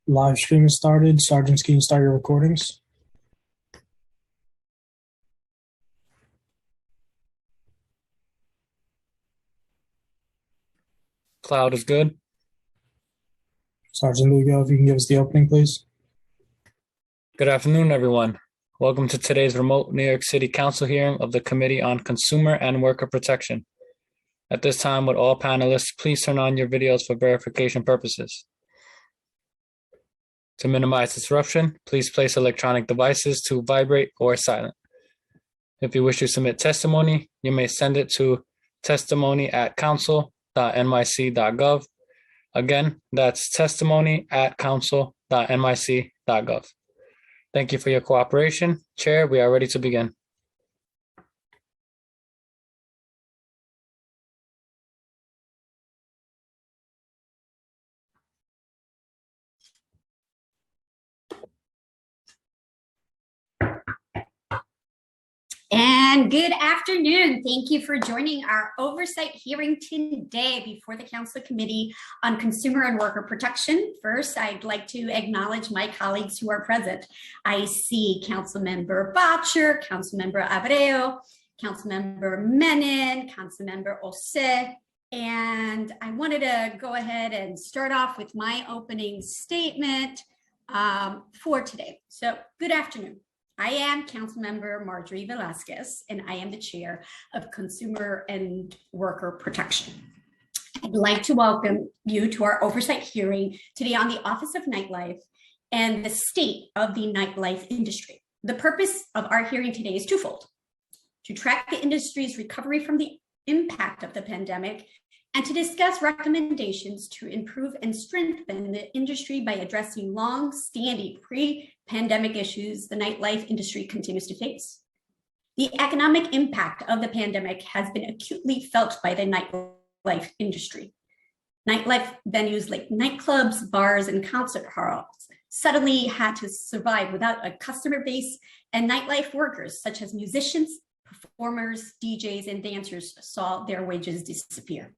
Live stream is started. Sergeants, can you start your recordings? Cloud is good. Sergeant Lugo, if you can give us the opening, please. Good afternoon, everyone. Welcome to today's remote New York City Council hearing of the Committee on Consumer and Worker Protection. At this time, would all panelists please turn on your videos for verification purposes. To minimize disruption, please place electronic devices to vibrate or silent. If you wish to submit testimony, you may send it to testimony@council.nyc.gov. Again, that's testimony@council.nyc.gov. Thank you for your cooperation. Chair, we are ready to begin. And good afternoon. Thank you for joining our oversight hearing today before the Council Committee on Consumer and Worker Protection. First, I'd like to acknowledge my colleagues who are present. I see Councilmember Bottcher, Councilmember Abreu, Councilmember Menin, Councilmember Ose, and I wanted to go ahead and start off with my opening statement for today. So, good afternoon. I am Councilmember Marjorie Velasquez, and I am the chair of Consumer and Worker Protection. I'd like to welcome you to our oversight hearing today on the Office of Nightlife and the state of the nightlife industry. The purpose of our hearing today is twofold: to track the industry's recovery from the impact of the pandemic and to discuss recommendations to improve and strengthen the industry by addressing long-standing pre-pandemic issues the nightlife industry continues to face. The economic impact of the pandemic has been acutely felt by the nightlife industry. Nightlife venues like nightclubs, bars, and concert halls suddenly had to survive without a customer base, and nightlife workers such as musicians, performers, DJs, and dancers saw their wages disappear.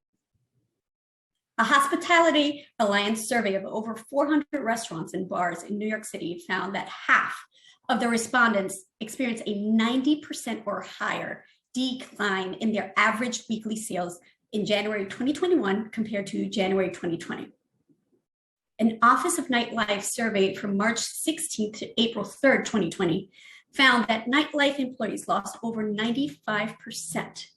A Hospitality Alliance survey of over 400 restaurants and bars in New York City found that half of the respondents experienced a 90% or higher decline in their average weekly sales in January 2021 compared to January 2020. An Office of Nightlife survey from March 16th to April 3rd, 2020 found that nightlife employees lost over 95%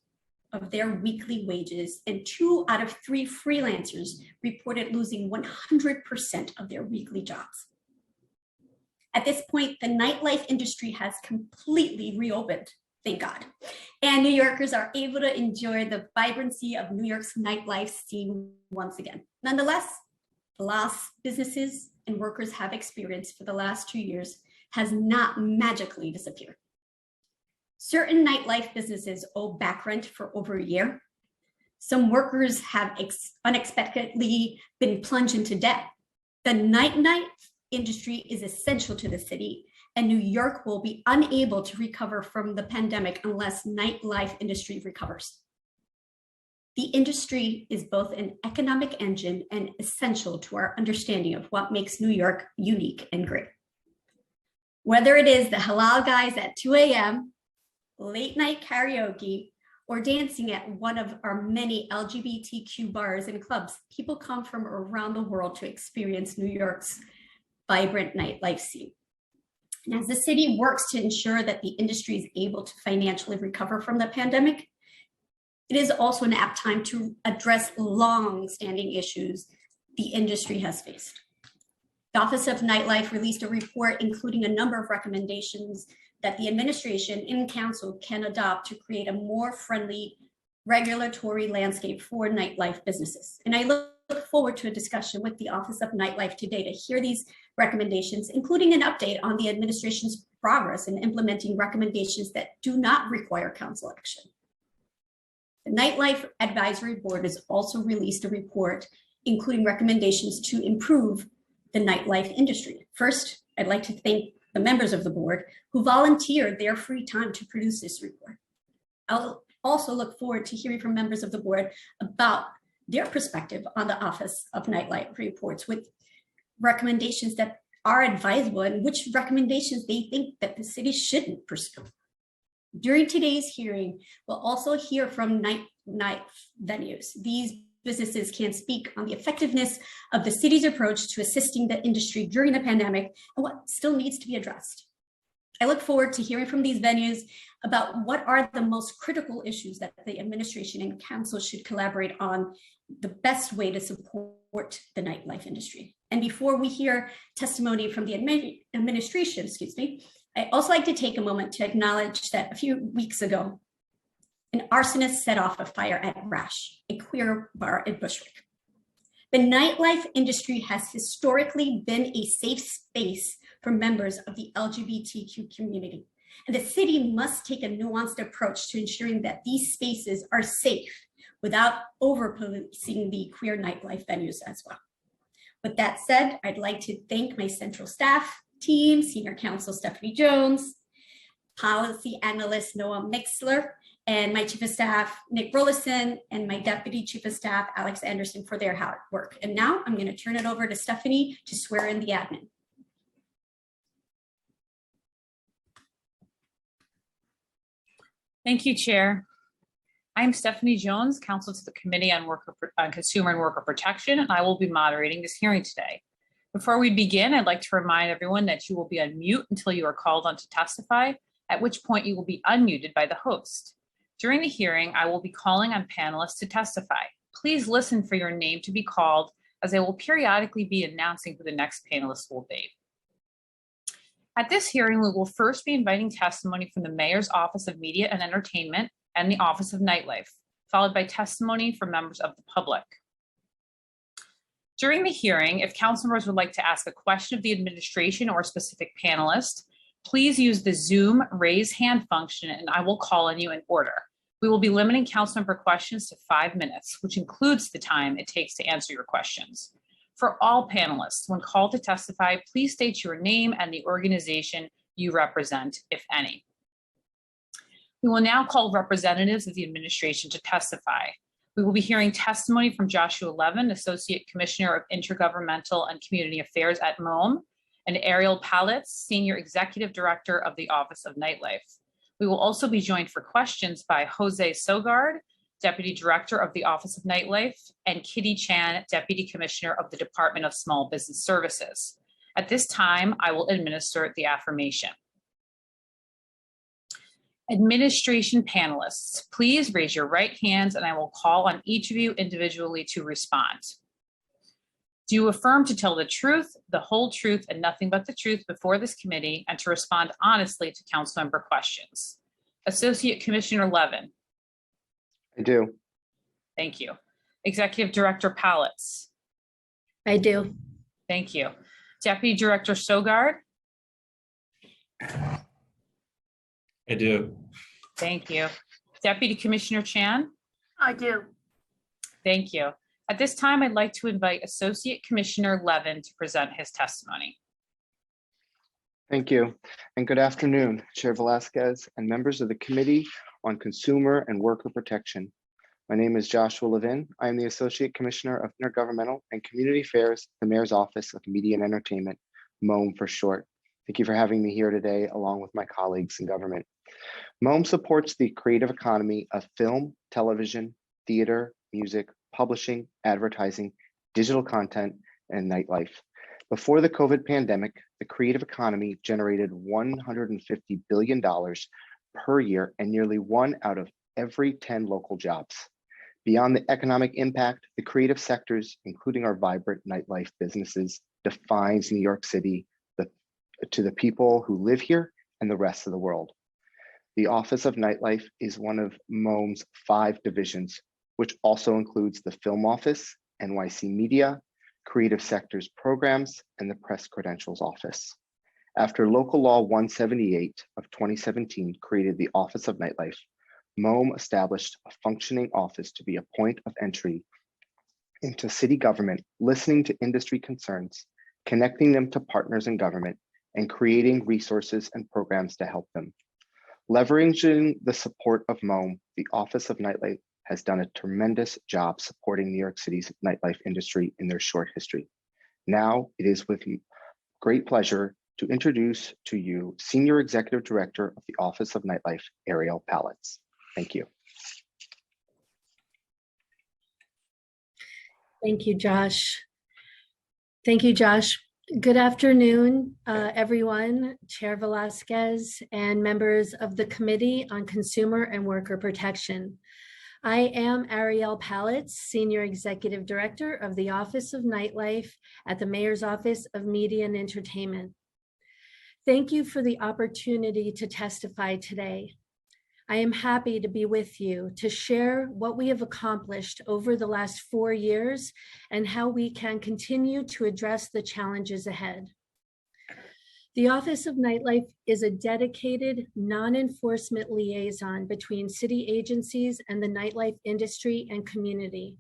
of their weekly wages, and 2 out of 3 freelancers reported losing 100% of their weekly jobs. At this point, the nightlife industry has completely reopened, thank God, and New Yorkers are able to enjoy the vibrancy of New York's nightlife scene once again. Nonetheless, the loss businesses and workers have experienced for the last 2 years has not magically disappeared. Certain nightlife businesses owe back rent for over a year. Some workers have unexpectedly been plunged into debt. The nightlife industry is essential to the city, and New York will be unable to recover from the pandemic unless nightlife industry recovers. The industry is both an economic engine and essential to our understanding of what makes New York unique and great. Whether it is the halal guys at 2 a.m., late night karaoke, or dancing at one of our many LGBTQ bars and clubs, people come from around the world to experience New York's vibrant nightlife scene. And as the city works to ensure that the industry is able to financially recover from the pandemic, it is also an apt time to address long-standing issues the industry has faced. The Office of Nightlife released a report including a number of recommendations that the administration and council can adopt to create a more friendly regulatory landscape for nightlife businesses. And I look forward to a discussion with the Office of Nightlife today to hear these recommendations, including an update on the administration's progress in implementing recommendations that do not require council action. The Nightlife Advisory Board has also released a report including recommendations to improve the nightlife industry. First, I'd like to thank the members of the board who volunteered their free time to produce this report. I'll also look forward to hearing from members of the board about their perspective on the Office of Nightlife reports, recommendations that are advisable and which recommendations they think that the city shouldn't pursue. During today's hearing, we'll also hear from nightlife venues. These businesses can speak on the effectiveness of the city's approach to assisting the industry during the pandemic and what still needs to be addressed. I look forward to hearing from these venues about what are the most critical issues that the administration and council should collaborate on the best way to support the nightlife industry. And before we hear testimony from the administration, I also like to take a moment to acknowledge that a few weeks ago, an arsonist set off a fire at Rash, a queer bar in Bushwick. The nightlife industry has historically been a safe space for members of the LGBTQ community. And the city must take a nuanced approach to ensuring that these spaces are safe without over-policing the queer nightlife venues as well. With that said, I'd like to thank my central staff team, Senior Counsel Stephanie Jones, Policy Analyst Noah Mixler, and my Chief of Staff, Nick Rollison, and my Deputy Chief of Staff, Alex Anderson, for their hard work. And now I'm going to turn it over to Stephanie to swear in the admin. Thank you, Chair. I'm Stephanie Jones, Counsel to the Committee on Consumer and Worker Protection, and I will be moderating this hearing today. Before we begin, I'd like to remind everyone that you will be on mute until you are called on to testify, at which point you will be unmuted by the host. During the hearing, I will be calling on panelists to testify. Please listen for your name to be called, as I will periodically be announcing who the next panelist will be. At this hearing, we will first be inviting testimony from the Mayor's Office of Media and Entertainment and the Office of Nightlife, followed by testimony from members of the public. During the hearing, if council members would like to ask a question of the administration or a specific panelist, please use the Zoom raise hand function and I will call on you in order. We will be limiting council member questions to 5 minutes, which includes the time it takes to answer your questions. For all panelists, when called to testify, please state your name and the organization you represent, if any. We will now call representatives of the administration to testify. We will be hearing testimony from Joshua Levin, Associate Commissioner of Intergovernmental and Community Affairs at MOAM, and Ariel Palitz, Senior Executive Director of the Office of Nightlife. We will also be joined for questions by Jose Sogard, Deputy Director of the Office of Nightlife, and Kitty Chan, Deputy Commissioner of the Department of Small Business Services. At this time, I will administer the affirmation. Administration panelists, please raise your right hands and I will call on each of you individually to respond. Do you affirm to tell the truth, the whole truth, and nothing but the truth before this committee and to respond honestly to council member questions? Associate Commissioner Levin. I do. Thank you. Executive Director Palitz. I do. Thank you. Deputy Director Sogard. I do. Thank you. Deputy Commissioner Chan. I do. Thank you. At this time, I'd like to invite Associate Commissioner Levin to present his testimony. Thank you. And good afternoon, Chair Velasquez and members of the Committee on Consumer and Worker Protection. My name is Joshua Levin. I am the Associate Commissioner of Intergovernmental and Community Affairs, the Mayor's Office of Media and Entertainment, MOAM for short. Thank you for having me here today, along with my colleagues in government. MOAM supports the creative economy of film, television, theater, music, publishing, advertising, digital content, and nightlife. Before the COVID pandemic, the creative economy generated $150 billion per year and nearly 1 out of every 10 local jobs. Beyond the economic impact, the creative sectors, including our vibrant nightlife businesses, defines New York City to the people who live here and the rest of the world. The Office of Nightlife is one of MOAM's 5 divisions, which also includes the Film Office, NYC Media, Creative Sectors Programs, and the Press Credentials Office. After Local Law 178 of 2017 created the Office of Nightlife, MOAM established a functioning office to be a point of entry into city government, listening to industry concerns, connecting them to partners in government, and creating resources and programs to help them. Leveraging the support of MOAM, the Office of Nightlife has done a tremendous job supporting New York City's nightlife industry in their short history. Now it is with great pleasure to introduce to you Senior Executive Director of the Office of Nightlife, Ariel Palitz. Thank you. Thank you, Josh. Thank you, Josh. Good afternoon, everyone, Chair Velasquez and members of the Committee on Consumer and Worker Protection. I am Ariel Palitz, Senior Executive Director of the Office of Nightlife at the Mayor's Office of Media and Entertainment. Thank you for the opportunity to testify today. I am happy to be with you to share what we have accomplished over the last 4 years and how we can continue to address the challenges ahead. The Office of Nightlife is a dedicated non-enforcement liaison between city agencies and the nightlife industry and community,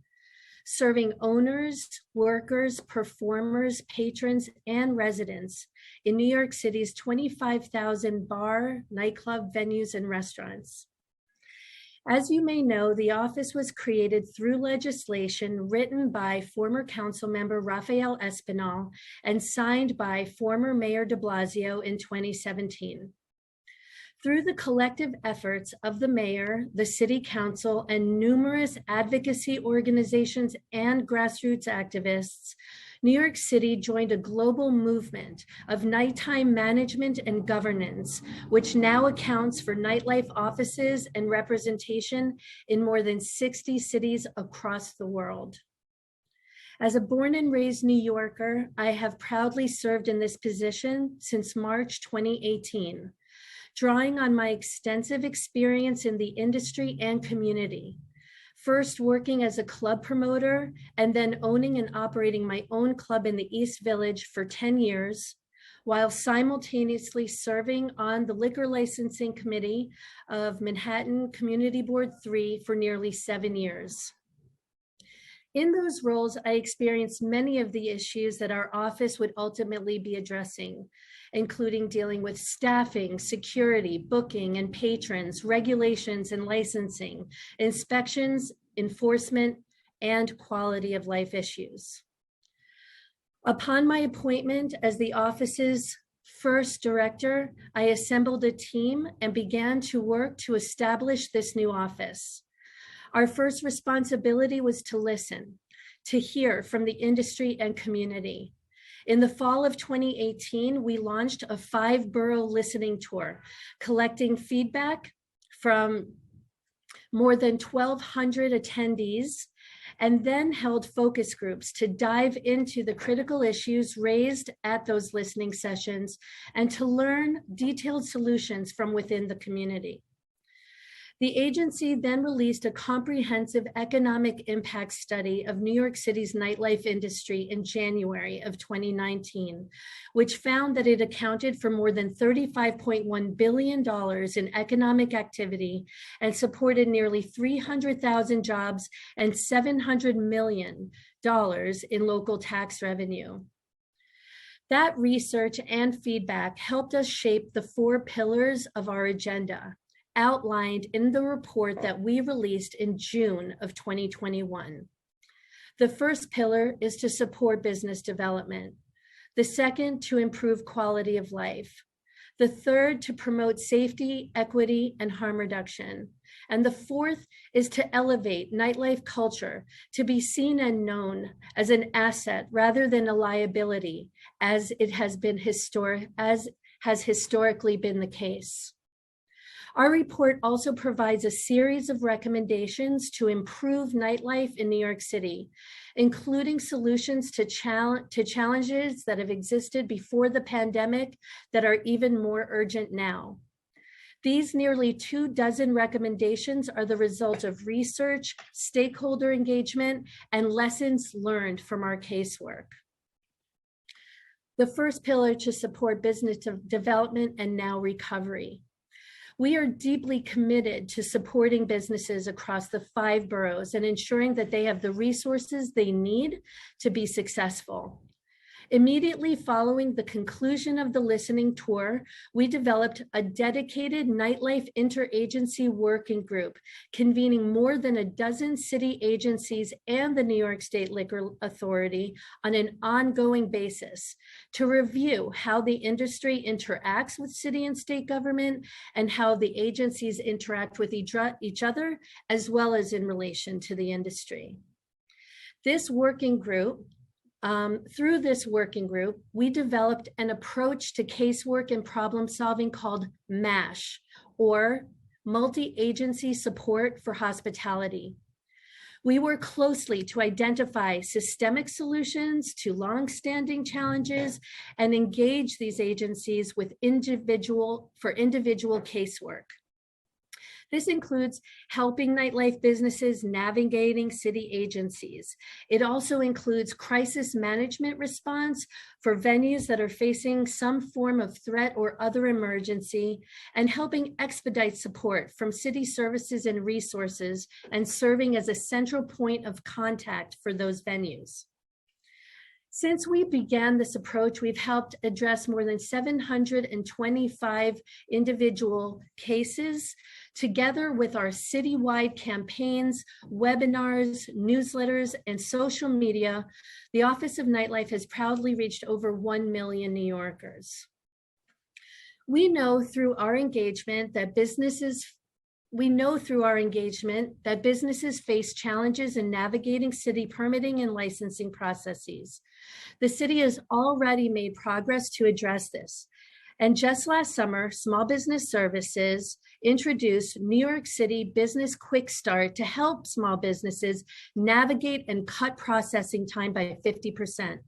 serving owners, workers, performers, patrons, and residents in New York City's 25,000 bar, nightclub, venues, and restaurants. As you may know, the office was created through legislation written by former council member Rafael Espinal and signed by former Mayor de Blasio in 2017. Through the collective efforts of the mayor, the city council, and numerous advocacy organizations and grassroots activists, New York City joined a global movement of nighttime management and governance, which now accounts for nightlife offices and representation in more than 60 cities across the world. As a born and raised New Yorker, I have proudly served in this position since March 2018. Drawing on my extensive experience in the industry and community, first working as a club promoter and then owning and operating my own club in the East Village for 10 years, while simultaneously serving on the Liquor Licensing Committee of Manhattan Community Board 3 for nearly 7 years. In those roles, I experienced many of the issues that our office would ultimately be addressing, including dealing with staffing, security, booking and patrons, regulations and licensing, inspections, enforcement, and quality of life issues. Upon my appointment as the office's first director, I assembled a team and began to work to establish this new office. Our first responsibility was to listen, to hear from the industry and community. In the fall of 2018, we launched a 5-borough listening tour, collecting feedback from more than 1,200 attendees, and then held focus groups to dive into the critical issues raised at those listening sessions and to learn detailed solutions from within the community. The agency then released a comprehensive economic impact study of New York City's nightlife industry in January of 2019, which found that it accounted for more than $35.1 billion in economic activity and supported nearly 300,000 jobs and $700 million in local tax revenue. That research and feedback helped us shape the 4 pillars of our agenda, outlined in the report that we released in June of 2021. The first pillar is to support business development. The second, to improve quality of life. The third, to promote safety, equity, and harm reduction. And the fourth is to elevate nightlife culture to be seen and known as an asset rather than a liability, as has historically been the case. Our report also provides a series of recommendations to improve nightlife in New York City, including solutions to challenges that have existed before the pandemic that are even more urgent now. These nearly 24 recommendations are the result of research, stakeholder engagement, and lessons learned from our casework. The first pillar, to support business development and now recovery. We are deeply committed to supporting businesses across the 5 boroughs and ensuring that they have the resources they need to be successful. Immediately following the conclusion of the listening tour, we developed a dedicated nightlife interagency working group, convening more than a dozen city agencies and the New York State Liquor Authority on an ongoing basis to review how the industry interacts with city and state government and how the agencies interact with each other, as well as in relation to the industry. Through this working group, we developed an approach to casework and problem solving called MASH, or Multi-Agency Support for Hospitality. We work closely to identify systemic solutions to long-standing challenges and engage these agencies with individual casework. This includes helping nightlife businesses navigating city agencies. It also includes crisis management response for venues that are facing some form of threat or other emergency, and helping expedite support from city services and resources, and serving as a central point of contact for those venues. Since we began this approach, we've helped address more than 725 individual cases. Together with our citywide campaigns, webinars, newsletters, and social media, the Office of Nightlife has proudly reached over 1 million New Yorkers. We know through our engagement that businesses face challenges in navigating city permitting and licensing processes. The city has already made progress to address this. And just last summer, Small Business Services introduced New York City Business Quick Start to help small businesses navigate and cut processing time by 50%.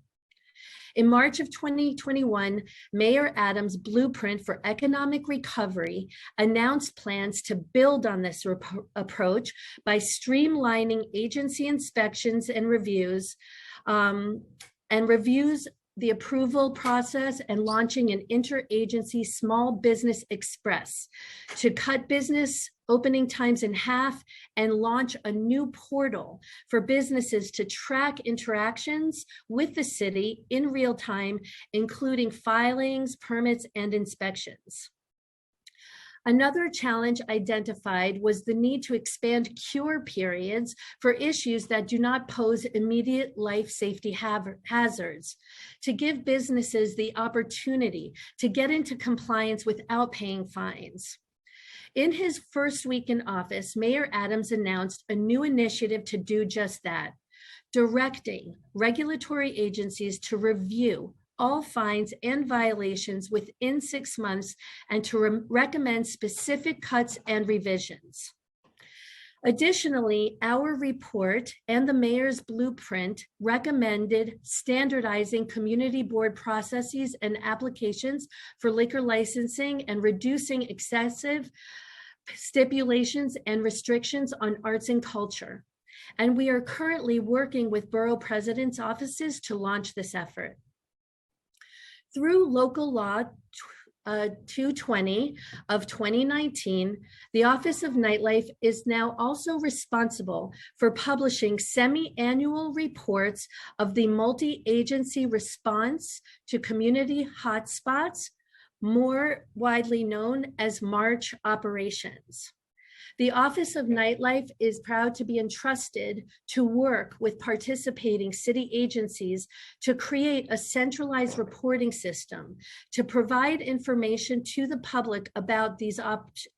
In March of 2021, Mayor Adams' blueprint for economic recovery announced plans to build on this approach by streamlining agency inspections and reviews, the approval process, and launching an interagency small business express to cut business opening times in half and launch a new portal for businesses to track interactions with the city in real time, including filings, permits, and inspections. Another challenge identified was the need to expand cure periods for issues that do not pose immediate life safety hazards, to give businesses the opportunity to get into compliance without paying fines. In his first week in office, Mayor Adams announced a new initiative to do just that, directing regulatory agencies to review all fines and violations within 6 months and to recommend specific cuts and revisions. Additionally, our report and the mayor's blueprint recommended standardizing community board processes and applications for liquor licensing and reducing excessive stipulations and restrictions on arts and culture. And we are currently working with borough presidents' offices to launch this effort. Through local law 220 of 2019, the Office of Nightlife is now also responsible for publishing semi-annual reports of the multi-agency response to community hotspots, more widely known as March operations. The Office of Nightlife is proud to be entrusted to work with participating city agencies to create a centralized reporting system to provide information to the public about these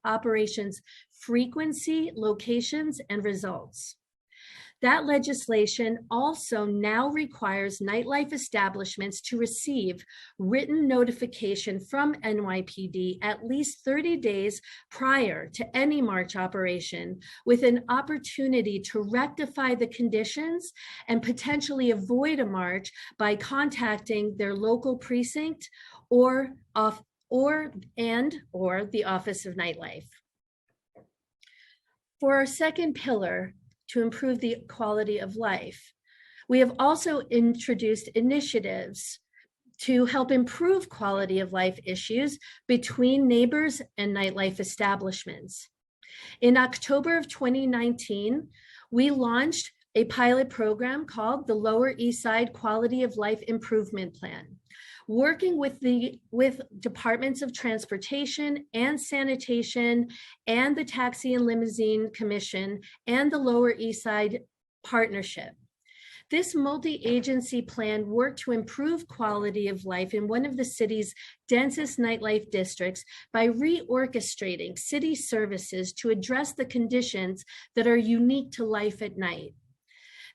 operations' frequency, locations, and results. That legislation also now requires nightlife establishments to receive written notification from NYPD at least 30 days prior to any March operation, with an opportunity to rectify the conditions and potentially avoid a march by contacting their local precinct or the Office of Nightlife. For our second pillar, to improve the quality of life, we have also introduced initiatives to help improve quality of life issues between neighbors and nightlife establishments. In October of 2019, we launched a pilot program called the Lower East Side Quality of Life Improvement Plan, working with departments of transportation and sanitation and the Taxi and Limousine Commission and the Lower East Side Partnership. This multi-agency plan worked to improve quality of life in one of the city's densest nightlife districts by reorchestrating city services to address the conditions that are unique to life at night.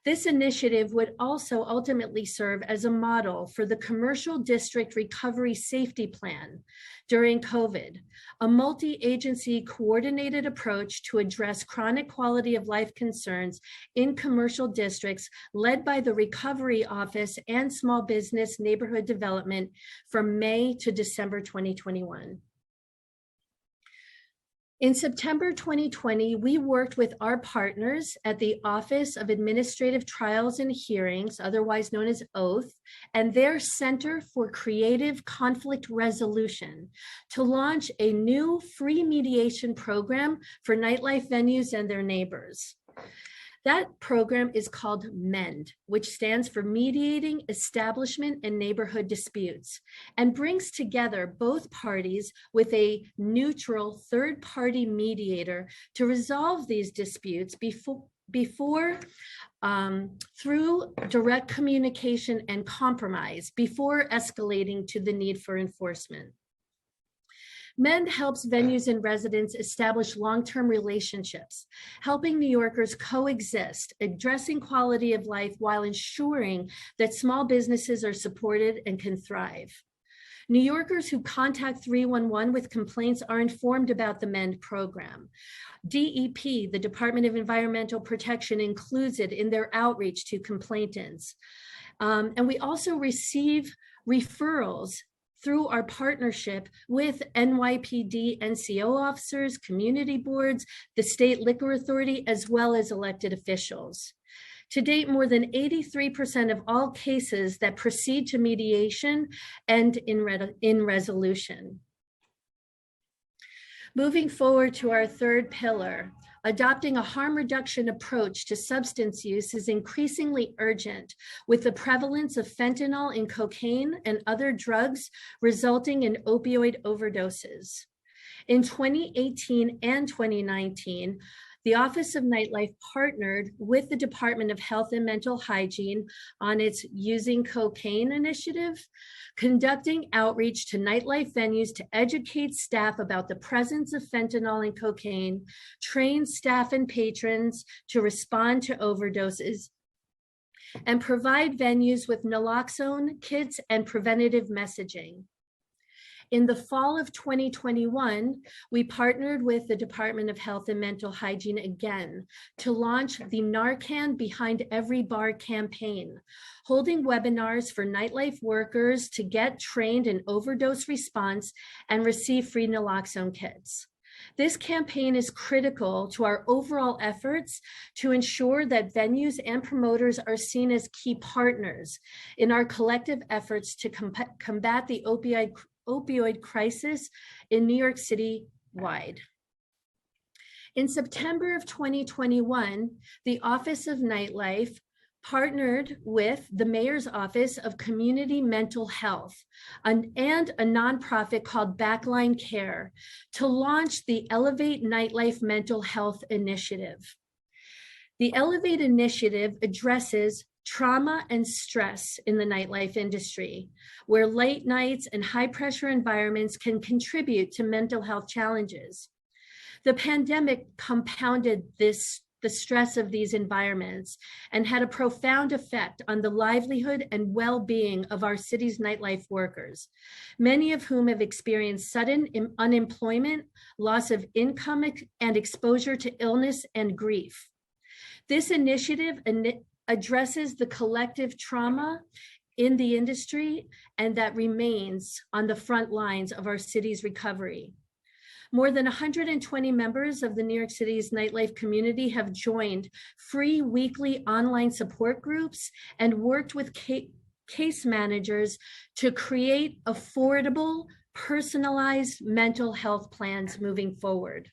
This initiative would also ultimately serve as a model for the Commercial District Recovery Safety Plan during COVID, a multi-agency coordinated approach to address chronic quality of life concerns in commercial districts led by the Recovery Office and Small Business Neighborhood Development from May to December 2021. In September 2020, we worked with our partners at the Office of Administrative Trials and Hearings, otherwise known as OATH, and their Center for Creative Conflict Resolution to launch a new free mediation program for nightlife venues and their neighbors. That program is called MEND, which stands for Mediating Establishment and Neighborhood Disputes, and brings together both parties with a neutral third-party mediator to resolve these disputes through direct communication and compromise before escalating to the need for enforcement. MEND helps venues and residents establish long-term relationships, helping New Yorkers coexist, addressing quality of life while ensuring that small businesses are supported and can thrive. New Yorkers who contact 311 with complaints are informed about the MEND program. DEP, the Department of Environmental Protection, includes it in their outreach to complainants. And we also receive referrals through our partnership with NYPD NCO officers, community boards, the State Liquor Authority, as well as elected officials. To date, more than 83% of all cases that proceed to mediation end in resolution. Moving forward to our third pillar, adopting a harm reduction approach to substance use is increasingly urgent, with the prevalence of fentanyl in cocaine and other drugs resulting in opioid overdoses. In 2018 and 2019, the Office of Nightlife partnered with the Department of Health and Mental Hygiene on its Using Cocaine initiative, conducting outreach to nightlife venues to educate staff about the presence of fentanyl and cocaine, train staff and patrons to respond to overdoses, and provide venues with naloxone kits and preventative messaging. In the fall of 2021, we partnered with the Department of Health and Mental Hygiene again to launch the Narcan Behind Every Bar campaign, holding webinars for nightlife workers to get trained in overdose response and receive free naloxone kits. This campaign is critical to our overall efforts to ensure that venues and promoters are seen as key partners in our collective efforts to combat the opioid crisis in New York City wide. In September of 2021, the Office of Nightlife partnered with the Mayor's Office of Community Mental Health and a nonprofit called Backline Care to launch the Elevate Nightlife Mental Health Initiative. The Elevate Initiative addresses trauma and stress in the nightlife industry, where late nights and high pressure environments can contribute to mental health challenges. The pandemic compounded the stress of these environments and had a profound effect on the livelihood and well-being of our city's nightlife workers, many of whom have experienced sudden unemployment, loss of income, and exposure to illness and grief. This initiative addresses the collective trauma in the industry and that remains on the front lines of our city's recovery. More than 120 members of the New York City's nightlife community have joined free weekly online support groups and worked with case managers to create affordable, personalized mental health plans moving forward.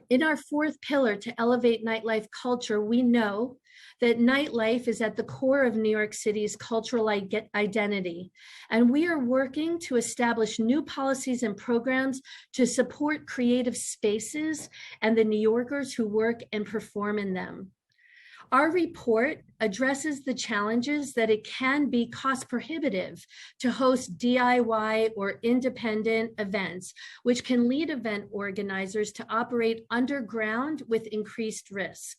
In our fourth pillar to elevate nightlife culture, we know that nightlife is at the core of New York City's cultural identity, and we are working to establish new policies and programs to support creative spaces and the New Yorkers who work and perform in them. Our report addresses the challenges that it can be cost prohibitive to host DIY or independent events, which can lead event organizers to operate underground with increased risk.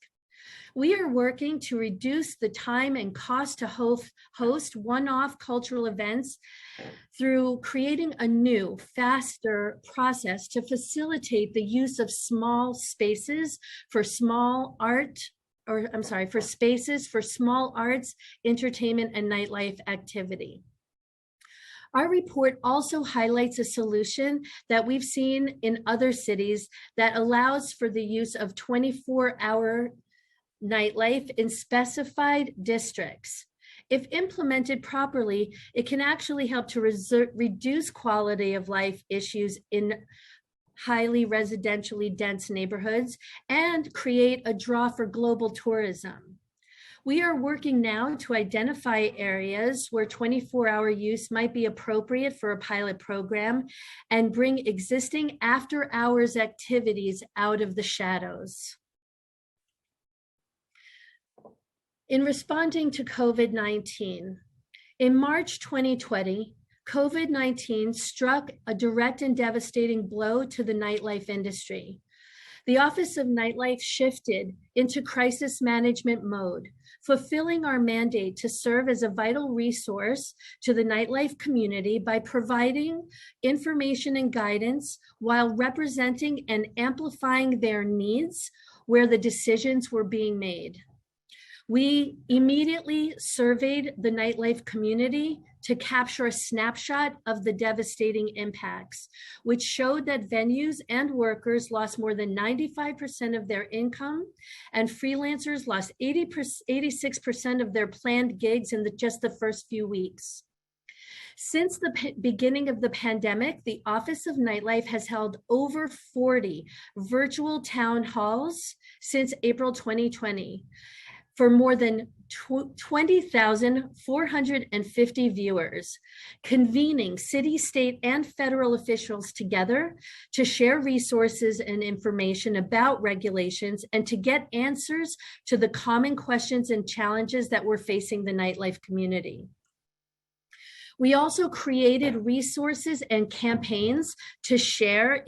We are working to reduce the time and cost to host one-off cultural events through creating a new, faster process to facilitate the use of small spaces for small arts, entertainment, and nightlife activity. Our report also highlights a solution that we've seen in other cities that allows for the use of 24-hour nightlife in specified districts. If implemented properly, it can actually help to reduce quality of life issues in highly residentially dense neighborhoods and create a draw for global tourism. We are working now to identify areas where 24-hour use might be appropriate for a pilot program and bring existing after-hours activities out of the shadows. In responding to COVID-19, in March 2020, COVID-19 struck a direct and devastating blow to the nightlife industry. The Office of Nightlife shifted into crisis management mode, fulfilling our mandate to serve as a vital resource to the nightlife community by providing information and guidance while representing and amplifying their needs where the decisions were being made. We immediately surveyed the nightlife community to capture a snapshot of the devastating impacts, which showed that venues and workers lost more than 95% of their income, and freelancers lost 86% of their planned gigs in just the first few weeks. Since the beginning of the pandemic, the Office of Nightlife has held over 40 virtual town halls since April 2020. For more than 20,450 viewers, convening city, state, and federal officials together to share resources and information about regulations and to get answers to the common questions and challenges that we're facing the nightlife community. We also created resources and campaigns to share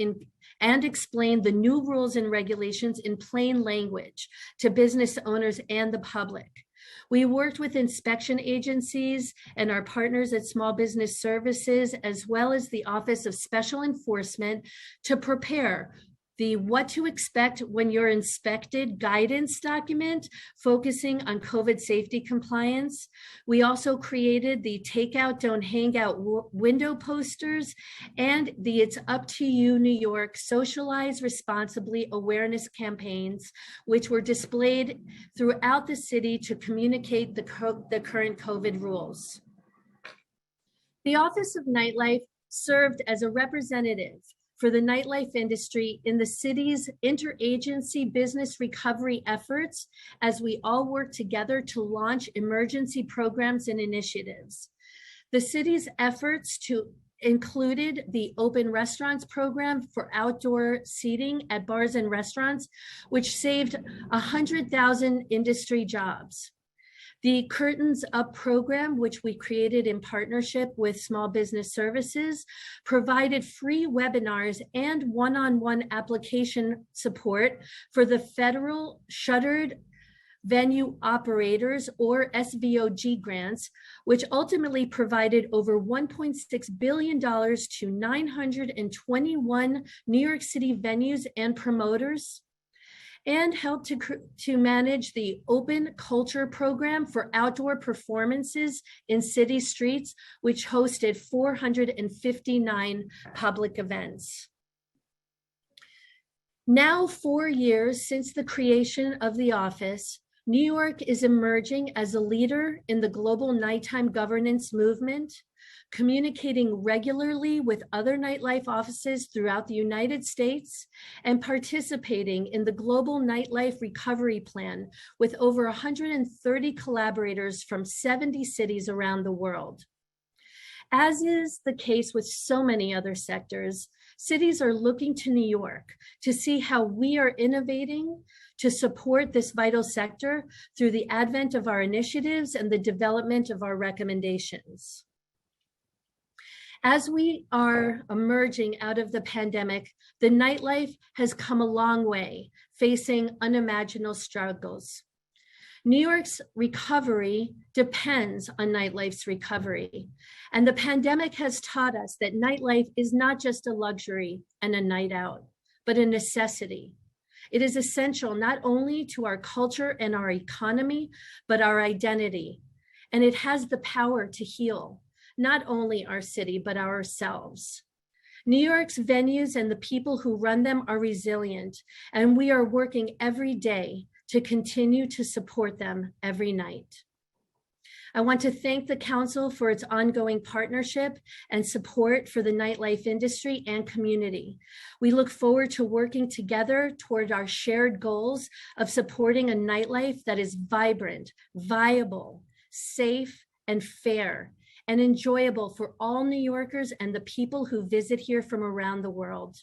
and explain the new rules and regulations in plain language to business owners and the public. We worked with inspection agencies and our partners at Small Business Services, as well as the Office of Special Enforcement, to prepare the What to Expect When You're Inspected guidance document, focusing on COVID safety compliance. We also created the Takeout, Don't Hang Out window posters and the It's Up to You New York Socialize Responsibly awareness campaigns, which were displayed throughout the city to communicate the current COVID rules. The Office of Nightlife served as a representative for the nightlife industry in the city's interagency business recovery efforts as we all work together to launch emergency programs and initiatives. The city's efforts included the Open Restaurants program for outdoor seating at bars and restaurants, which saved 100,000 industry jobs. The Curtains Up program, which we created in partnership with Small Business Services, provided free webinars and one-on-one application support for the federal shuttered venue operators or SVOG grants, which ultimately provided over $1.6 billion to 921 New York City venues and promoters, and helped to manage the Open Culture program for outdoor performances in city streets, which hosted 459 public events. Now, 4 years since the creation of the office, New York is emerging as a leader in the global nighttime governance movement, communicating regularly with other nightlife offices throughout the United States and participating in the global nightlife recovery plan with over 130 collaborators from 70 cities around the world. As is the case with so many other sectors, cities are looking to New York to see how we are innovating to support this vital sector through the advent of our initiatives and the development of our recommendations. As we are emerging out of the pandemic, the nightlife has come a long way, facing unimaginable struggles. New York's recovery depends on nightlife's recovery. And the pandemic has taught us that nightlife is not just a luxury and a night out, but a necessity. It is essential not only to our culture and our economy, but our identity. And it has the power to heal not only our city, but ourselves. New York's venues and the people who run them are resilient, and we are working every day to continue to support them every night. I want to thank the Council for its ongoing partnership and support for the nightlife industry and community. We look forward to working together toward our shared goals of supporting a nightlife that is vibrant, viable, safe, and fair, and enjoyable for all New Yorkers and the people who visit here from around the world.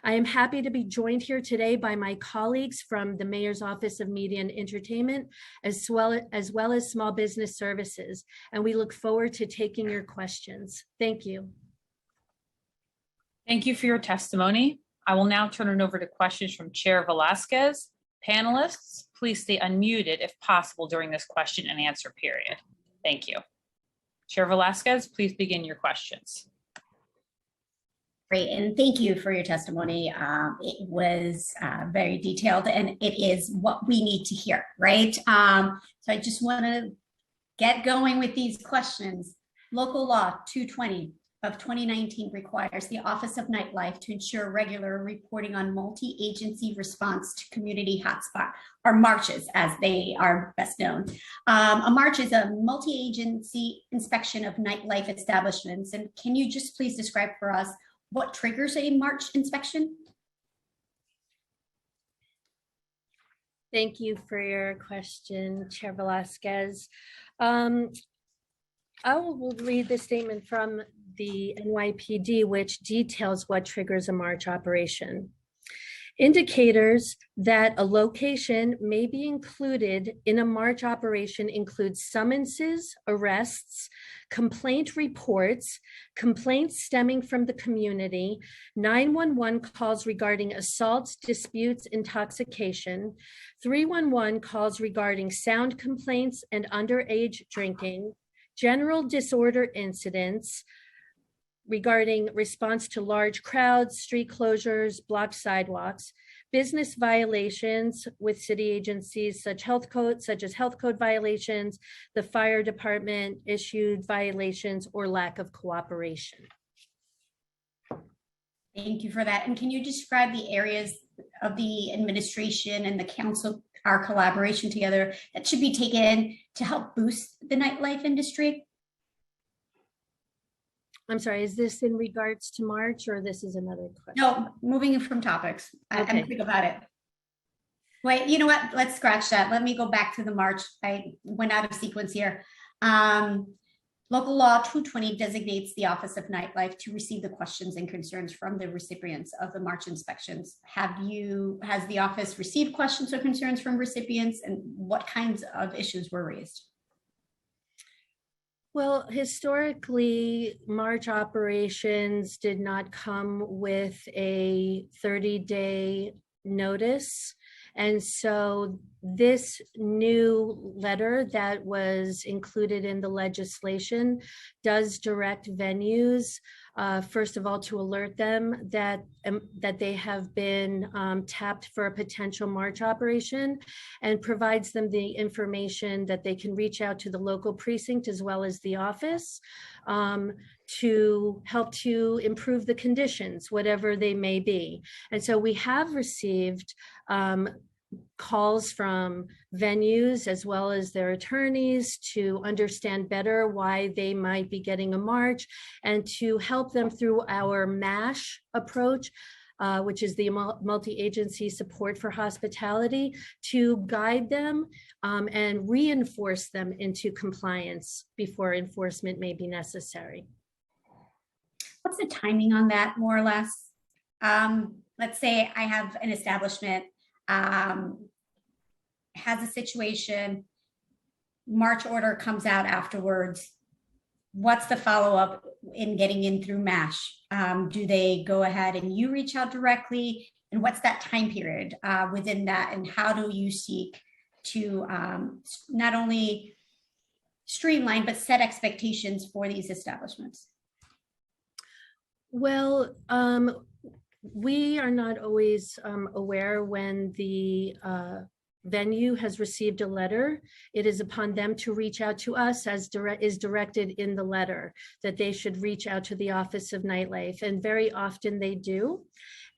I am happy to be joined here today by my colleagues from the Mayor's Office of Media and Entertainment, as well as Small Business Services, and we look forward to taking your questions. Thank you. Thank you for your testimony. I will now turn it over to questions from Chair Velasquez. Panelists, please stay unmuted if possible during this question and answer period. Thank you. Chair Velasquez, please begin your questions. Great, and thank you for your testimony. It was very detailed, and it is what we need to hear, right? So I just want to get going with these questions. Local Law 220 of 2019 requires the Office of Nightlife to ensure regular reporting on multi-agency response to community hotspot, or marches as they are best known. A march is a multi-agency inspection of nightlife establishments. And can you just please describe for us what triggers a march inspection? Thank you for your question, Chair Velasquez. I will read the statement from the NYPD, which details what triggers a march operation. Indicators that a location may be included in a march operation include summonses, arrests, complaint reports, complaints stemming from the community, 911 calls regarding assaults, disputes, intoxication, 311 calls regarding sound complaints and underage drinking, general disorder incidents regarding response to large crowds, street closures, blocked sidewalks, business violations with city agencies such as health code violations, the fire department issued violations, or lack of cooperation. Thank you for that. And can you describe the areas of the administration and the council, our collaboration together, that should be taken to help boost the nightlife industry? I'm sorry, is this in regards to March, or this is another question? No, moving from topics. Okay. I'm quick about it. Wait, you know what? Let's scratch that. Let me go back to the March. I went out of sequence here. Local Law 220 designates the Office of Nightlife to receive the questions and concerns from the recipients of the March inspections. Has the office received questions or concerns from recipients, and what kinds of issues were raised? Well, historically, March operations did not come with a 30-day notice. And so this new letter that was included in the legislation does direct venues, first of all, to alert them that they have been tapped for a potential march operation, and provides them the information that they can reach out to the local precinct as well as the office to help to improve the conditions, whatever they may be. And so we have received calls from venues as well as their attorneys to understand better why they might be getting a March, and to help them through our MASH approach, which is the multi-agency support for hospitality, to guide them and reinforce them into compliance before enforcement may be necessary. What's the timing on that, more or less? Let's say I have an establishment, has a situation, March order comes out afterwards. What's the follow-up in getting in through MASH? Do they go ahead and you reach out directly? And what's that time period within that? And how do you seek to not only streamline, but set expectations for these establishments? Well, we are not always aware when the venue has received a letter. It is upon them to reach out to us, as is directed in the letter, that they should reach out to the Office of Nightlife, and very often they do.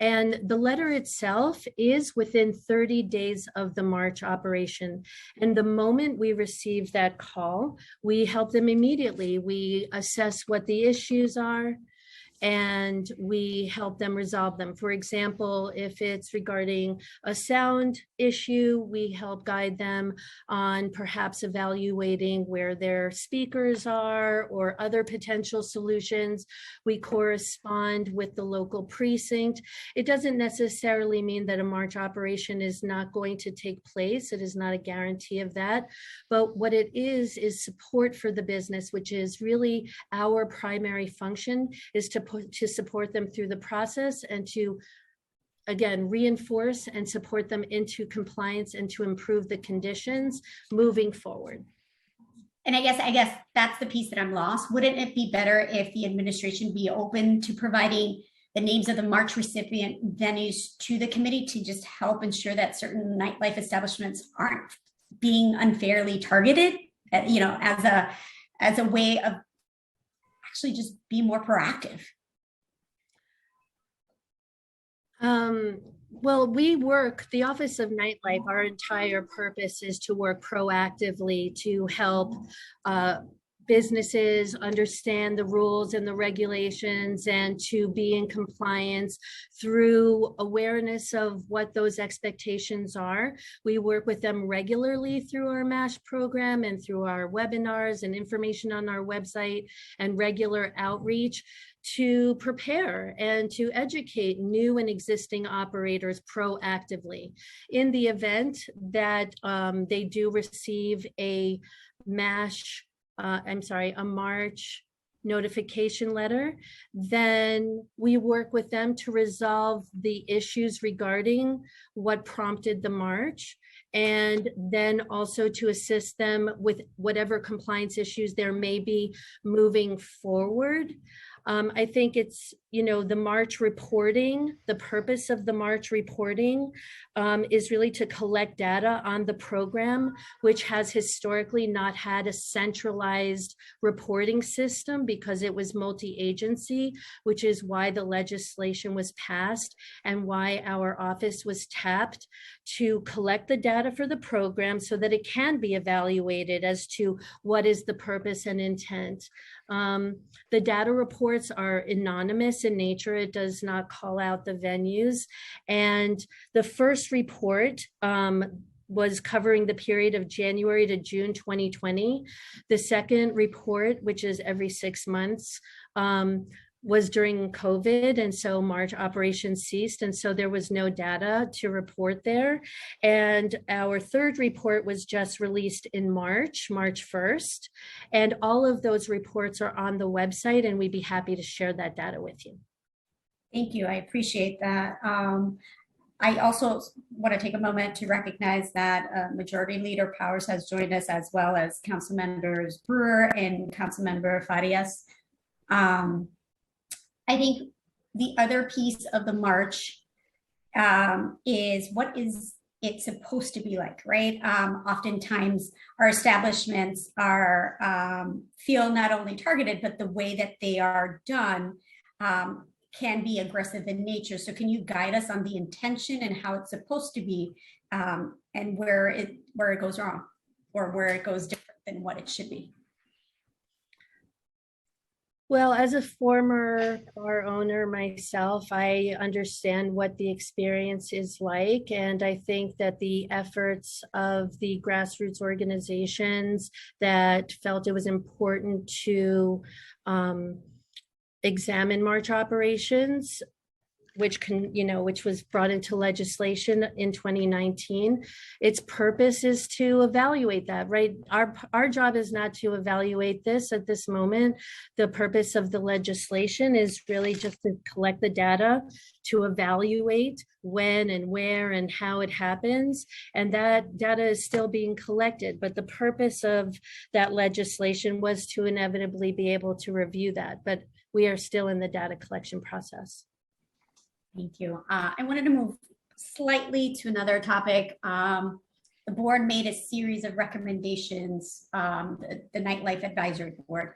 And the letter itself is within 30 days of the March operation. And the moment we receive that call, we help them immediately. We assess what the issues are, and we help them resolve them. For example, if it's regarding a sound issue, we help guide them on perhaps evaluating where their speakers are or other potential solutions. We correspond with the local precinct. It doesn't necessarily mean that a March operation is not going to take place. It is not a guarantee of that. But what it is support for the business, which is really our primary function, is to support them through the process and to, again, reinforce and support them into compliance and to improve the conditions moving forward. And I guess that's the piece that I'm lost. Wouldn't it be better if the administration be open to providing the names of the March recipient venues to the committee to just help ensure that certain nightlife establishments aren't being unfairly targeted, as a way of actually just be more proactive? Well, the Office of Nightlife, our entire purpose is to work proactively to help businesses understand the rules and the regulations and to be in compliance through awareness of what those expectations are. We work with them regularly through our MASH program and through our webinars and information on our website and regular outreach to prepare and to educate new and existing operators proactively. In the event that they do receive a March notification letter, then we work with them to resolve the issues regarding what prompted the March, and then also to assist them with whatever compliance issues there may be moving forward. I think it's, the March reporting, the purpose of the March reporting is really to collect data on the program, which has historically not had a centralized reporting system because it was multi-agency, which is why the legislation was passed and why our office was tapped to collect the data for the program so that it can be evaluated as to what is the purpose and intent. The data reports are anonymous in nature. It does not call out the venues. And the first report was covering the period of January to June 2020. The second report, which is every 6 months, was during COVID, and so March operations ceased, and so there was no data to report there. And our third report was just released in March 1st, and all of those reports are on the website, and we'd be happy to share that data with you. Thank you, I appreciate that. I also want to take a moment to recognize that Majority Leader Powers has joined us, as well as Council Members Brewer and Council Member Farias. I think the other piece of the March is what is it supposed to be like, right? Oftentimes our establishments are feel not only targeted, but the way that they are done can be aggressive in nature. So can you guide us on the intention and how it's supposed to be and where it goes wrong or where it goes different than what it should be. Well, as a former bar owner myself, I understand what the experience is like. And I think that the efforts of the grassroots organizations that felt it was important to examine March operations, which was brought into legislation in 2019. Its purpose is to evaluate that, right? Our job is not to evaluate this at this moment. The purpose of the legislation is really just to collect the data, to evaluate when and where and how it happens. And that data is still being collected. But the purpose of that legislation was to inevitably be able to review that. But we are still in the data collection process. Thank you. I wanted to move slightly to another topic. The board made a series of recommendations, the Nightlife Advisory Board,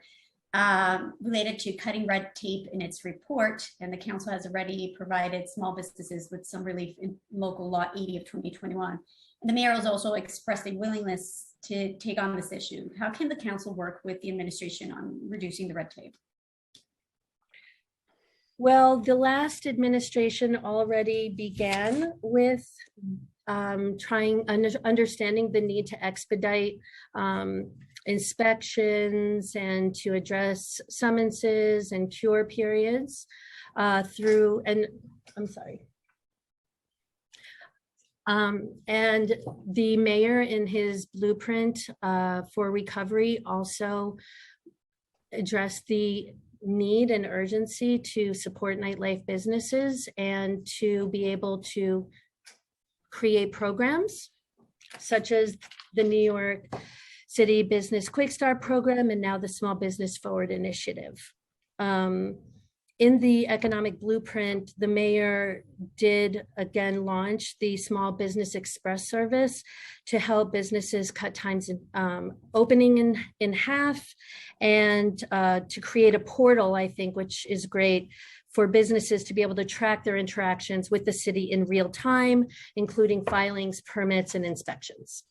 related to cutting red tape in its report, and the council has already provided small businesses with some relief in local law 80 of 2021. And the mayor has also expressed a willingness to take on this issue. How can the council work with the administration on reducing the red tape? Well, the last administration already began with understanding the need to expedite inspections and to address summonses and cure periods and the mayor in his blueprint for recovery also addressed the need and urgency to support nightlife businesses and to be able to create programs such as the New York City Business Quick Start Program and now the Small Business Forward Initiative. In the economic blueprint, the mayor did again launch the Small Business Express service to help businesses cut times in opening in half and to create a portal, I think, which is great for businesses to be able to track their interactions with the city in real time, including filings, permits, and inspections.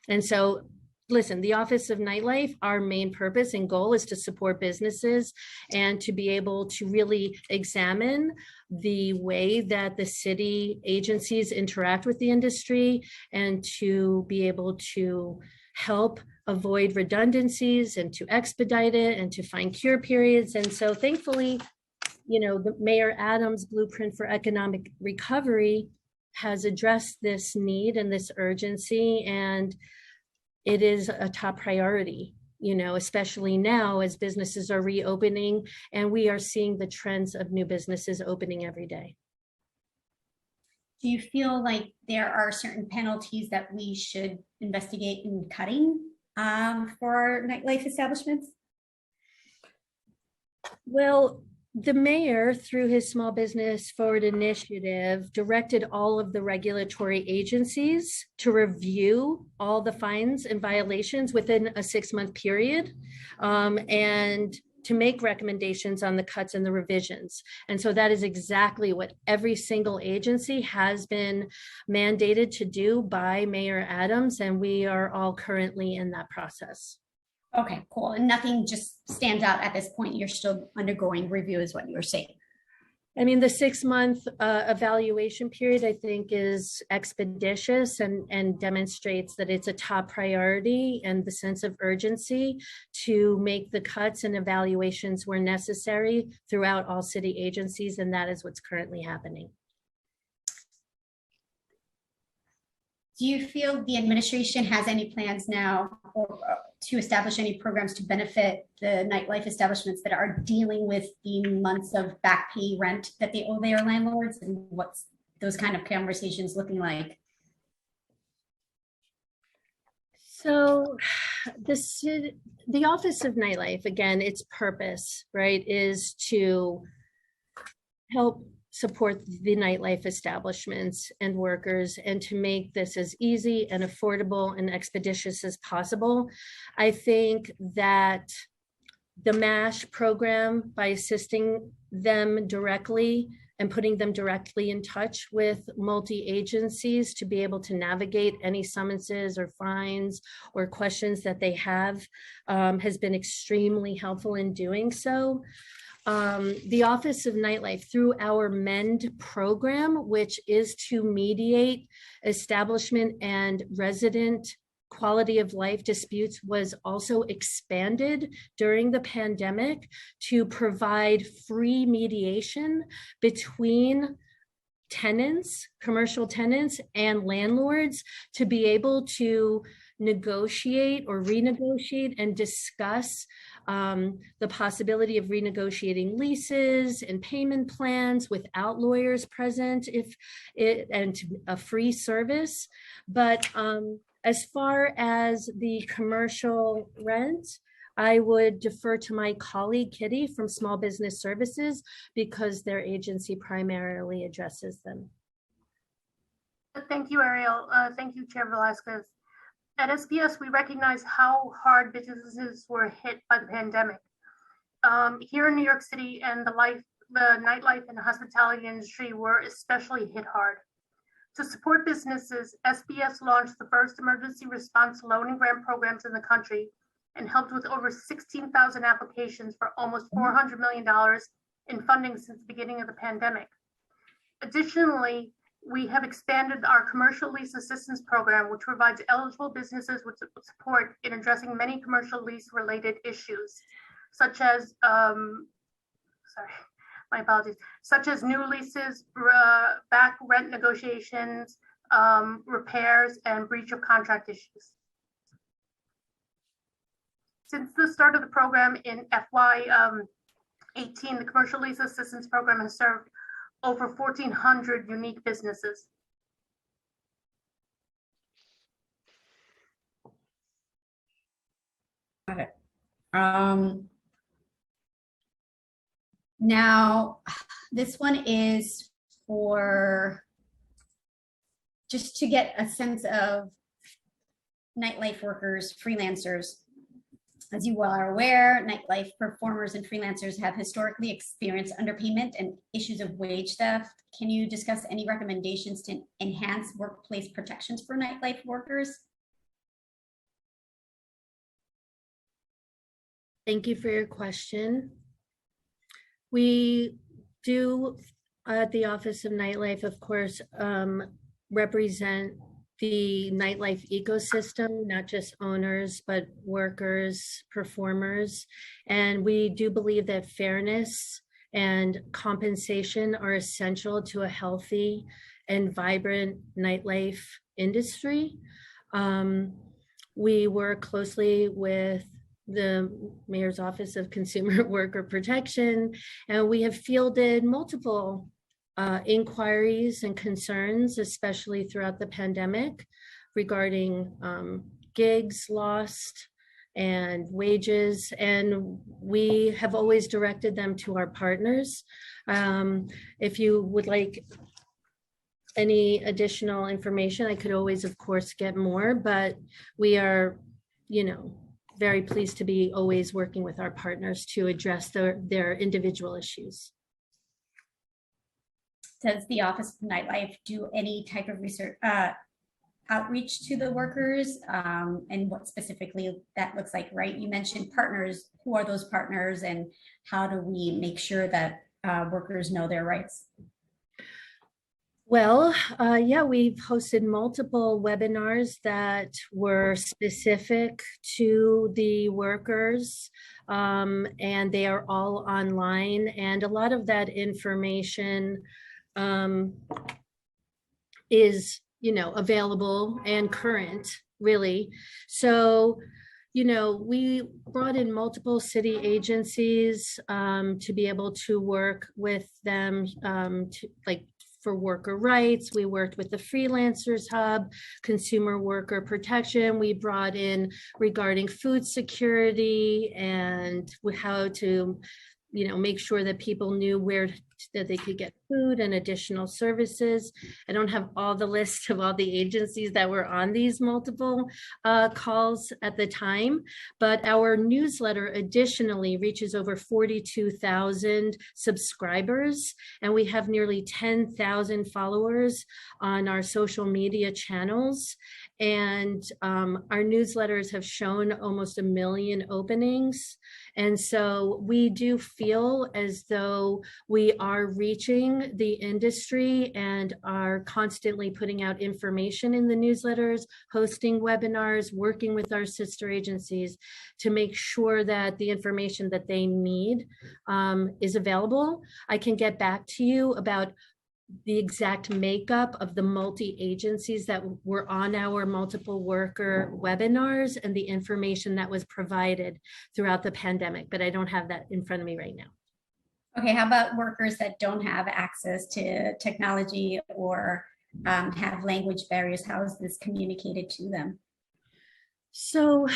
And so, listen, the Office of Nightlife, our main purpose and goal is to support businesses and to be able to really examine the way that the city agencies interact with the industry and to be able to help avoid redundancies and to expedite it and to find cure periods. And so thankfully, the Mayor Adams' blueprint for economic recovery has addressed this need and this urgency, and it is a top priority, especially now as businesses are reopening and we are seeing the trends of new businesses opening every day. Do you feel like there are certain penalties that we should investigate in cutting for our nightlife establishments? Well, the mayor, through his Small Business Forward Initiative, directed all of the regulatory agencies to review all the fines and violations within a 6-month period and to make recommendations on the cuts and the revisions. And so that is exactly what every single agency has been mandated to do by Mayor Adams, and we are all currently in that process. Okay, cool. And nothing just stands out at this point. You're still undergoing review is what you were saying. I mean, the 6-month evaluation period, I think, is expeditious and demonstrates that it's a top priority and the sense of urgency to make the cuts and evaluations where necessary throughout all city agencies, and that is what's currently happening. Do you feel the administration has any plans now or to establish any programs to benefit the nightlife establishments that are dealing with the months of back pay rent that they owe their landlords, and what's those kind of conversations looking like? So the Office of Nightlife, again, its purpose, right, is to help support the nightlife establishments and workers and to make this as easy and affordable and expeditious as possible. I think that the MASH program, by assisting them directly and putting them directly in touch with multi-agencies to be able to navigate any summonses or fines or questions that they have has been extremely helpful in doing so. The Office of Nightlife, through our MEND program, which is to mediate establishment and resident quality of life disputes, was also expanded during the pandemic to provide free mediation between tenants, commercial tenants, and landlords to be able to negotiate or renegotiate and discuss the possibility of renegotiating leases and payment plans without lawyers present, and a free service. But as far as the commercial rent, I would defer to my colleague Kitty from Small Business Services because their agency primarily addresses them. Thank you, Ariel. Thank you, Chair Velasquez. At SPS, we recognize how hard businesses were hit by the pandemic. Here in New York City, and the nightlife and hospitality industry were especially hit hard. To support businesses, SPS launched the first emergency response loan and grant programs in the country and helped with over 16,000 applications for almost $400 million in funding since the beginning of the pandemic. Additionally, we have expanded our commercial lease assistance program, which provides eligible businesses with support in addressing many commercial lease related issues, such as, such as new leases, back rent negotiations, repairs, and breach of contract issues. Since the start of the program in FY18, the Commercial Lease Assistance Program has served over 1,400 unique businesses. Got it. Now, this one is for just to get a sense of nightlife workers, freelancers. As you well are aware, nightlife performers and freelancers have historically experienced underpayment and issues of wage theft. Can you discuss any recommendations to enhance workplace protections for nightlife workers? Thank you for your question. We do, at the Office of Nightlife, of course, represent the nightlife ecosystem, not just owners, but workers, performers. And we do believe that fairness and compensation are essential to a healthy and vibrant nightlife industry. We work closely with the Mayor's Office of Consumer Worker Protection, and we have fielded multiple inquiries and concerns, especially throughout the pandemic, regarding gigs lost and wages, and we have always directed them to our partners. If you would like any additional information, I could always, of course, get more, but we are, very pleased to be always working with our partners to address their individual issues. Does the Office of Nightlife do any type of research outreach to the workers, and what specifically that looks like, right? You mentioned partners. Who are those partners, and how do we make sure that workers know their rights? Well, yeah, we've hosted multiple webinars that were specific to the workers, and they are all online, and a lot of that information is, available and current, really. So, we brought in multiple city agencies to be able to work with them for worker rights. We worked with the Freelancers Hub, Consumer Worker Protection. We brought in regarding food security and how to, make sure that people knew where that they could get food and additional services. I don't have all the list of all the agencies that were on these multiple calls at the time, but our newsletter additionally reaches over 42,000 subscribers, and we have nearly 10,000 followers on our social media channels. And our newsletters have shown almost 1 million openings. And so we do feel as though we are reaching the industry and are constantly putting out information in the newsletters, hosting webinars, working with our sister agencies to make sure that the information that they need is available. I can get back to you about the exact makeup of the multi-agencies that were on our multiple worker webinars and the information that was provided throughout the pandemic, but I don't have that in front of me right now. Okay, how about workers that don't have access to technology or have language barriers? How is this communicated to them? So,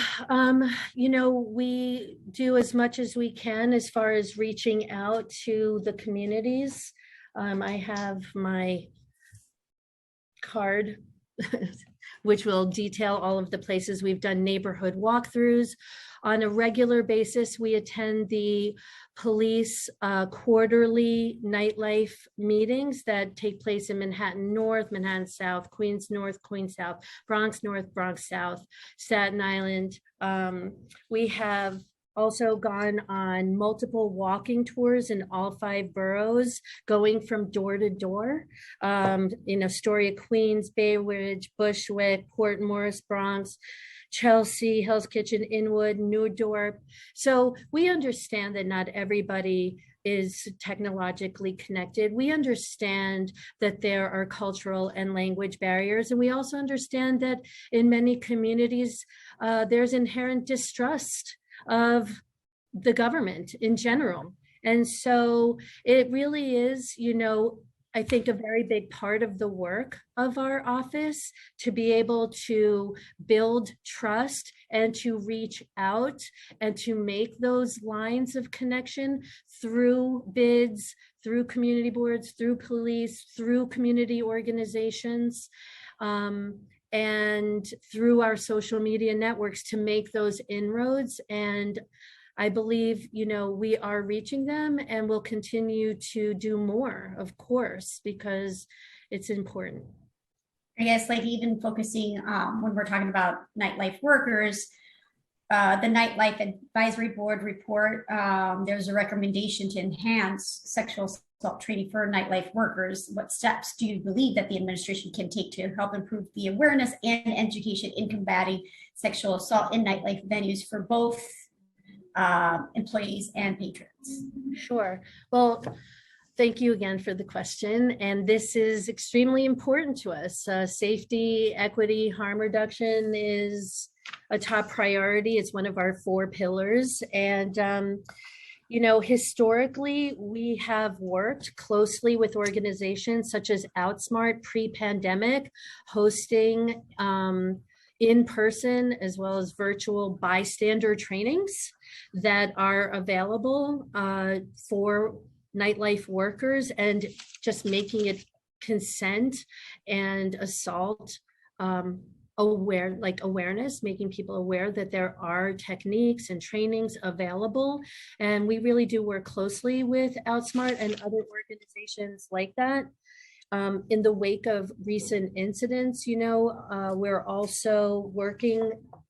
we do as much as we can as far as reaching out to the communities. I have my card, which will detail all of the places we've done neighborhood walkthroughs. On a regular basis, we attend the police quarterly nightlife meetings that take place in Manhattan North, Manhattan South, Queens North, Queens South, Bronx North, Bronx South, Staten Island. We have also gone on multiple walking tours in all 5 boroughs, going from door to door, in Astoria, Queens, Bay Ridge, Bushwick, Port Morris, Bronx, Chelsea, Hell's Kitchen, Inwood, Newark. So we understand that not everybody is technologically connected. We understand that there are cultural and language barriers. And we also understand that in many communities, there's inherent distrust of the government in general. And so it really is, I think a very big part of the work of our office to be able to build trust and to reach out and to make those lines of connection through bids, through community boards, through police, through community organizations, and through our social media networks to make those inroads. And I believe, we are reaching them and will continue to do more, of course, because it's important. I guess even focusing when we're talking about nightlife workers, the Nightlife Advisory Board report, there's a recommendation to enhance sexual assault training for nightlife workers. What steps do you believe that the administration can take to help improve the awareness and education in combating sexual assault in nightlife venues for both employees and patrons? Sure. Well, thank you again for the question. And this is extremely important to us. Safety, equity, harm reduction is a top priority. It's one of our 4 pillars. And, historically, we have worked closely with organizations such as Outsmart pre-pandemic, hosting in-person as well as virtual bystander trainings that are available for nightlife workers, and just making it consent and assault awareness, making people aware that there are techniques and trainings available. And we really do work closely with Outsmart and other organizations like that. In the wake of recent incidents, we're also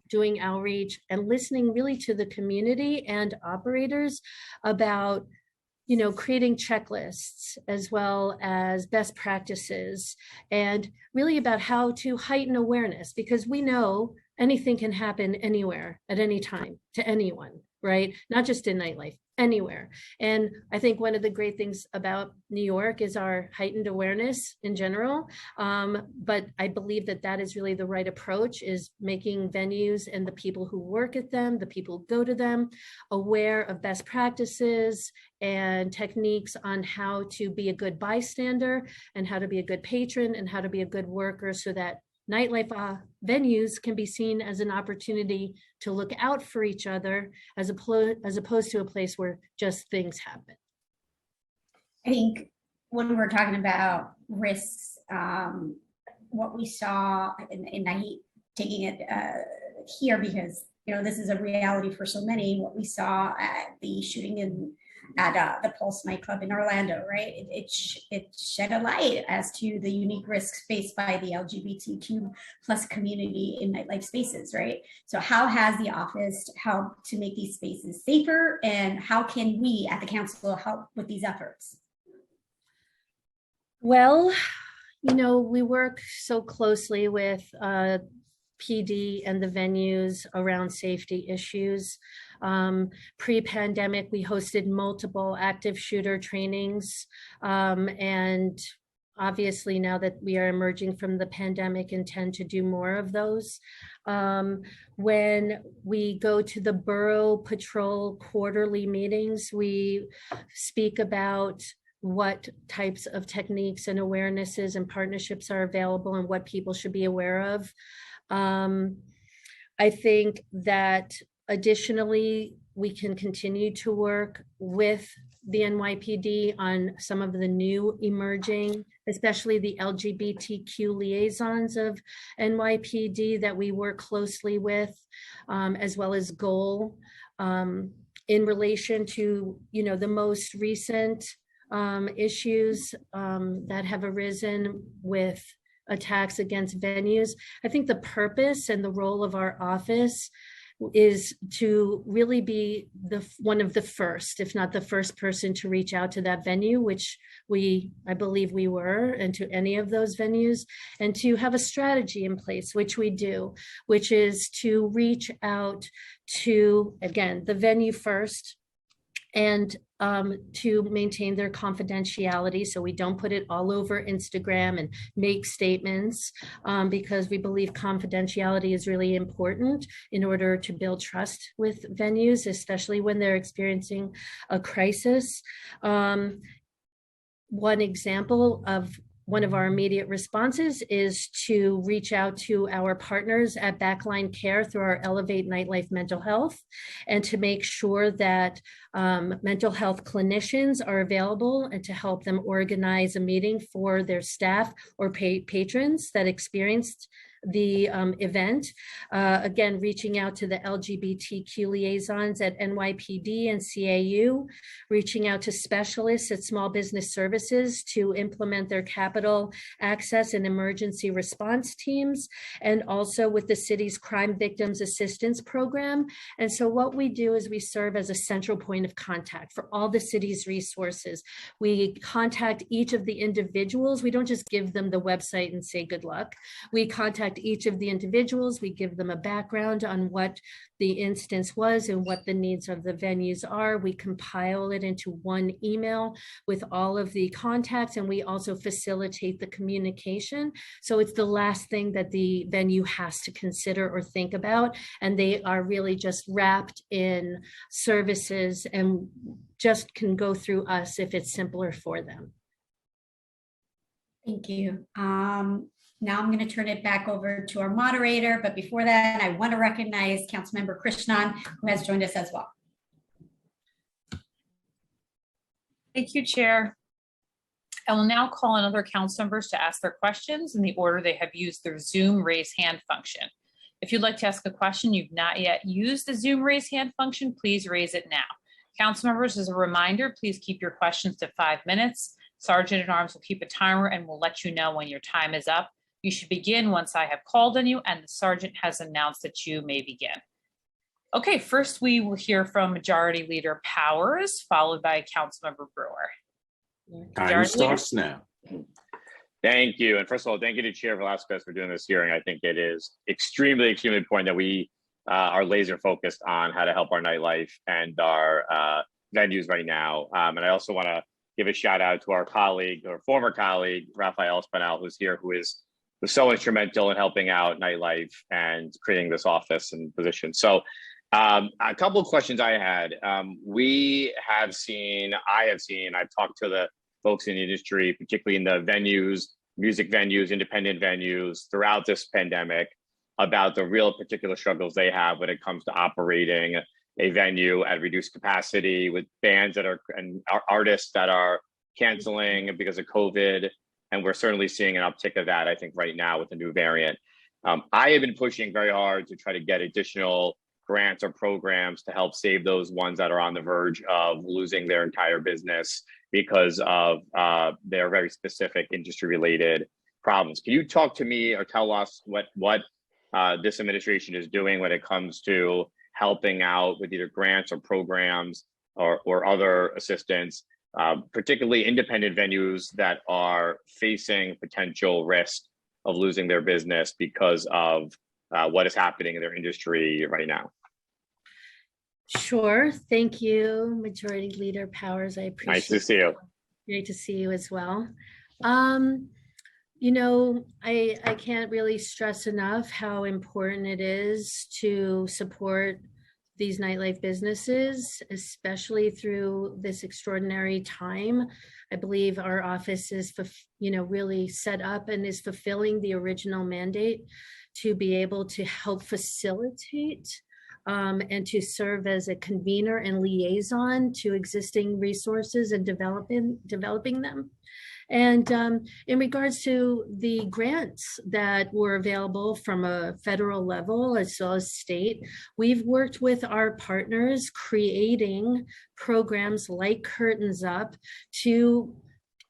doing outreach and listening really to the community and operators about, creating checklists as well as best practices, and really about how to heighten awareness, because we know anything can happen anywhere at any time to anyone, right? Not just in nightlife, anywhere. And I think one of the great things about New York is our heightened awareness in general. But I believe that is really the right approach, is making venues and the people who work at them, the people who go to them, aware of best practices and techniques on how to be a good bystander and how to be a good patron and how to be a good worker, so that nightlife venues can be seen as an opportunity to look out for each other, as opposed to a place where just things happen. I think when we're talking about risks, what we saw, and I hate taking it here because this is a reality for so many. What we saw at the shooting at the Pulse nightclub in Orlando, right? It shed a light as to the unique risks faced by the LGBTQ plus community in nightlife spaces, right? So how has the office helped to make these spaces safer, and how can we at the council help with these efforts? Well, we work so closely with PD and the venues around safety issues. Pre-pandemic, we hosted multiple active shooter trainings. And obviously now that we are emerging from the pandemic, intend to do more of those. When we go to the Borough Patrol quarterly meetings, we speak about what types of techniques and awarenesses and partnerships are available and what people should be aware of. I think that additionally, we can continue to work with the NYPD on some of the new emerging, especially the LGBTQ liaisons of NYPD that we work closely with, as well as GOAL, in relation to, the most recent issues that have arisen with attacks against venues. I think the purpose and the role of our office is to really be one of the first, if not the first person to reach out to that venue, which I believe we were, and to any of those venues, and to have a strategy in place, which we do, which is to reach out to, again, the venue first, and to maintain their confidentiality, so we don't put it all over Instagram and make statements, because we believe confidentiality is really important in order to build trust with venues, especially when they're experiencing a crisis. One example of one of our immediate responses is to reach out to our partners at Backline Care through our Elevate Nightlife Mental Health, and to make sure that mental health clinicians are available, and to help them organize a meeting for their staff or patrons that experienced the event. Again, reaching out to the LGBTQ liaisons at NYPD and CAU, reaching out to specialists at Small Business Services to implement their capital access and emergency response teams, and also with the city's Crime Victims Assistance Program. And so what we do is we serve as a central point of contact for all the city's resources. We contact each of the individuals. We don't just give them the website and say good luck. We contact each of the individuals. We give them a background on what the instance was and what the needs of the venues are. We compile it into one email with all of the contacts, and we also facilitate the communication. So it's the last thing that the venue has to consider or think about, and they are really just wrapped in services and just can go through us if it's simpler for them. Thank you. Now I'm going to turn it back over to our moderator, but before that, I want to recognize Councilmember Krishnan, who has joined us as well. Thank you, Chair. I will now call on other council members to ask their questions in the order they have used their Zoom raise hand function. If you'd like to ask a question, you've not yet used the Zoom raise hand function, please raise it now. Council members, as a reminder, please keep your questions to 5 minutes. Sergeant at Arms will keep a timer and will let you know when your time is up. You should begin once I have called on you and the sergeant has announced that you may begin. Okay, first we will hear from Majority Leader Powers, followed by Councilmember Brewer. Time starts now. Thank you. And first of all, thank you to Chair Velasquez for doing this hearing. I think it is extremely important that we are laser focused on how to help our nightlife and our venues right now. And I also want to give a shout out to our colleague or former colleague, Rafael Espinal, who's here, who was so instrumental in helping out nightlife and creating this office and position. So a couple of questions I had. I have seen, I've talked to the folks in the industry, particularly in the venues, music venues, independent venues throughout this pandemic, about the real particular struggles they have when it comes to operating a venue at reduced capacity with bands that are, and artists that are canceling because of COVID, and we're certainly seeing an uptick of that, I think, right now with the new variant. I have been pushing very hard to try to get additional grants or programs to help save those ones that are on the verge of losing their entire business because of their very specific industry-related problems. Can you talk to me or tell us what this administration is doing when it comes to helping out with either grants or programs or other assistance, particularly independent venues that are facing potential risk of losing their business because of what is happening in their industry right now? Sure. Thank you, Majority Leader Powers. I appreciate it. Nice to see you. Great to see you as well. You know, I can't really stress enough how important it is to support these nightlife businesses, especially through this extraordinary time. I believe our office is, really set up and is fulfilling the original mandate to be able to help facilitate and to serve as a convener and liaison to existing resources and developing them. And in regards to the grants that were available from a federal level as well as state, we've worked with our partners creating programs like Curtains Up to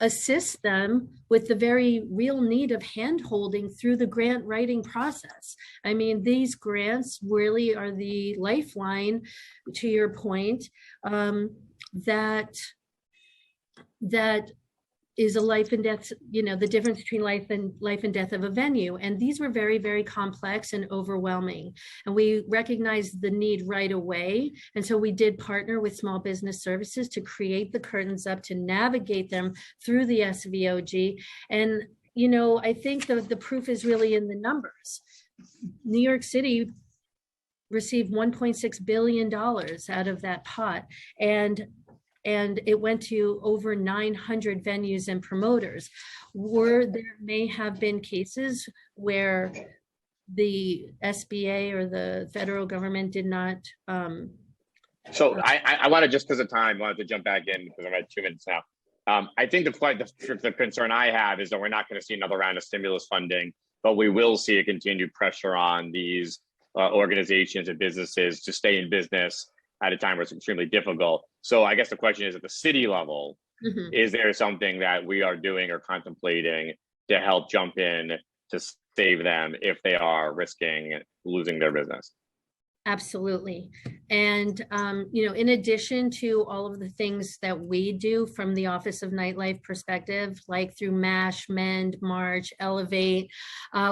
assist them with the very real need of hand-holding through the grant writing process. I mean, these grants really are the lifeline, to your point, that is a life and death, the difference between life and death of a venue. And these were very, very complex and overwhelming. And we recognized the need right away. And so we did partner with Small Business Services to create the Curtains Up to navigate them through the SVOG. And, I think the proof is really in the numbers. New York City received $1.6 billion out of that pot. And it went to over 900 venues and promoters. There may have been cases where the SBA or the federal government did not. So I want to, just because of time, wanted to jump back in because I'm at 2 minutes now. I think the concern I have is that we're not going to see another round of stimulus funding, but we will see a continued pressure on these organizations and businesses to stay in business at a time where it's extremely difficult. So I guess the question is, at the city level, is there something that we are doing or contemplating to help jump in to save them if they are risking losing their business? Absolutely. And, in addition to all of the things that we do from the Office of Nightlife perspective, like through MASH, MEND, March, Elevate,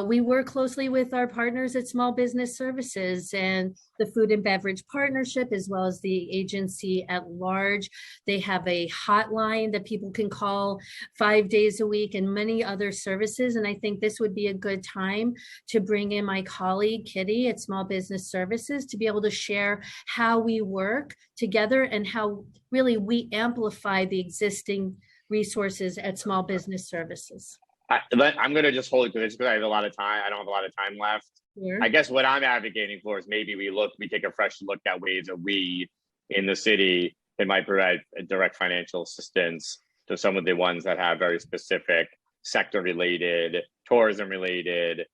we work closely with our partners at Small Business Services and the Food and Beverage Partnership, as well as the agency at large. They have a hotline that people can call 5 days a week and many other services. And I think this would be a good time to bring in my colleague, Kitty, at Small Business Services, to be able to share how we work together and how really we amplify the existing resources at Small Business Services. I'm going to just hold it because I have a lot of time. I don't have a lot of time left. Sure. I guess what I'm advocating for is maybe we take a fresh look at ways that we in the city that might provide direct financial assistance to some of the ones that have very specific sector related, tourism related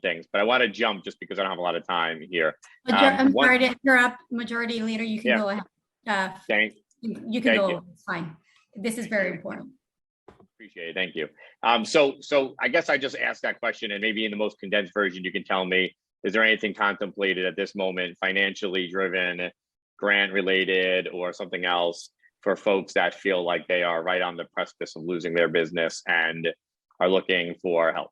things. But I want to jump just because I don't have a lot of time here. I'm sorry to interrupt, Majority Leader. You can go ahead. You can go. It's fine. This is very important. Appreciate it. Thank you. So I guess I just asked that question, and maybe in the most condensed version, you can tell me, is there anything contemplated at this moment, financially driven, grant related, or something else for folks that feel like they are right on the precipice of losing their business and are looking for help?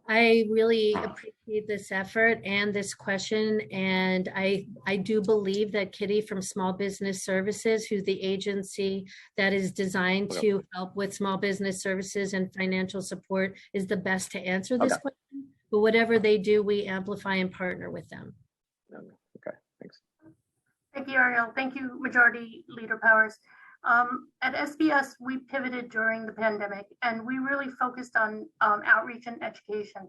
I really appreciate this effort and this question. And I do believe that Kitty from Small Business Services, who's the agency that is designed to help with small business services and financial support, is the best to answer this question. But whatever they do, we amplify and partner with them. Okay, thanks. Thank you, Ariel. Thank you, Majority Leader Powers. At SBS, we pivoted during the pandemic and we really focused on outreach and education.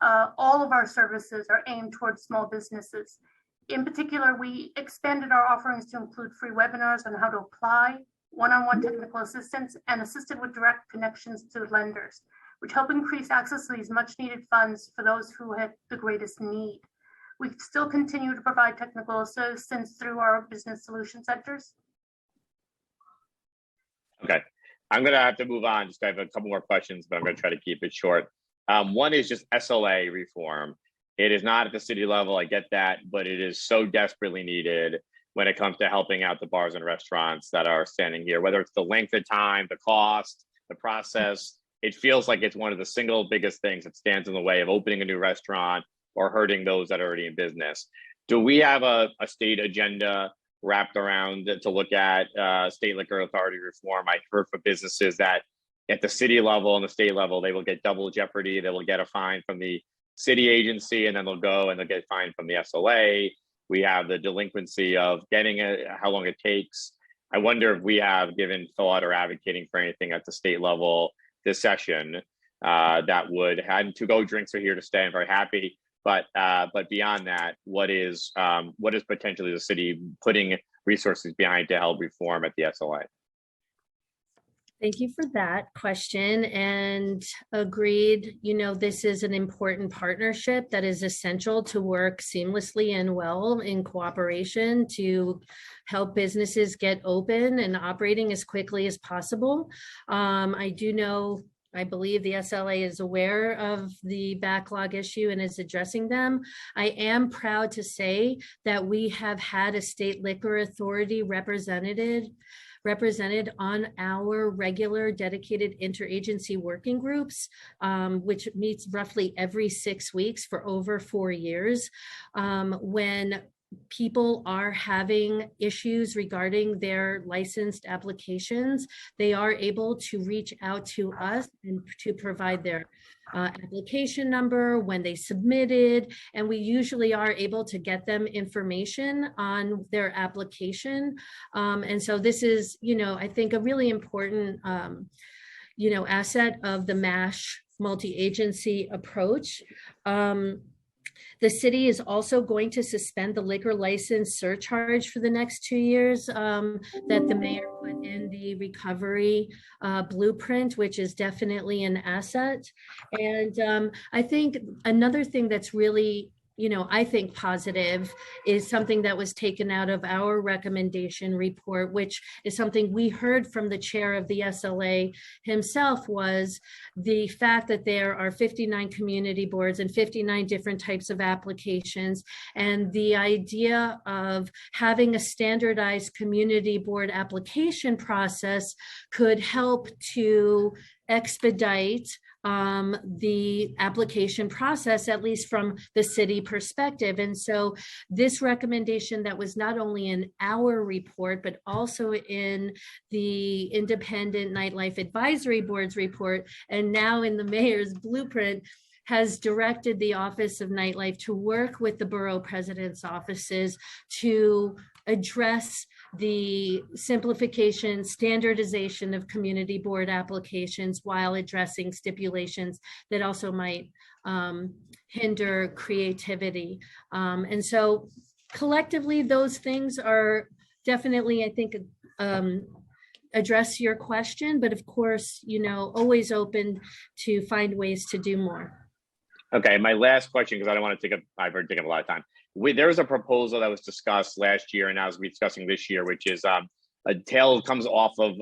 All of our services are aimed towards small businesses. In particular, we expanded our offerings to include free webinars on how to apply one-on-one technical assistance, and assisted with direct connections to lenders, which help increase access to these much-needed funds for those who have the greatest need. We still continue to provide technical assistance through our business solution centers. Okay, I'm gonna have to move on. Just I have a couple more questions, but I'm gonna try to keep it short. One is just SLA reform. It is not at the city level, I get that, but it is so desperately needed when it comes to helping out the bars and restaurants that are standing here, whether it's the length of time, the cost, the process. It feels like it's one of the single biggest things that stands in the way of opening a new restaurant or hurting those that are already in business. Do we have a state agenda wrapped around to look at state liquor authority reform? I've heard for businesses that at the city level and the state level, they will get double jeopardy. They will get a fine from the city agency, and then they'll go and they'll get fined from the SLA. We have the delinquency of getting it, how long it takes. I wonder if we have given thought or advocating for anything at the state level this session that would, and to-go drinks are here to stay. I'm very happy. But beyond that, what is potentially the city putting resources behind to help reform at the SLA? Thank you for that question, and agreed. You know, this is an important partnership that is essential to work seamlessly and well in cooperation to help businesses get open and operating as quickly as possible. I believe the SLA is aware of the backlog issue and is addressing them. I am proud to say that we have had a state liquor authority represented on our regular dedicated interagency working groups, which meets roughly every 6 weeks for over 4 years. When people are having issues regarding their licensed applications, they are able to reach out to us and to provide their application number, when they submitted, and we usually are able to get them information on their application. And so this is, I think a really important, asset of the MASH multi-agency approach. The city is also going to suspend the liquor license surcharge for the next 2 years that the mayor put in the recovery blueprint, which is definitely an asset. And I think another thing that's really, I think positive is something that was taken out of our recommendation report, which is something we heard from the chair of the SLA himself, was the fact that there are 59 community boards and 59 different types of applications. And the idea of having a standardized community board application process could help to expedite the application process, at least from the city perspective. And so this recommendation that was not only in our report, but also in the Independent Nightlife Advisory Board's report, and now in the mayor's blueprint, has directed the Office of Nightlife to work with the borough president's offices to address the simplification, standardization of community board applications while addressing stipulations that also might hinder creativity. And so collectively, those things are definitely, I think, address your question, but of course, always open to find ways to do more. Okay, my last question, because I don't want to I've already taken up a lot of time. There's a proposal that was discussed last year and now is discussing this year, which is a tale comes off of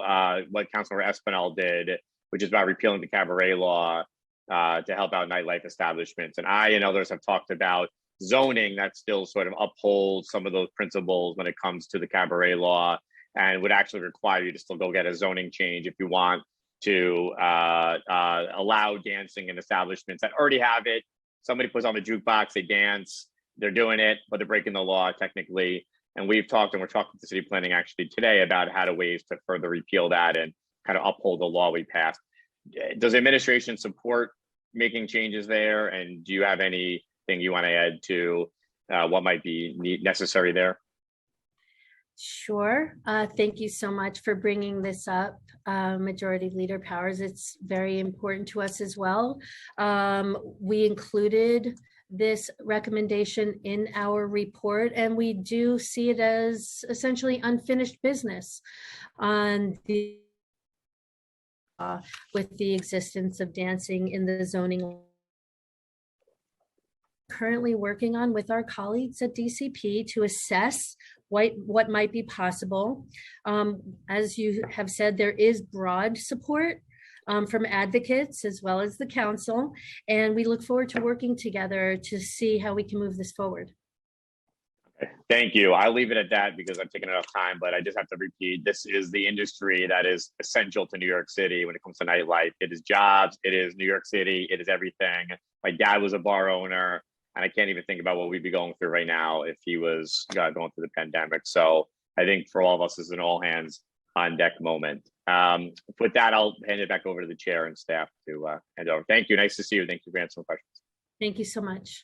what Councilmember Espinel did, which is about repealing the cabaret law to help out nightlife establishments. And I and others have talked about zoning that still sort of upholds some of those principles when it comes to the cabaret law, and would actually require you to still go get a zoning change if you want to allow dancing in establishments that already have it. Somebody puts on the jukebox, they dance, they're doing it, but they're breaking the law technically. And we're talking to city planning actually today about how to ways to further repeal that and kind of uphold the law we passed. Does the administration support making changes there? And do you have anything you want to add to what might be necessary there? Sure. Thank you so much for bringing this up, Majority Leader Powers. It's very important to us as well. We included this recommendation in our report, and we do see it as essentially unfinished business on the with the existence of dancing in the zoning. Currently working on with our colleagues at DCP to assess what might be possible. As you have said, there is broad support from advocates as well as the council, and we look forward to working together to see how we can move this forward. Okay, thank you. I'll leave it at that because I've taken enough time, but I just have to repeat, this is the industry that is essential to New York City when it comes to nightlife. It is jobs, it is New York City, it is everything. My dad was a bar owner, and I can't even think about what we'd be going through right now if he was going through the pandemic. So I think for all of us, this is an all hands on deck moment. With that, I'll hand it back over to the chair and staff to hand over. Thank you. Nice to see you. Thank you for answering questions. Thank you so much.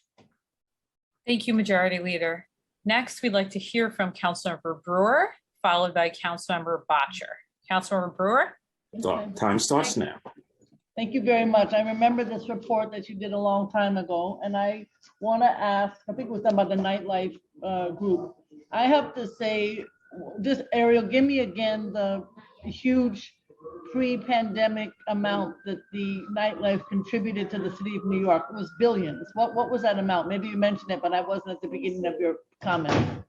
Thank you, Majority Leader. Next, we'd like to hear from Councilmember Brewer, followed by Councilmember Botcher. Councilmember Brewer. So, time starts now. Thank you very much. I remember this report that you did a long time ago, and I want to ask, I think it was done by the Nightlife group. I have to say, this, Ariel, give me again the huge pre-pandemic amount that the Nightlife contributed to the city of New York. It was billions. What was that amount? Maybe you mentioned it, but I wasn't at the beginning of your comment.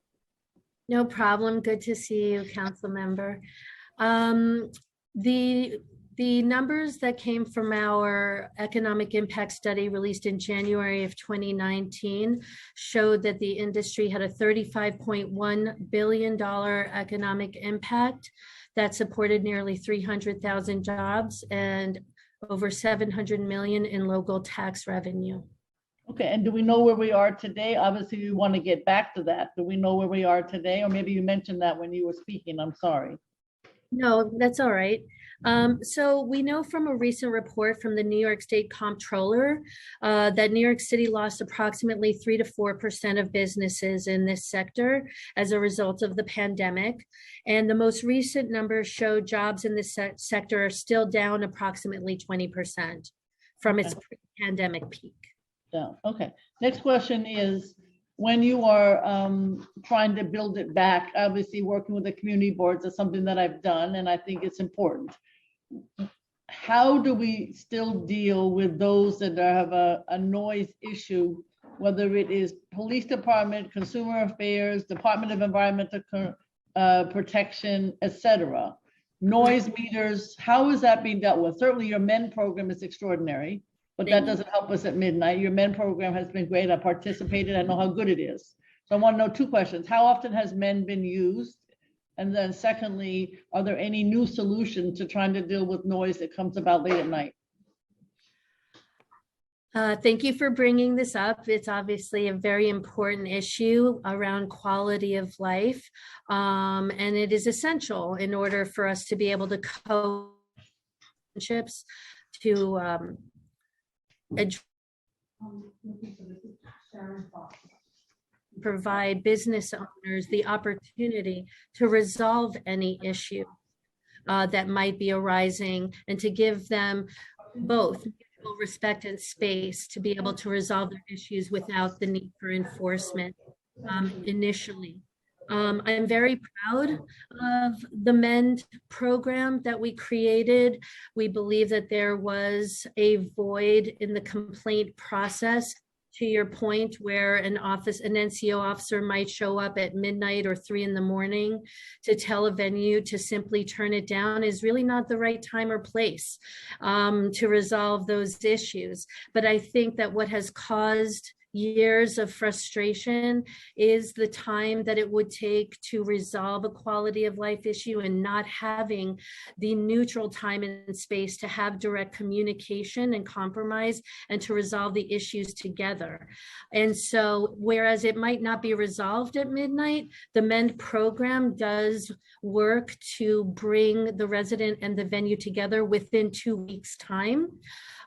No problem. Good to see you, Council Member. The numbers that came from our economic impact study released in January of 2019 showed that the industry had a $35.1 billion economic impact that supported nearly 300,000 jobs and over 700 million in local tax revenue. Okay, and do we know where we are today? Obviously, we want to get back to that. Do we know where we are today? Or maybe you mentioned that when you were speaking, I'm sorry. No, that's all right. So we know from a recent report from the New York State Comptroller that New York City lost approximately 3 to 4% of businesses in this sector as a result of the pandemic. And the most recent numbers show jobs in this sector are still down approximately 20% from its pre-pandemic peak. Yeah, okay. Next question is, when you are trying to build it back, obviously working with the community boards is something that I've done, and I think it's important. How do we still deal with those that have a noise issue, whether it is police department, consumer affairs, Department of Environmental Protection, etc.? Noise meters, how is that being dealt with? Certainly your MEN program is extraordinary, but that doesn't help us at midnight. Your MEN program has been great. I participated. I know how good it is. So I want to know two questions. How often has MEN been used? And then secondly, are there any new solutions to trying to deal with noise that comes about late at night? Thank you for bringing this up. It's obviously a very important issue around quality of life. And it is essential in order for us to be able to provide business owners the opportunity to resolve any issue that might be arising, and to give them both mutual respect and space to be able to resolve their issues without the need for enforcement initially. I'm very proud of the MEND program that we created. We believe that there was a void in the complaint process, to your point, where an NCO officer might show up at midnight or 3 in the morning to tell a venue to simply turn it down is really not the right time or place to resolve those issues. But I think that what has caused years of frustration is the time that it would take to resolve a quality of life issue and not having the neutral time and space to have direct communication and compromise and to resolve the issues together. And so, whereas it might not be resolved at midnight, the MEND program does work to bring the resident and the venue together within 2 weeks' time.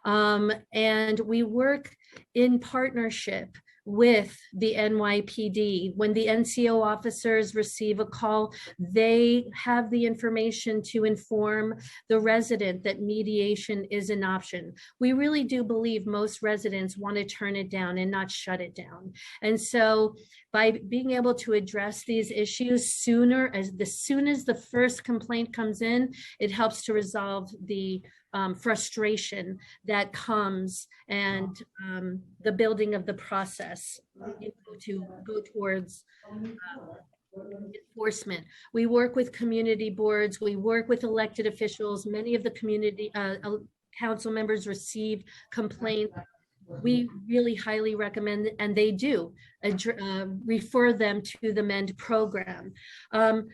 And we work in partnership with the NYPD. When the NCO officers receive a call, they have the information to inform the resident that mediation is an option. We really do believe most residents want to turn it down and not shut it down. And so by being able to address these issues sooner, as soon as the first complaint comes in, it helps to resolve the frustration that comes and the building of the process to go towards enforcement. We work with community boards, we work with elected officials. Many of the community council members receive complaints. We really highly recommend, and they do, refer them to the MEND program. To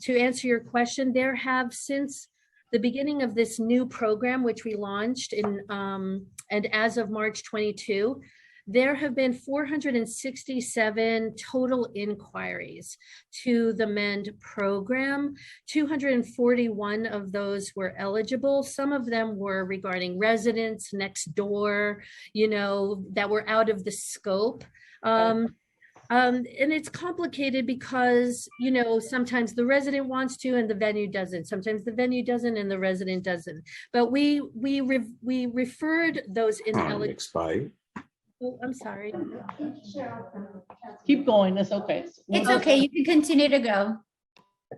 answer your question, there have since the beginning of this new program, which we launched in, and as of March 22, there have been 467 total inquiries to the MEND program. 241 of those were eligible. Some of them were regarding residents next door, that were out of the scope. And it's complicated because, sometimes the resident wants to and the venue doesn't. Sometimes the venue doesn't and the resident doesn't. But we referred those ineligible. Expired. Oh, I'm sorry. Keep going, that's okay. It's okay, you can continue to go.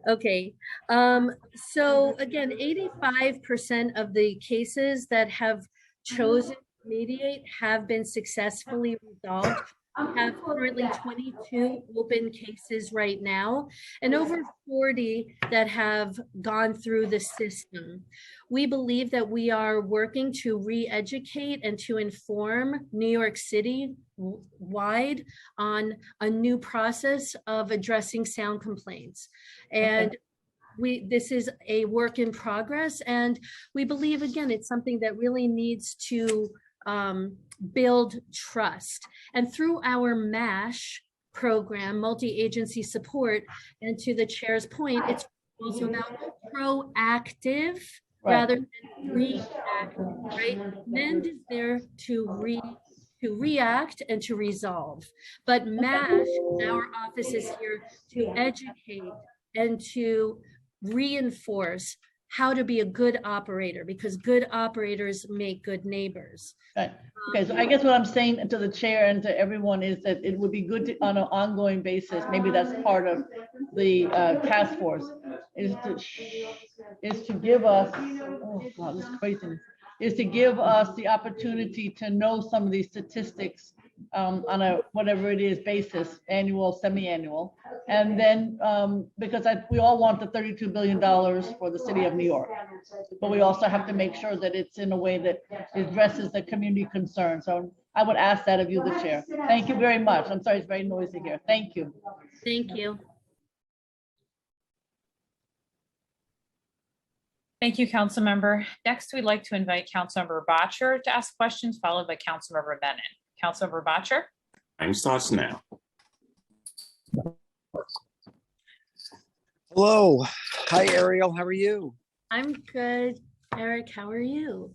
Okay, so again, 85% of the cases that have chosen to mediate have been successfully resolved. We have currently 22 open cases right now and over 40 that have gone through the system. We believe that we are working to re-educate and to inform New York City wide on a new process of addressing sound complaints. And this is a work in progress, and we believe, again, it's something that really needs to build trust. And through our MASH program, multi-agency support, and to the chair's point, it's also about proactive rather than reactive, right? MEND is there to react and to resolve. But MASH, our office is here to educate and to reinforce how to be a good operator, because good operators make good neighbors. Okay, so I guess what I'm saying to the chair and to everyone is that it would be good to, on an ongoing basis, maybe that's part of the task force, is to give us, oh God, this is crazy, is to give us the opportunity to know some of these statistics on a whatever it is basis, annual, semi-annual. And then because we all want the $32 billion for the city of New York, but we also have to make sure that it's in a way that addresses the community concern. So I would ask that of you, the chair. Thank you very much. I'm sorry, it's very noisy here. Thank you. Thank you. Thank you, Councilmember. Next, we'd like to invite Councilmember Bottcher to ask questions, followed by Councilmember Menon. Councilmember Bottcher. Time starts now. Hello. Hi, Ariel. How are you? I'm good. Eric, how are you?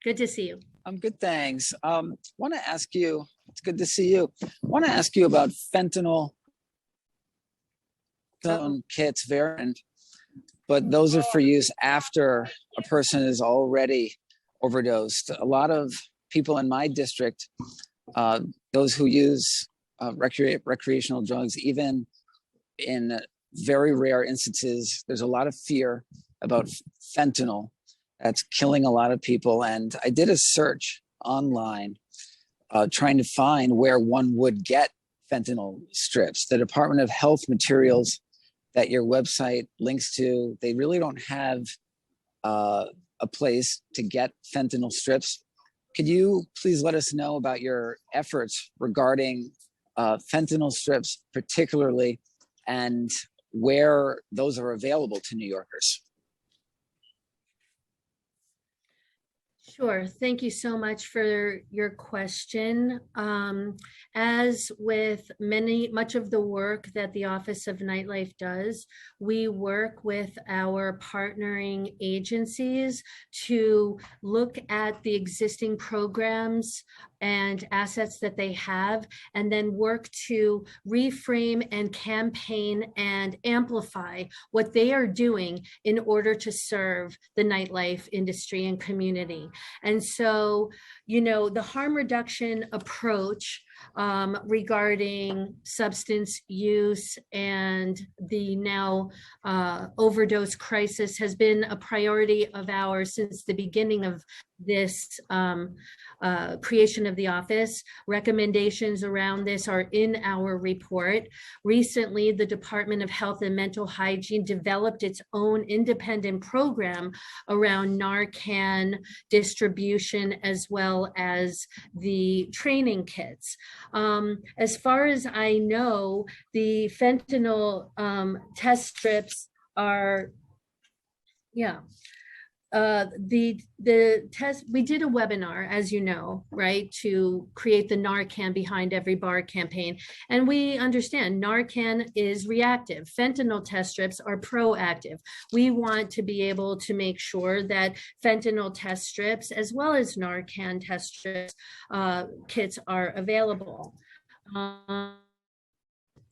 Good to see you. I'm good, thanks. Want to ask you, it's good to see you. Want to ask you about fentanyl kits variant, but those are for use after a person is already overdosed. A lot of people in my district, those who use recreational drugs, even in very rare instances, there's a lot of fear about fentanyl that's killing a lot of people. And I did a search online trying to find where one would get fentanyl strips. The Department of Health materials that your website links to, they really don't have a place to get fentanyl strips. Could you please let us know about your efforts regarding fentanyl strips particularly, and where those are available to New Yorkers? Sure. Thank you so much for your question. As with much of the work that the Office of Nightlife does, we work with our partnering agencies to look at the existing programs and assets that they have, and then work to reframe and campaign and amplify what they are doing in order to serve the nightlife industry and community. And so, you know, the harm reduction approach regarding substance use and the now overdose crisis has been a priority of ours since the beginning of this creation of the office. Recommendations around this are in our report. Recently, the Department of Health and Mental Hygiene developed its own independent program around Narcan distribution, as well as the training kits. As far as I know, the fentanyl test strips are, the test, we did a webinar, as you know, right, to create the Narcan Behind Every Bar campaign. And we understand Narcan is reactive. Fentanyl test strips are proactive. We want to be able to make sure that fentanyl test strips, as well as Narcan test strips, kits are available.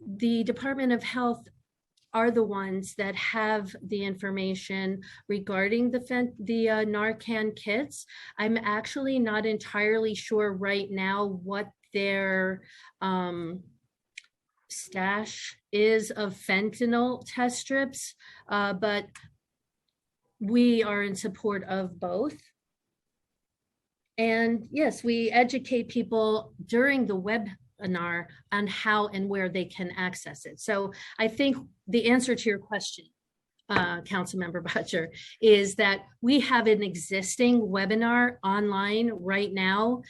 The Department of Health are the ones that have the information regarding the Narcan kits. I'm actually not entirely sure right now what their stash is of fentanyl test strips, but we are in support of both. And yes, we educate people during the webinar on how and where they can access it. So I think the answer to your question, Councilmember Butcher, is that we have an existing webinar online right now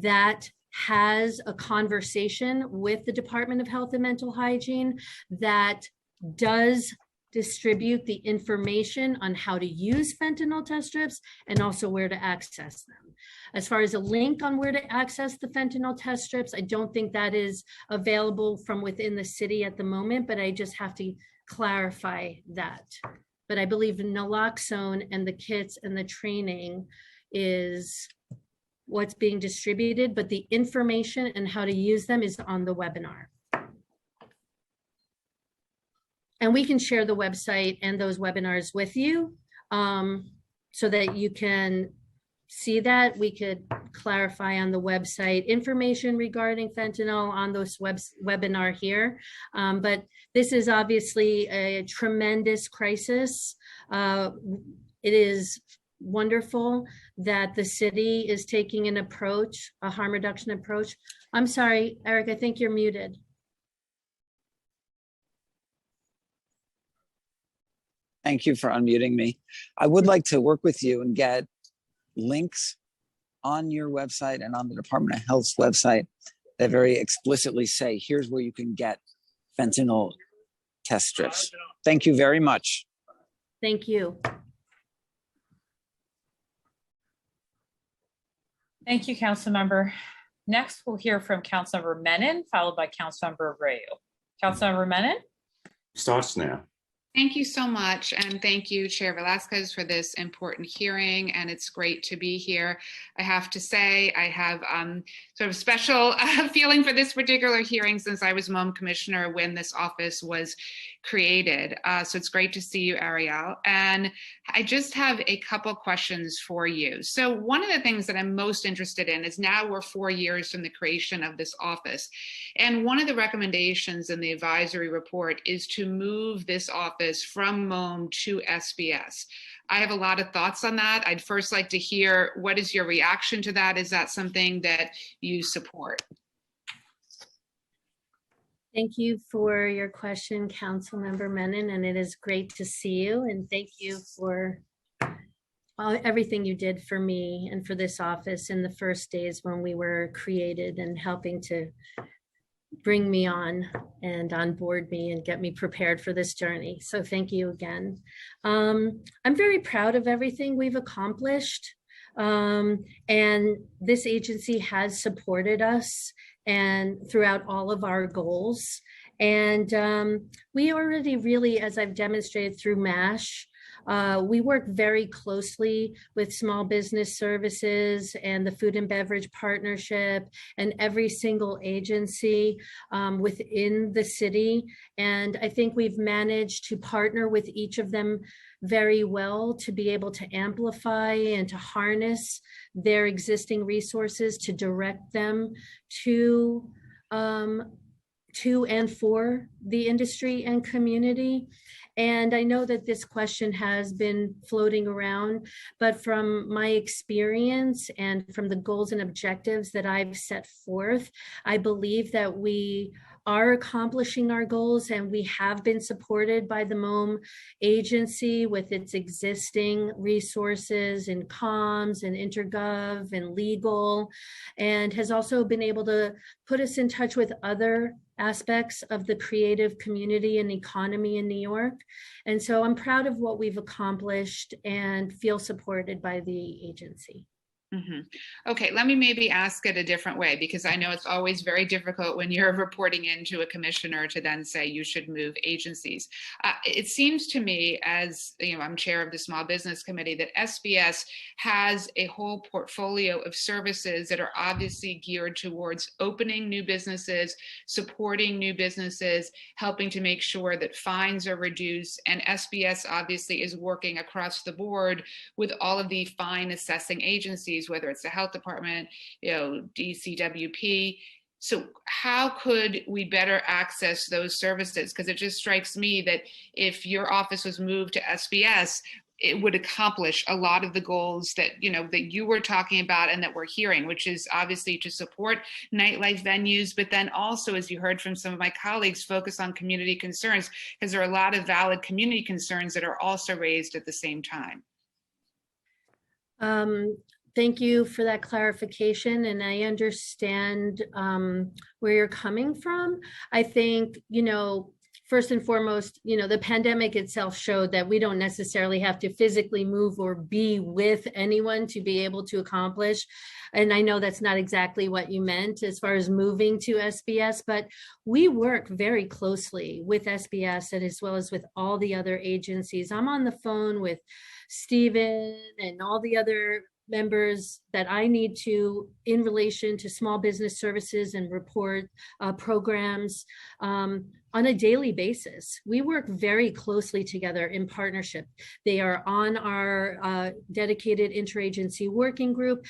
that has a conversation with the Department of Health and Mental Hygiene that does distribute the information on how to use fentanyl test strips and also where to access them. As far as a link on where to access the fentanyl test strips, I don't think that is available from within the city at the moment, but I just have to clarify that. But I believe naloxone and the kits and the training is what's being distributed, but the information and how to use them is on the webinar. And we can share the website and those webinars with you so that you can see that. We could clarify on the website information regarding fentanyl on this webinar here. But this is obviously a tremendous crisis. It is wonderful that the city is taking an approach, a harm reduction approach. I'm sorry, Eric, I think you're muted. Thank you for unmuting me. I would like to work with you and get links on your website and on the Department of Health's website that very explicitly say, here's where you can get fentanyl test strips. Thank you very much. Thank you. Thank you, Councilmember. Next, we'll hear from Councilmember Menon, followed by Councilmember Abreu. Councilmember Menon? Starts now. Thank you so much. And thank you, Chair Velasquez, for this important hearing. And it's great to be here. I have to say, I have sort of special feeling for this particular hearing since I was MOM Commissioner when this office was created. So it's great to see you, Ariel. And I just have a couple questions for you. So one of the things that I'm most interested in is now we're 4 years from the creation of this office. And one of the recommendations in the advisory report is to move this office from MOM to SBS. I have a lot of thoughts on that. I'd first like to hear, what is your reaction to that? Is that something that you support? Thank you for your question, Councilmember Menon, and it is great to see you. And thank you for everything you did for me and for this office in the first days when we were created and helping to bring me on and onboard me and get me prepared for this journey. So thank you again. I'm very proud of everything we've accomplished. And this agency has supported us and throughout all of our goals. And we already really, as I've demonstrated through MASH, We work very closely with Small Business Services and the Food and Beverage Partnership and every single agency within the city. And I think we've managed to partner with each of them very well to be able to amplify and to harness their existing resources to direct them to and for the industry and community. And I know that this question has been floating around, but from my experience and from the goals and objectives that I've set forth, I believe that we are accomplishing our goals, and we have been supported by the MOM agency with its existing resources in comms and intergov and legal, and has also been able to put us in touch with other aspects of the creative community and economy in New York. And so I'm proud of what we've accomplished and feel supported by the agency. Okay, let me maybe ask it a different way, because I know it's always very difficult when you're reporting into a commissioner to then say you should move agencies. It seems to me, as you know, I'm chair of the Small Business Committee, that SBS has a whole portfolio of services that are obviously geared towards opening new businesses, supporting new businesses, helping to make sure that fines are reduced, and SBS obviously is working across the board with all of the fine assessing agencies, whether it's the health department, you know, DCWP. So how could we better access those services? Because it just strikes me that if your office was moved to SBS, it would accomplish a lot of the goals that, you know, that you were talking about and that we're hearing, which is obviously to support nightlife venues, but then also, as you heard from some of my colleagues, focus on community concerns, because there are a lot of valid community concerns that are also raised at the same time. Thank you for that clarification, and I understand where you're coming from. I think, you know, first and foremost, you know, the pandemic itself showed that we don't necessarily have to physically move or be with anyone to be able to accomplish. And I know that's not exactly what you meant as far as moving to SBS, but we work very closely with SBS and as well as with all the other agencies. I'm on the phone with Stephen and all the other members that I need to in relation to small business services and report programs on a daily basis. We work very closely together in partnership. They are on our dedicated interagency working group.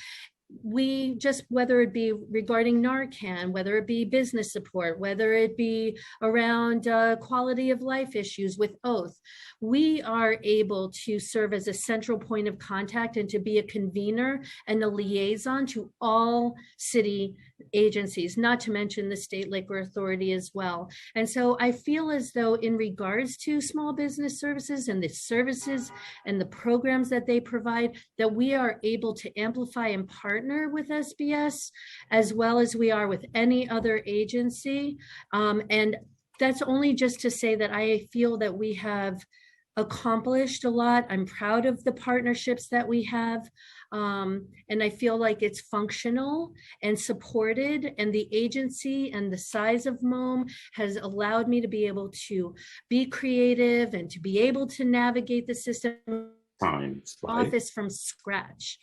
We just, whether it be regarding Narcan, whether it be business support, whether it be around quality of life issues with Oath, we are able to serve as a central point of contact and to be a convener and a liaison to all city agencies, not to mention the State Liquor Authority as well. And so I feel as though in regards to small business services and the services and the programs that they provide, that we are able to amplify and partner with SBS as well as we are with any other agency. And that's only just to say that I feel that we have accomplished a lot. I'm proud of the partnerships that we have. And I feel like it's functional and supported, and the agency and the size of MOM has allowed me to be able to be creative and to be able to navigate the system office from scratch.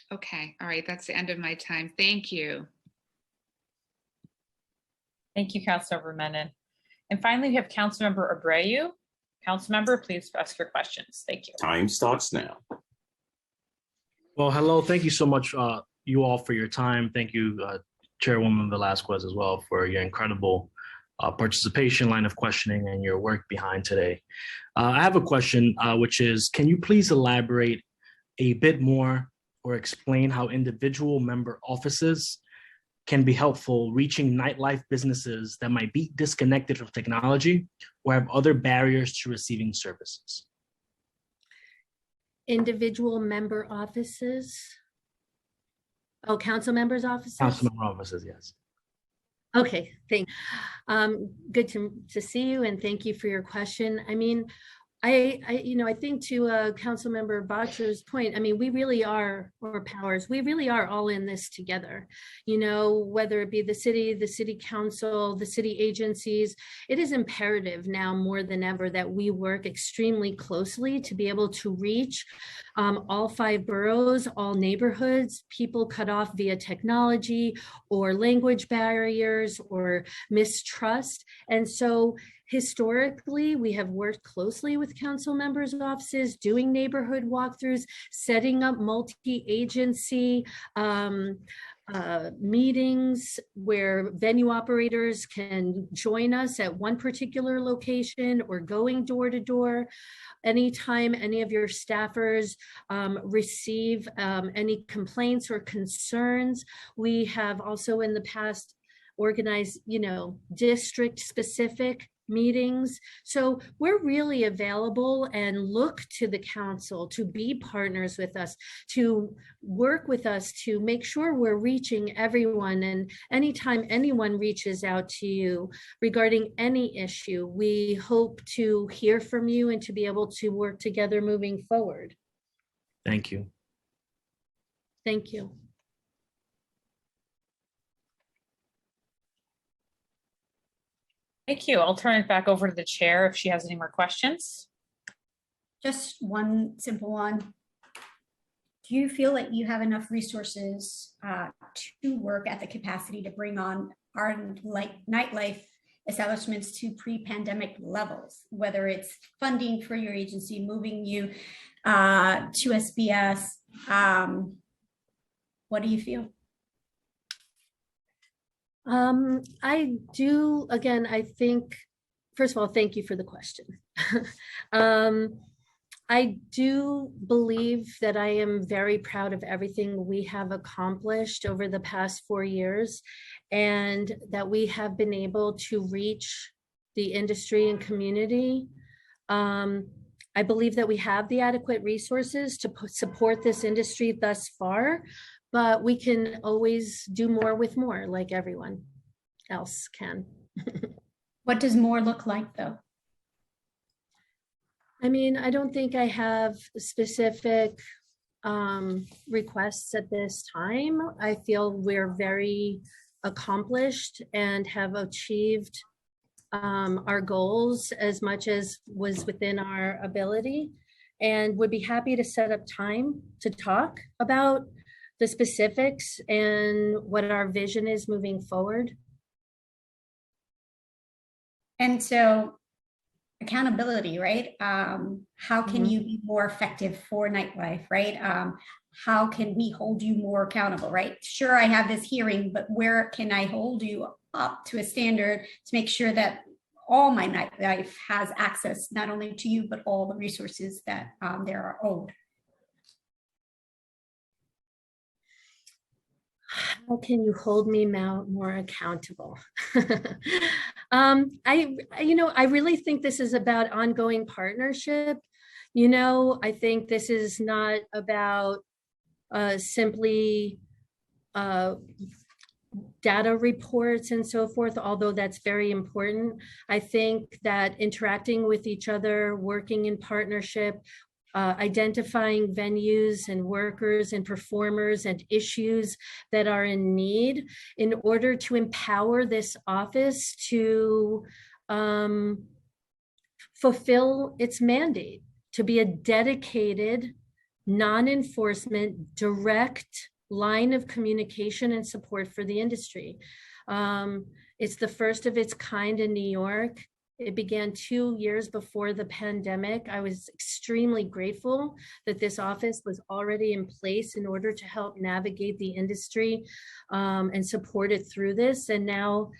Okay, all right, that's the end of my time. Thank you. Thank you, Councilmember Menon. And finally, we have Councilmember Abreu. Councilmember, please ask your questions. Thank you. Time starts now. Well, hello. Thank you so much, you all, for your time. Thank you, Chairwoman Velasquez, as well, for your incredible participation, line of questioning, and your work behind today. I have a question, which is, can you please elaborate a bit more or explain how individual member offices can be helpful reaching nightlife businesses that might be disconnected from technology or have other barriers to receiving services? Individual member offices? Oh, council members' offices? Council member offices, yes. Okay, good to see you, and thank you for your question. I mean, I think to Councilmember Bottcher's point, I mean, we really are, or Powers, we really are all in this together. Whether it be the city council, the city agencies, it is imperative now more than ever that we work extremely closely to be able to reach all 5 boroughs, all neighborhoods, people cut off via technology or language barriers or mistrust. And so historically, we have worked closely with council members' offices, doing neighborhood walkthroughs, setting up multi-agency meetings where venue operators can join us at one particular location or going door to door. Anytime any of your staffers receive any complaints or concerns, we have also in the past organized, district specific meetings. So we're really available and look to the council to be partners with us, to work with us, to make sure we're reaching everyone. And anytime anyone reaches out to you regarding any issue, we hope to hear from you and to be able to work together moving forward. Thank you. Thank you. Thank you. I'll turn it back over to the chair if she has any more questions. Just one simple one. Do you feel that you have enough resources to work at the capacity to bring on our nightlife establishments to pre-pandemic levels, whether it's funding for your agency, moving you to SBS? What do you feel? I do, again, I think, first of all, thank you for the question. I do believe that I am very proud of everything we have accomplished over the past 4 years, and that we have been able to reach the industry and community. I believe that we have the adequate resources to support this industry thus far, but we can always do more with more, like everyone else can. What does more look like, though? I mean, I don't think I have specific requests at this time. I feel we're very accomplished and have achieved our goals as much as was within our ability, and would be happy to set up time to talk about the specifics and what our vision is moving forward. And so accountability, right? How can you be more effective for nightlife, right? How can we hold you more accountable, right? Sure, I have this hearing, but where can I hold you up to a standard to make sure that all my nightlife has access, not only to you, but all the resources that there are owed? How can you hold me more accountable? I really think this is about ongoing partnership. I think this is not about simply data reports and so forth, although that's very important. I think that interacting with each other, working in partnership, identifying venues and workers and performers and issues that are in need in order to empower this office to fulfill its mandate, to be a dedicated, non-enforcement, direct line of communication and support for the industry. It's the first of its kind in New York. It began 2 years before the pandemic. I was extremely grateful that this office was already in place in order to help navigate the industry and support it through this. And now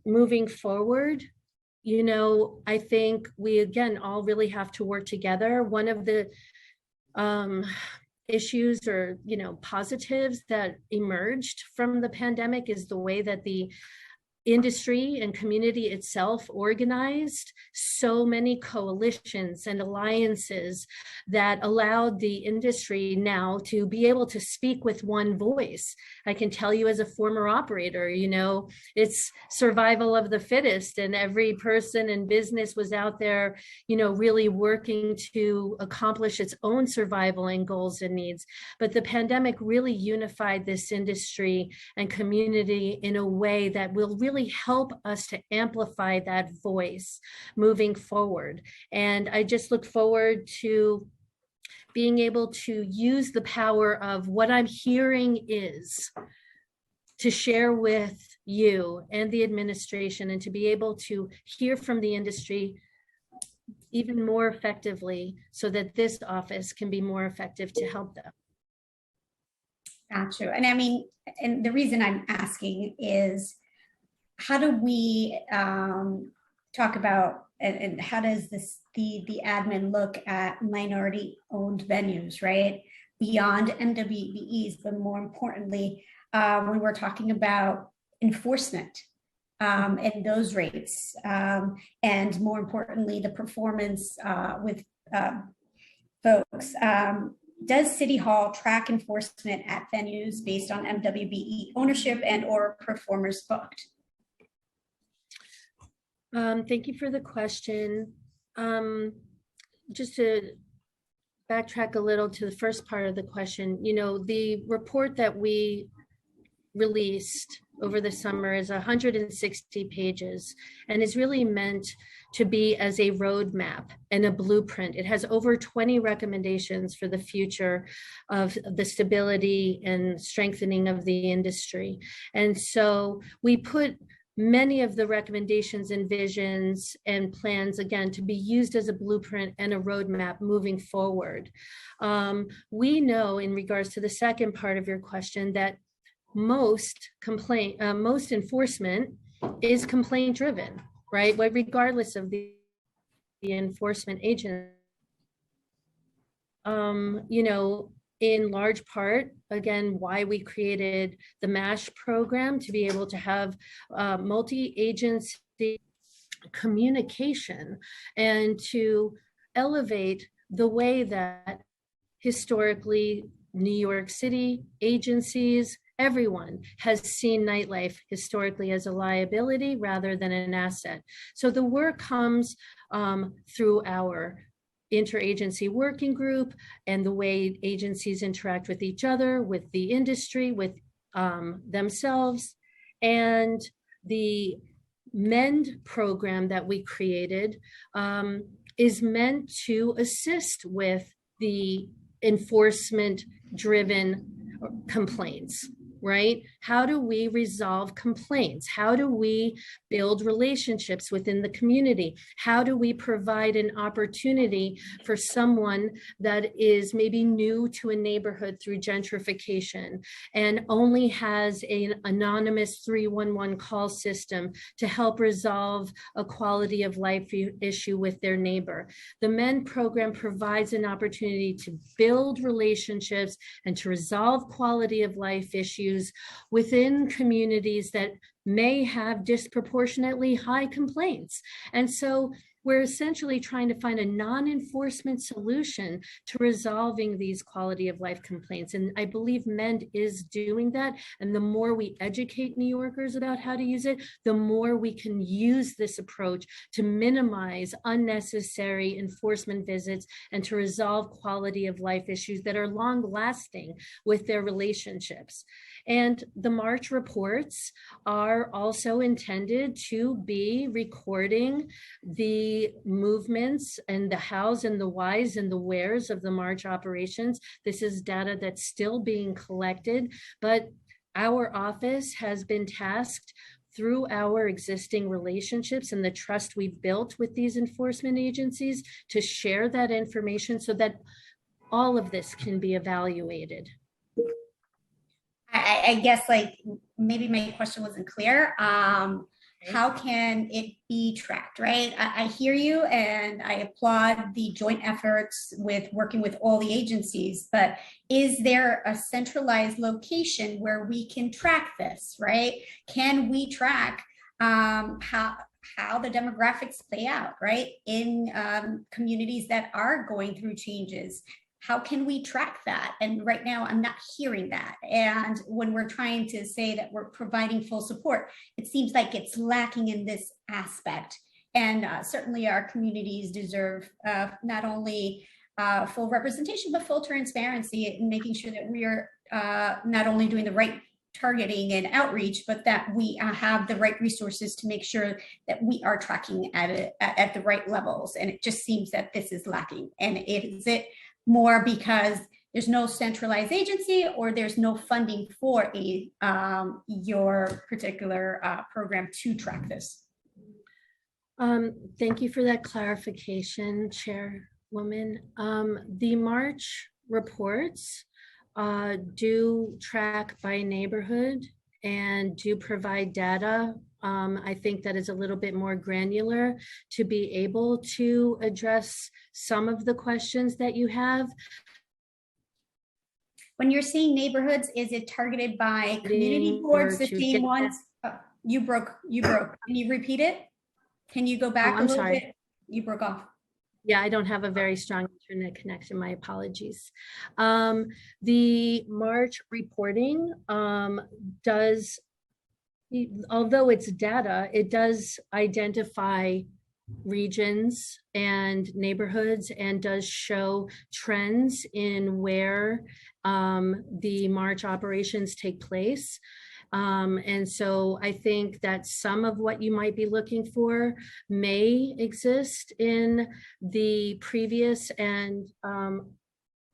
moving forward, I think we, again, all really have to work together. One of the issues or, positives that emerged from the pandemic is the way that the industry and community itself organized so many coalitions and alliances that allowed the industry now to be able to speak with one voice. I can tell you as a former operator, you know, it's survival of the fittest, and every person in business was out there, you know, really working to accomplish its own survival and goals and needs. But the pandemic really unified this industry and community in a way that will really help us to amplify that voice moving forward. And I just look forward to being able to use the power of what I'm hearing is to share with you and the administration, and to be able to hear from the industry even more effectively so that this office can be more effective to help them. Gotcha. And I mean, and the reason I'm asking is, how do we talk about, and how does the admin look at minority owned venues, right? Beyond MWBEs, but more importantly, when we're talking about enforcement and those rates, and more importantly, the performance with folks. Does City Hall track enforcement at venues based on MWBE ownership and or performers booked? Thank you for the question. Just to backtrack a little to the first part of the question, you know, the report that we released over the summer is 160 pages and is really meant to be as a roadmap and a blueprint. It has over 20 recommendations for the future of the stability and strengthening of the industry. And so we put many of the recommendations and visions and plans, again, to be used as a blueprint and a roadmap moving forward. We know, in regards to the second part of your question, that most enforcement is complaint driven, right? But regardless of the enforcement agent, you know, in large part, again, why we created the MASH program, to be able to have multi-agency communication and to elevate the way that historically New York City agencies, everyone has seen nightlife historically as a liability rather than an asset. So the work comes through our interagency working group and the way agencies interact with each other, with the industry, with themselves. And the MEND program that we created is meant to assist with the enforcement-driven complaints, right? How do we resolve complaints? How do we build relationships within the community? How do we provide an opportunity for someone that is maybe new to a neighborhood through gentrification and only has an anonymous 311 call system to help resolve a quality of life issue with their neighbor? The MEND program provides an opportunity to build relationships and to resolve quality of life issues within communities that may have disproportionately high complaints. And so we're essentially trying to find a non-enforcement solution to resolving these quality of life complaints. And I believe MEND is doing that. And the more we educate New Yorkers about how to use it, the more we can use this approach to minimize unnecessary enforcement visits and to resolve quality of life issues that are long lasting with their relationships. And the March reports are also intended to be recording the movements and the hows and the whys and the wheres of the March operations. This is data that's still being collected, but our office has been tasked through our existing relationships and the trust we've built with these enforcement agencies to share that information so that all of this can be evaluated. I guess, like, maybe my question wasn't clear. How can it be tracked, right? I hear you and I applaud the joint efforts with working with all the agencies, but is there a centralized location where we can track this, right? Can we track how the demographics play out, right? In communities that are going through changes. How can we track that? And right now I'm not hearing that. And when we're trying to say that we're providing full support, it seems like it's lacking in this aspect. And certainly our communities deserve not only full representation, but full transparency in making sure that we are not only doing the right targeting and outreach, but that we have the right resources to make sure that we are tracking at the right levels. And it just seems that this is lacking. And is it more because there's no centralized agency, or there's no funding for your particular program to track this? Thank you for that clarification, Chairwoman. The March reports do track by neighborhood and do provide data. I think that is a little bit more granular to be able to address some of the questions that you have. When you're seeing neighborhoods, is it targeted by community boards, the same ones? You broke. Can you repeat it? Can you go back a little bit? You broke off. Yeah, I don't have a very strong internet connection. My apologies. The March reporting does, although it's data, it does identify regions and neighborhoods and does show trends in where the March operations take place. And so I think that some of what you might be looking for may exist in the previous and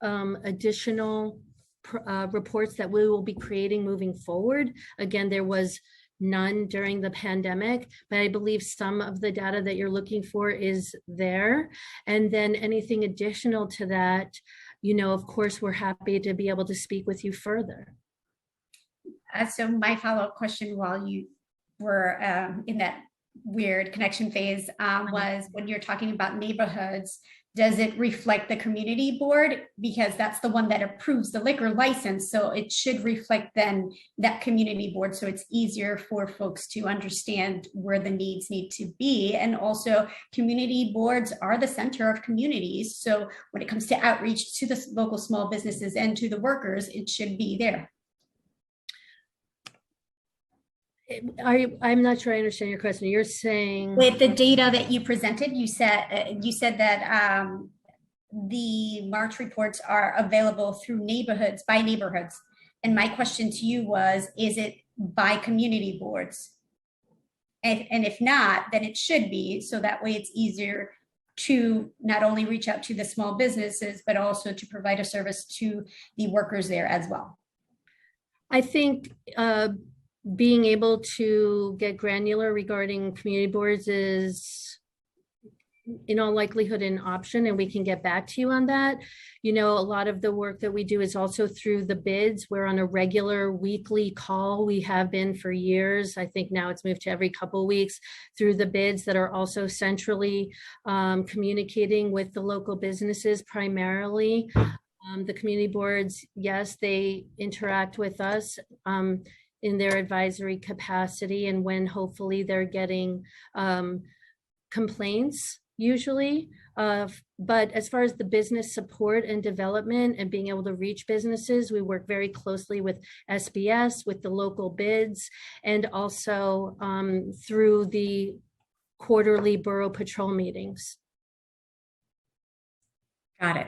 additional reports that we will be creating moving forward. Again, there was none during the pandemic, but I believe some of the data that you're looking for is there. And then anything additional to that, you know, of course, we're happy to be able to speak with you further. So my follow-up question while you were in that weird connection phase was, when you're talking about neighborhoods, does it reflect the community board? Because that's the one that approves the liquor license. So it should reflect then that community board. So it's easier for folks to understand where the needs need to be. And also community boards are the center of communities. So when it comes to outreach to the local small businesses and to the workers, it should be there. I'm not sure I understand your question. You're saying with the data that you presented, you said that the March reports are available through neighborhoods, by neighborhoods. And my question to you was, is it by community boards? And if not, then it should be, so that way it's easier to not only reach out to the small businesses, but also to provide a service to the workers there as well. I think being able to get granular regarding community boards is in all likelihood an option, and we can get back to you on that. You know, a lot of the work that we do is also through the bids. We're on a regular weekly call. We have been for years. I think now it's moved to every couple of weeks through the bids that are also centrally communicating with the local businesses primarily. The community boards, yes, they interact with us in their advisory capacity, and when hopefully they're getting complaints usually. But as far as the business support and development and being able to reach businesses, we work very closely with SBS, with the local bids, and also through the quarterly borough patrol meetings. Got it.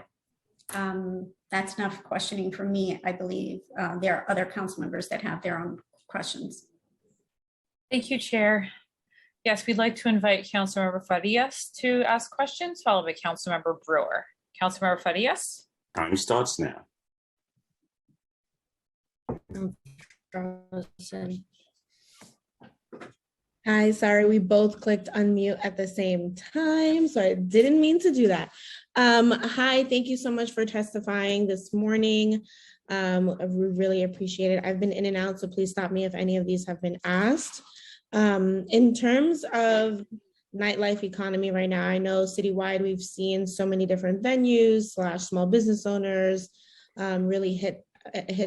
That's enough questioning for me. I believe there are other council members that have their own questions. Thank you, Chair. Yes, we'd like to invite Councilmember Farias to ask questions, followed by Councilmember Brewer. Councilmember Farias. Time starts now. Hi, sorry, we both clicked unmute at the same time, so I didn't mean to do that. Hi, thank you so much for testifying this morning. We really appreciate it. I've been in and out, so please stop me if any of these have been asked. In terms of nightlife economy right now, I know citywide we've seen so many different venues / small business owners really hit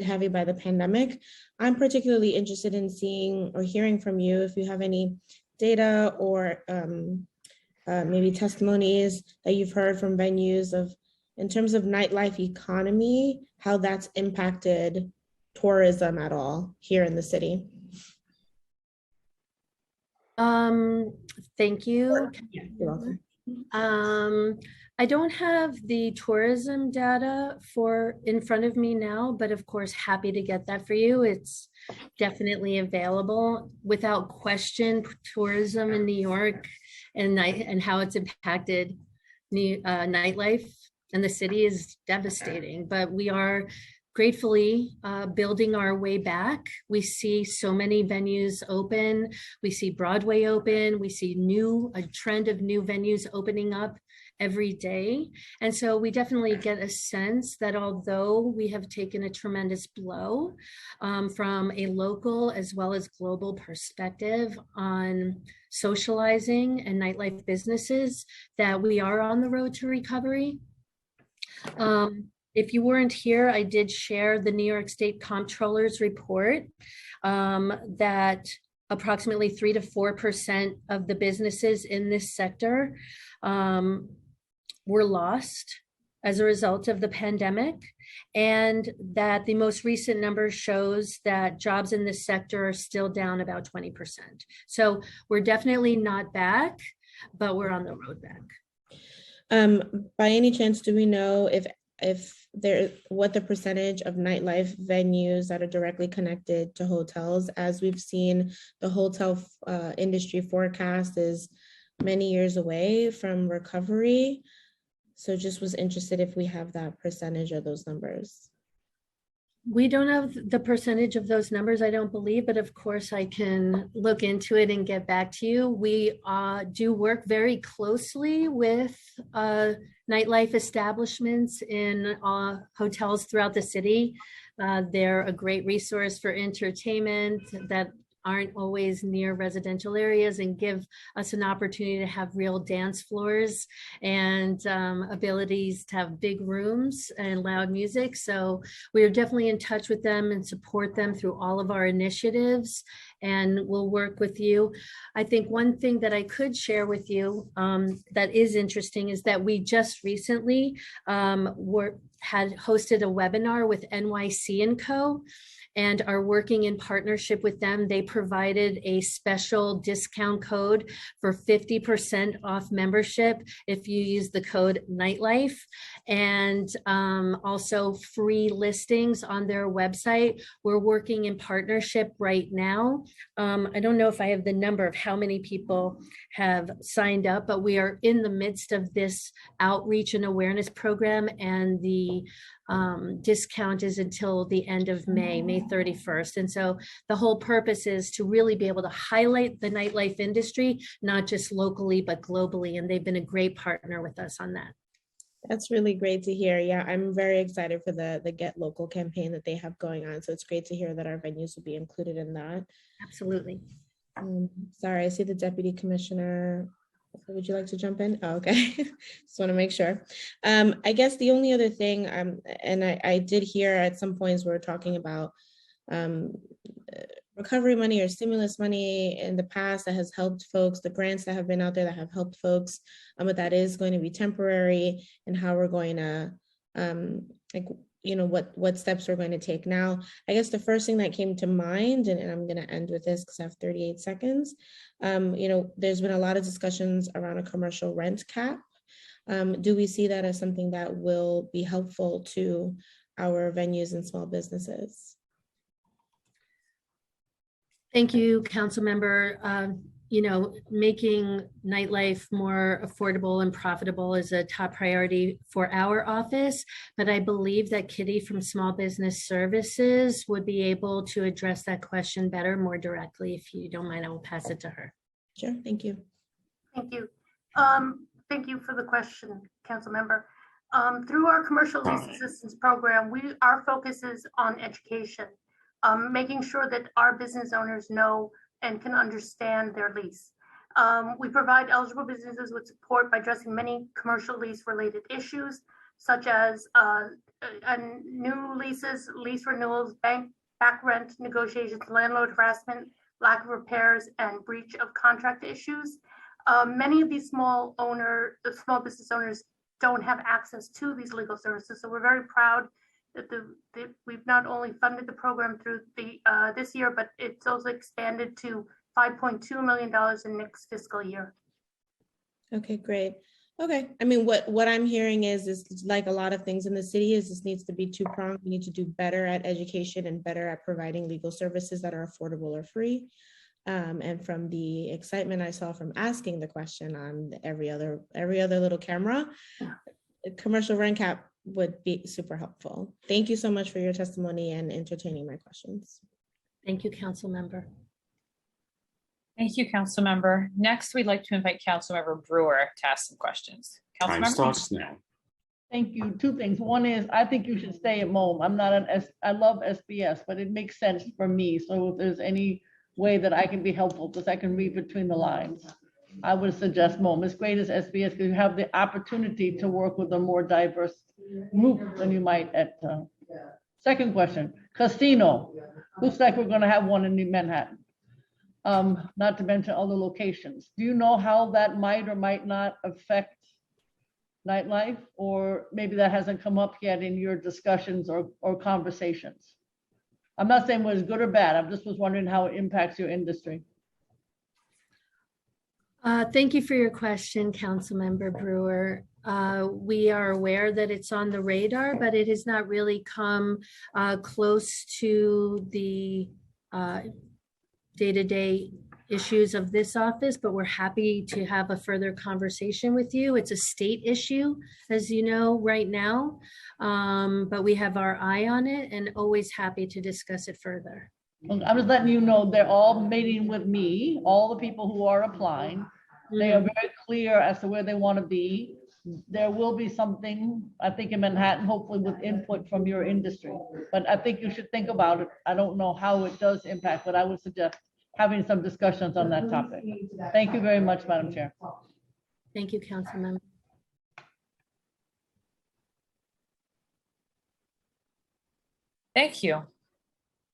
heavy by the pandemic. I'm particularly interested in seeing or hearing from you if you have any data or maybe testimonies that you've heard from venues of, in terms of nightlife economy, how that's impacted tourism at all here in the city? Thank you. Yeah, you're welcome. I don't have the tourism data in front of me now, but of course, happy to get that for you. It's definitely available. Without question, tourism in New York and how it's impacted nightlife and the city is devastating, but we are gratefully building our way back. We see so many venues open. We see Broadway open. We see a trend of new venues opening up every day. And so we definitely get a sense that although we have taken a tremendous blow from a local as well as global perspective on socializing and nightlife businesses, that we are on the road to recovery. If you weren't here, I did share the New York State Comptroller's report that approximately 3 to 4% of the businesses in this sector were lost as a result of the pandemic, and that the most recent number shows that jobs in this sector are still down about 20%. So we're definitely not back, but we're on the road back. By any chance, do we know what the percentage of nightlife venues that are directly connected to hotels? As we've seen, the hotel industry forecast is many years away from recovery. So just was interested if we have that percentage or those numbers. We don't have the percentage of those numbers, I don't believe, but of course I can look into it and get back to you. We do work very closely with nightlife establishments in hotels throughout the city. They're a great resource for entertainment that aren't always near residential areas and give us an opportunity to have real dance floors and abilities to have big rooms and loud music. So we are definitely in touch with them and support them through all of our initiatives, and we'll work with you. I think one thing that I could share with you that is interesting is that we just recently had hosted a webinar with NYCC and are working in partnership with them. They provided a special discount code for 50% off membership if you use the code Nightlife, and also free listings on their website. We're working in partnership right now. I don't know if I have the number of how many people have signed up, but we are in the midst of this outreach and awareness program, and the discount is until the end of May 31st. And so the whole purpose is to really be able to highlight the nightlife industry, not just locally, but globally. And they've been a great partner with us on that. That's really great to hear. Yeah, I'm very excited for the Get Local campaign that they have going on. So it's great to hear that our venues will be included in that. Absolutely. Sorry, I see the Deputy Commissioner. Would you like to jump in? Oh, okay. Just want to make sure. I guess the only other thing, and I did hear at some points we're talking about recovery money or stimulus money in the past that has helped folks, the grants that have been out there that have helped folks, but that is going to be temporary, and how we're going to, what steps we're going to take now. I guess the first thing that came to mind, and I'm going to end with this because I have 38 seconds. There's been a lot of discussions around a commercial rent cap. Do we see that as something that will be helpful to our venues and small businesses? Thank you, Council Member. Making nightlife more affordable and profitable is a top priority for our office, but I believe that Kitty from Small Business Services would be able to address that question better, more directly. If you don't mind, I will pass it to her. Sure, thank you. Thank you. Thank you for the question, Council Member. Through our commercial lease assistance program, our focus is on education, making sure that our business owners know and can understand their lease. We provide eligible businesses with support by addressing many commercial lease related issues, such as new leases, lease renewals, back rent negotiations, landlord harassment, lack of repairs, and breach of contract issues. Many of these small business owners don't have access to these legal services. So we're very proud that we've not only funded the program through this year, but it's also expanded to $5.2 million in next fiscal year. Okay, great. Okay, I mean, what I'm hearing is like a lot of things in the city is this needs to be two-pronged. We need to do better at education and better at providing legal services that are affordable or free. And from the excitement I saw from asking the question on every other little camera, commercial rent cap would be super helpful. Thank you so much for your testimony and entertaining my questions. Thank you, council member. Thank you, council member. Next, we'd like to invite council member Brewer to ask some questions. Council Time member? starts now. Thank you. Two things. One is, I think you should stay at MOM. I love SBS, but it makes sense for me. So if there's any way that I can be helpful, because I can read between the lines, I would suggest MOM. As great as SBS, because you have the opportunity to work with a more diverse group than you might at. Second question, casino. Looks like we're gonna have one in New Manhattan. Not to mention other locations. Do you know how that might or might not affect nightlife? Or maybe that hasn't come up yet in your discussions or conversations? I'm not saying whether it's good or bad. I just was wondering how it impacts your industry. Thank you for your question, Councilmember Brewer. We are aware that it's on the radar, but it has not really come close to the day-to-day issues of this office, but we're happy to have a further conversation with you. It's a state issue, as you know, right now, but we have our eye on it and always happy to discuss it further. I'm just letting you know they're all meeting with me, all the people who are applying. They are very clear as to where they want to be. There will be something, I think, in Manhattan, hopefully with input from your industry. But I think you should think about it. I don't know how it does impact, but I would suggest having some discussions on that topic. Thank you very much, Madam Chair. Thank you, Councilmember. Thank you.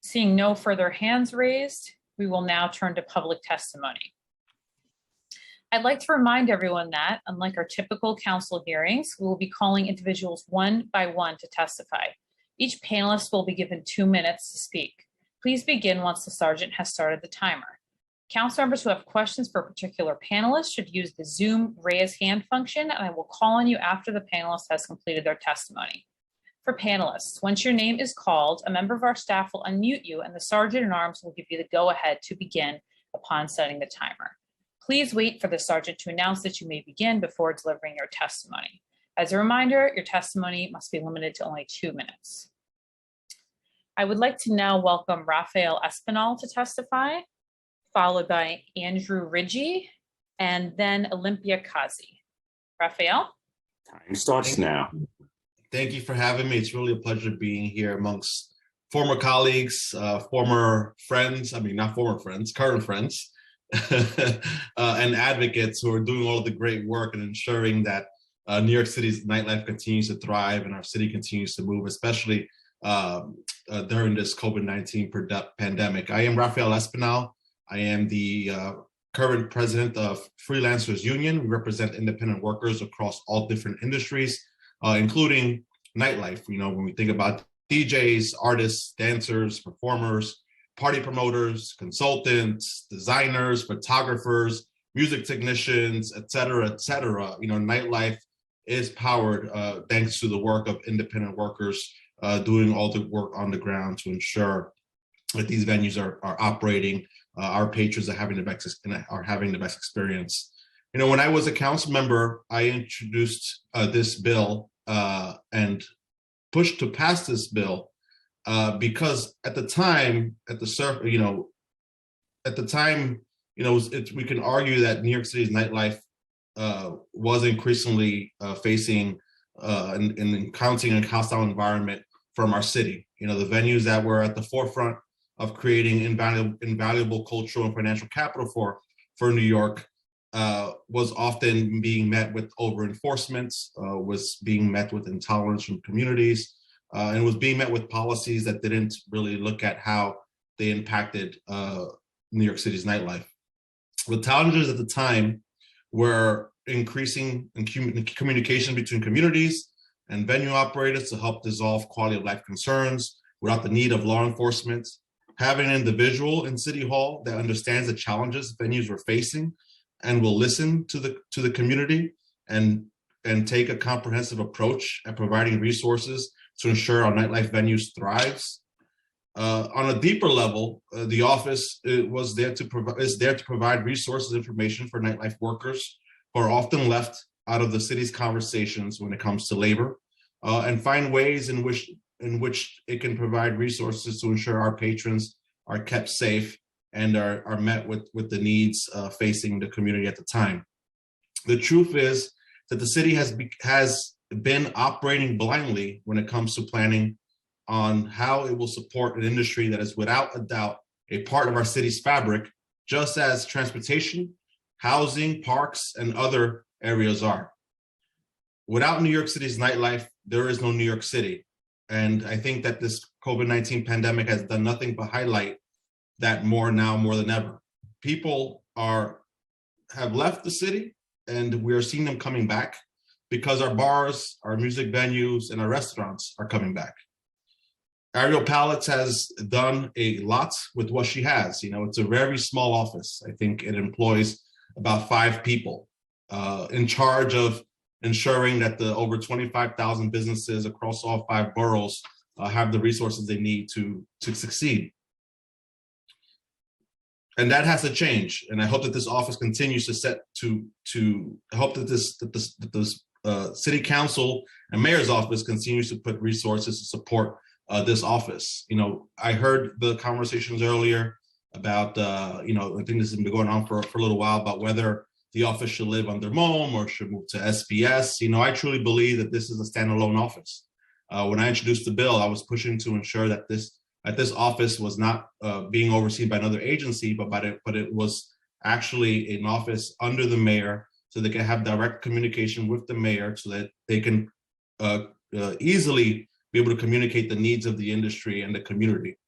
Seeing no further hands raised, we will now turn to public testimony. I'd like to remind everyone that, unlike our typical council hearings, we will be calling individuals one by one to testify. Each panelist will be given 2 minutes to speak. Please begin once the sergeant has started the timer. Council members who have questions for a particular panelist should use the Zoom raise hand function, and I will call on you after the panelist has completed their testimony. For panelists, once your name is called, a member of our staff will unmute you and the sergeant at arms will give you the go-ahead to begin upon setting the timer. Please wait for the sergeant to announce that you may begin before delivering your testimony. As a reminder, your testimony must be limited to only 2 minutes. I would like to now welcome Rafael Espinal to testify, followed by Andrew Ridgey, and then Olympia Kazi. Rafael? Time starts now. Thank you for having me. It's really a pleasure being here amongst former colleagues, former friends, I mean, not former friends, current friends, and advocates who are doing all of the great work and ensuring that New York City's nightlife continues to thrive and our city continues to move, especially during this COVID-19 pandemic. I am Rafael Espinal. I am the current president of Freelancers Union. We represent independent workers across all different industries, including nightlife. You know, when we think about DJs, artists, dancers, performers, party promoters, consultants, designers, photographers, music technicians, et cetera, you know, nightlife is powered thanks to the work of independent workers doing all the work on the ground to ensure that these venues are operating, our patrons are having the best experience. You know, when I was a council member, I introduced this bill and pushed to pass this bill because at the time, we can argue that New York City's nightlife was increasingly facing and encountering a hostile environment from our city. You know, the venues that were at the forefront of creating invaluable cultural and financial capital for New York was often being met with over-enforcement, was being met with intolerance from communities, and was being met with policies that didn't really look at how they impacted New York City's nightlife. The challenges at the time were increasing communication between communities and venue operators to help dissolve quality of life concerns without the need of law enforcement, having an individual in City Hall that understands the challenges venues were facing and will listen to the community and take a comprehensive approach at providing resources to ensure our nightlife venues thrives. On a deeper level, the office is there to provide resources, information for nightlife workers who are often left out of the city's conversations when it comes to labor, and find ways in which it can provide resources to ensure our patrons are kept safe and are met with the needs facing the community at the time. The truth is that the city has been operating blindly when it comes to planning on how it will support an industry that is without a doubt a part of our city's fabric, just as transportation, housing, parks, and other areas are. Without New York City's nightlife, there is no New York City. And I think that this COVID-19 pandemic has done nothing but highlight that more than ever. People have left the city, and we're seeing them coming back because our bars, our music venues, and our restaurants are coming back. Ariel Pallets has done a lot with what she has. It's a very small office. I think it employs about 5 people in charge of ensuring that the over 25,000 businesses across all 5 boroughs have the resources they need to succeed. And that has to change. And I hope that this office continues I hope that this city council and mayor's office continues to put resources to support this office. I heard the conversations earlier about, I think this has been going on for a little while, about whether the office should live under MOM or should move to SBS. I truly believe that this is a standalone office. When I introduced the bill, I was pushing to ensure that this office was not being overseen by another agency, but it was actually an office under the mayor, so they can have direct communication with the mayor, so that they can easily be able to communicate the needs of the industry and the community.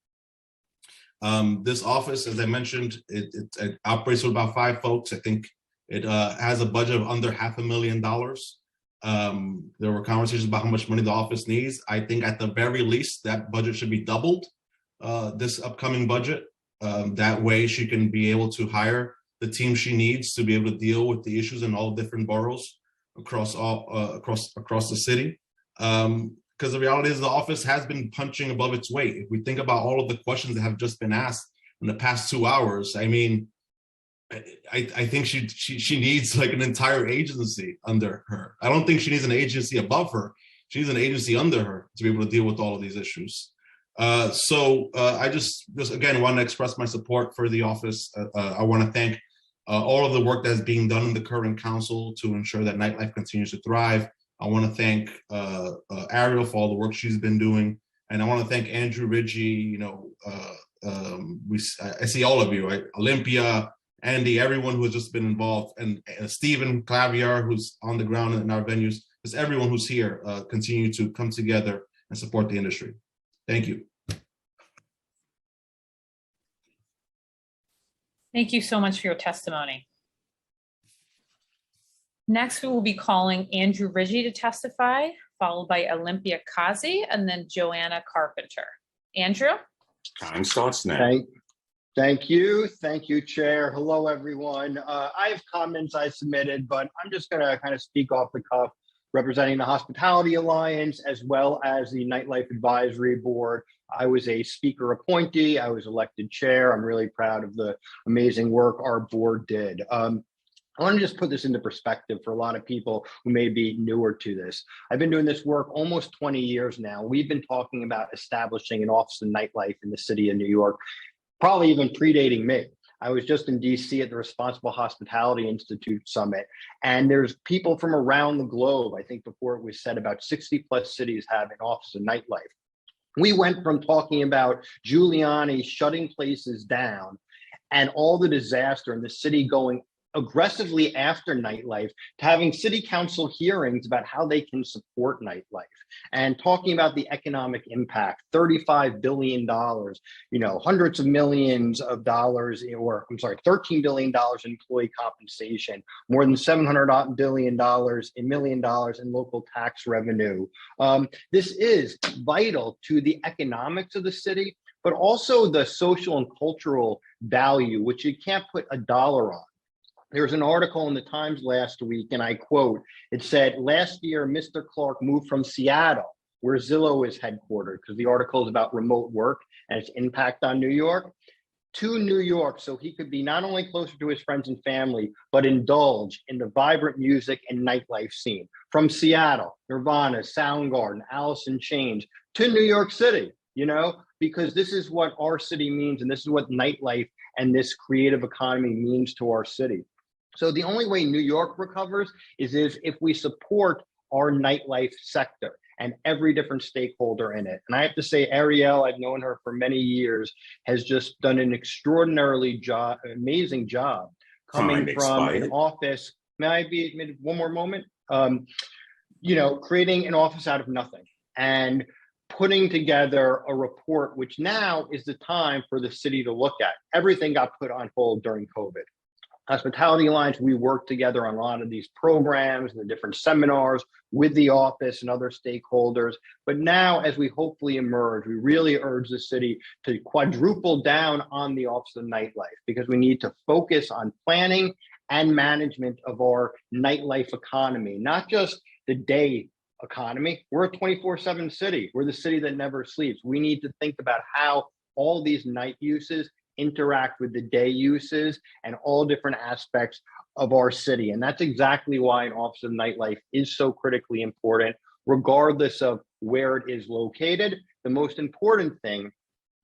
This office, as I mentioned, it operates with about 5 folks. I think it has a budget of under $500,000. There were conversations about how much money the office needs. I think at the very least, that budget should be doubled this upcoming budget. That way she can be able to hire the team she needs to be able to deal with the issues in all different boroughs across the city. Because the reality is the office has been punching above its weight. If we think about all of the questions that have just been asked in the past 2 hours, I mean, I think she needs like an entire agency under her. I don't think she needs an agency above her. She needs an agency under her to be able to deal with all of these issues. So I just again want to express my support for the office. I want to thank all of the work that's being done in the current council to ensure that nightlife continues to thrive. I want to thank Ariel for all the work she's been doing, and I want to thank Andrew Ridgie. I see all of you, right? Olympia, Andy, everyone who has just been involved, and Stephen Clavier, who's on the ground in our venues. Just everyone who's here, continue to come together and support the industry. Thank you. Thank you so much for your testimony. Next, we will be calling Andrew Ridgie to testify, followed by Olympia Kazi, and then Joanna Carpenter. Andrew? Time starts now. Thank you, Chair. Hello, everyone. I have comments I submitted, but I'm just going to kind of speak off the cuff, representing the Hospitality Alliance as well as the Nightlife Advisory Board. I was a speaker appointee. I was elected chair. I'm really proud of the amazing work our board did. I want to just put this into perspective for a lot of people who may be newer to this. I've been doing this work almost 20 years now. We've been talking about establishing an office of nightlife in the city of New York, probably even predating me. I was just in DC at the Responsible Hospitality Institute Summit, and there's people from around the globe. I think before it was said about 60 plus cities have an office of nightlife. We went from talking about Giuliani shutting places down and all the disaster and the city going aggressively after Nightlife to having city council hearings about how they can support Nightlife and talking about the economic impact, $35 billion, hundreds of millions of dollars, or I'm sorry, $13 billion in employee compensation, more than $700 billion in local tax revenue. This is vital to the economics of the city, but also the social and cultural value, which you can't put a dollar on. There was an article in the Times last week, and I quote, it said, last year, Mr. Clark moved from Seattle, where Zillow is headquartered, because the article is about remote work and its impact on New York, to New York so he could be not only closer to his friends and family, but indulge in the vibrant music and nightlife scene. From Seattle, Nirvana, Soundgarden, Alice in Chains, to New York City, because this is what our city means, and this is what nightlife and this creative economy means to our city. So the only way New York recovers is if we support our nightlife sector and every different stakeholder in it. And I have to say, Ariel, I've known her for many years, has just done an extraordinarily amazing job coming from an office. May I be one more moment? Creating an office out of nothing and putting together a report, which now is the time for the city to look at. Everything got put on hold during COVID. Hospitality Alliance, we worked together on a lot of these programs and the different seminars with the office and other stakeholders. But now, as we hopefully emerge, we really urge the city to quadruple down on the Office of Nightlife, because we need to focus on planning and management of our nightlife economy, not just the day economy. We're a 24/7 city. We're the city that never sleeps. We need to think about how all these night uses interact with the day uses and all different aspects of our city. And that's exactly why an Office of Nightlife is so critically important, regardless of where it is located. The most important thing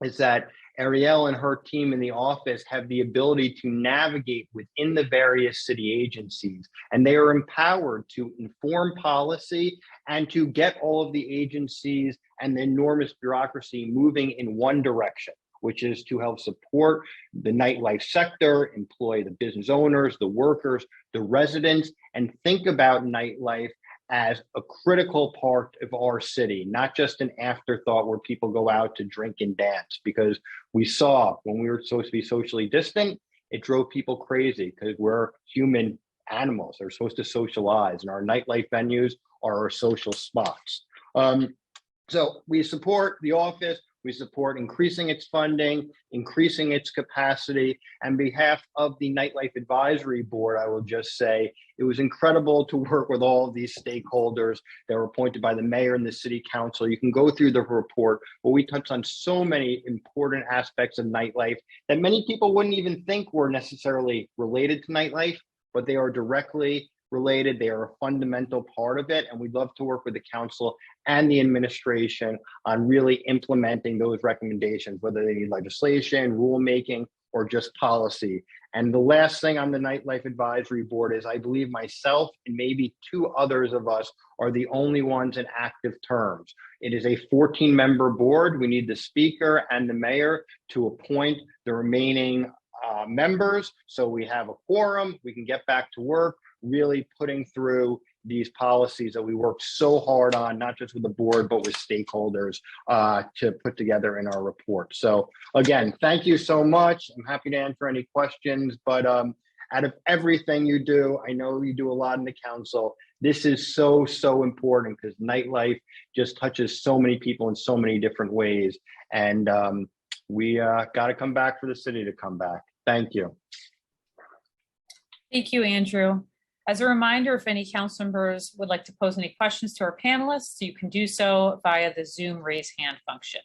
is that Ariel and her team in the office have the ability to navigate within the various city agencies, and they are empowered to inform policy and to get all of the agencies and the enormous bureaucracy moving in one direction, which is to help support the nightlife sector, employ the business owners, the workers, the residents, and think about nightlife as a critical part of our city, not just an afterthought where people go out to drink and dance. Because we saw when we were supposed to be socially distant, it drove people crazy because we're human animals. They're supposed to socialize, and our nightlife venues are our social spots. So we support the office. We support increasing its funding, increasing its capacity. On behalf of the Nightlife Advisory Board, I will just say it was incredible to work with all of these stakeholders that were appointed by the mayor and the city council. You can go through the report, but we touched on so many important aspects of nightlife that many people wouldn't even think were necessarily related to nightlife, but they are directly related. They are a fundamental part of it. And we'd love to work with the council and the administration on really implementing those recommendations, whether they need legislation, rulemaking, or just policy. And the last thing on the Nightlife Advisory Board is I believe myself and maybe two others of us are the only ones in active terms. It is a 14-member board. We need the speaker and the mayor to appoint the remaining members. So we have a quorum, we can get back to work, really putting through these policies that we worked so hard on, not just with the board, but with stakeholders to put together in our report. So again, thank you so much. I'm happy to answer any questions, but out of everything you do, I know you do a lot in the council. This is so important because nightlife just touches so many people in so many different ways. And we got to come back for the city to come back. Thank you. Thank you, Andrew. As a reminder, if any council members would like to pose any questions to our panelists, you can do so via the Zoom raise hand function.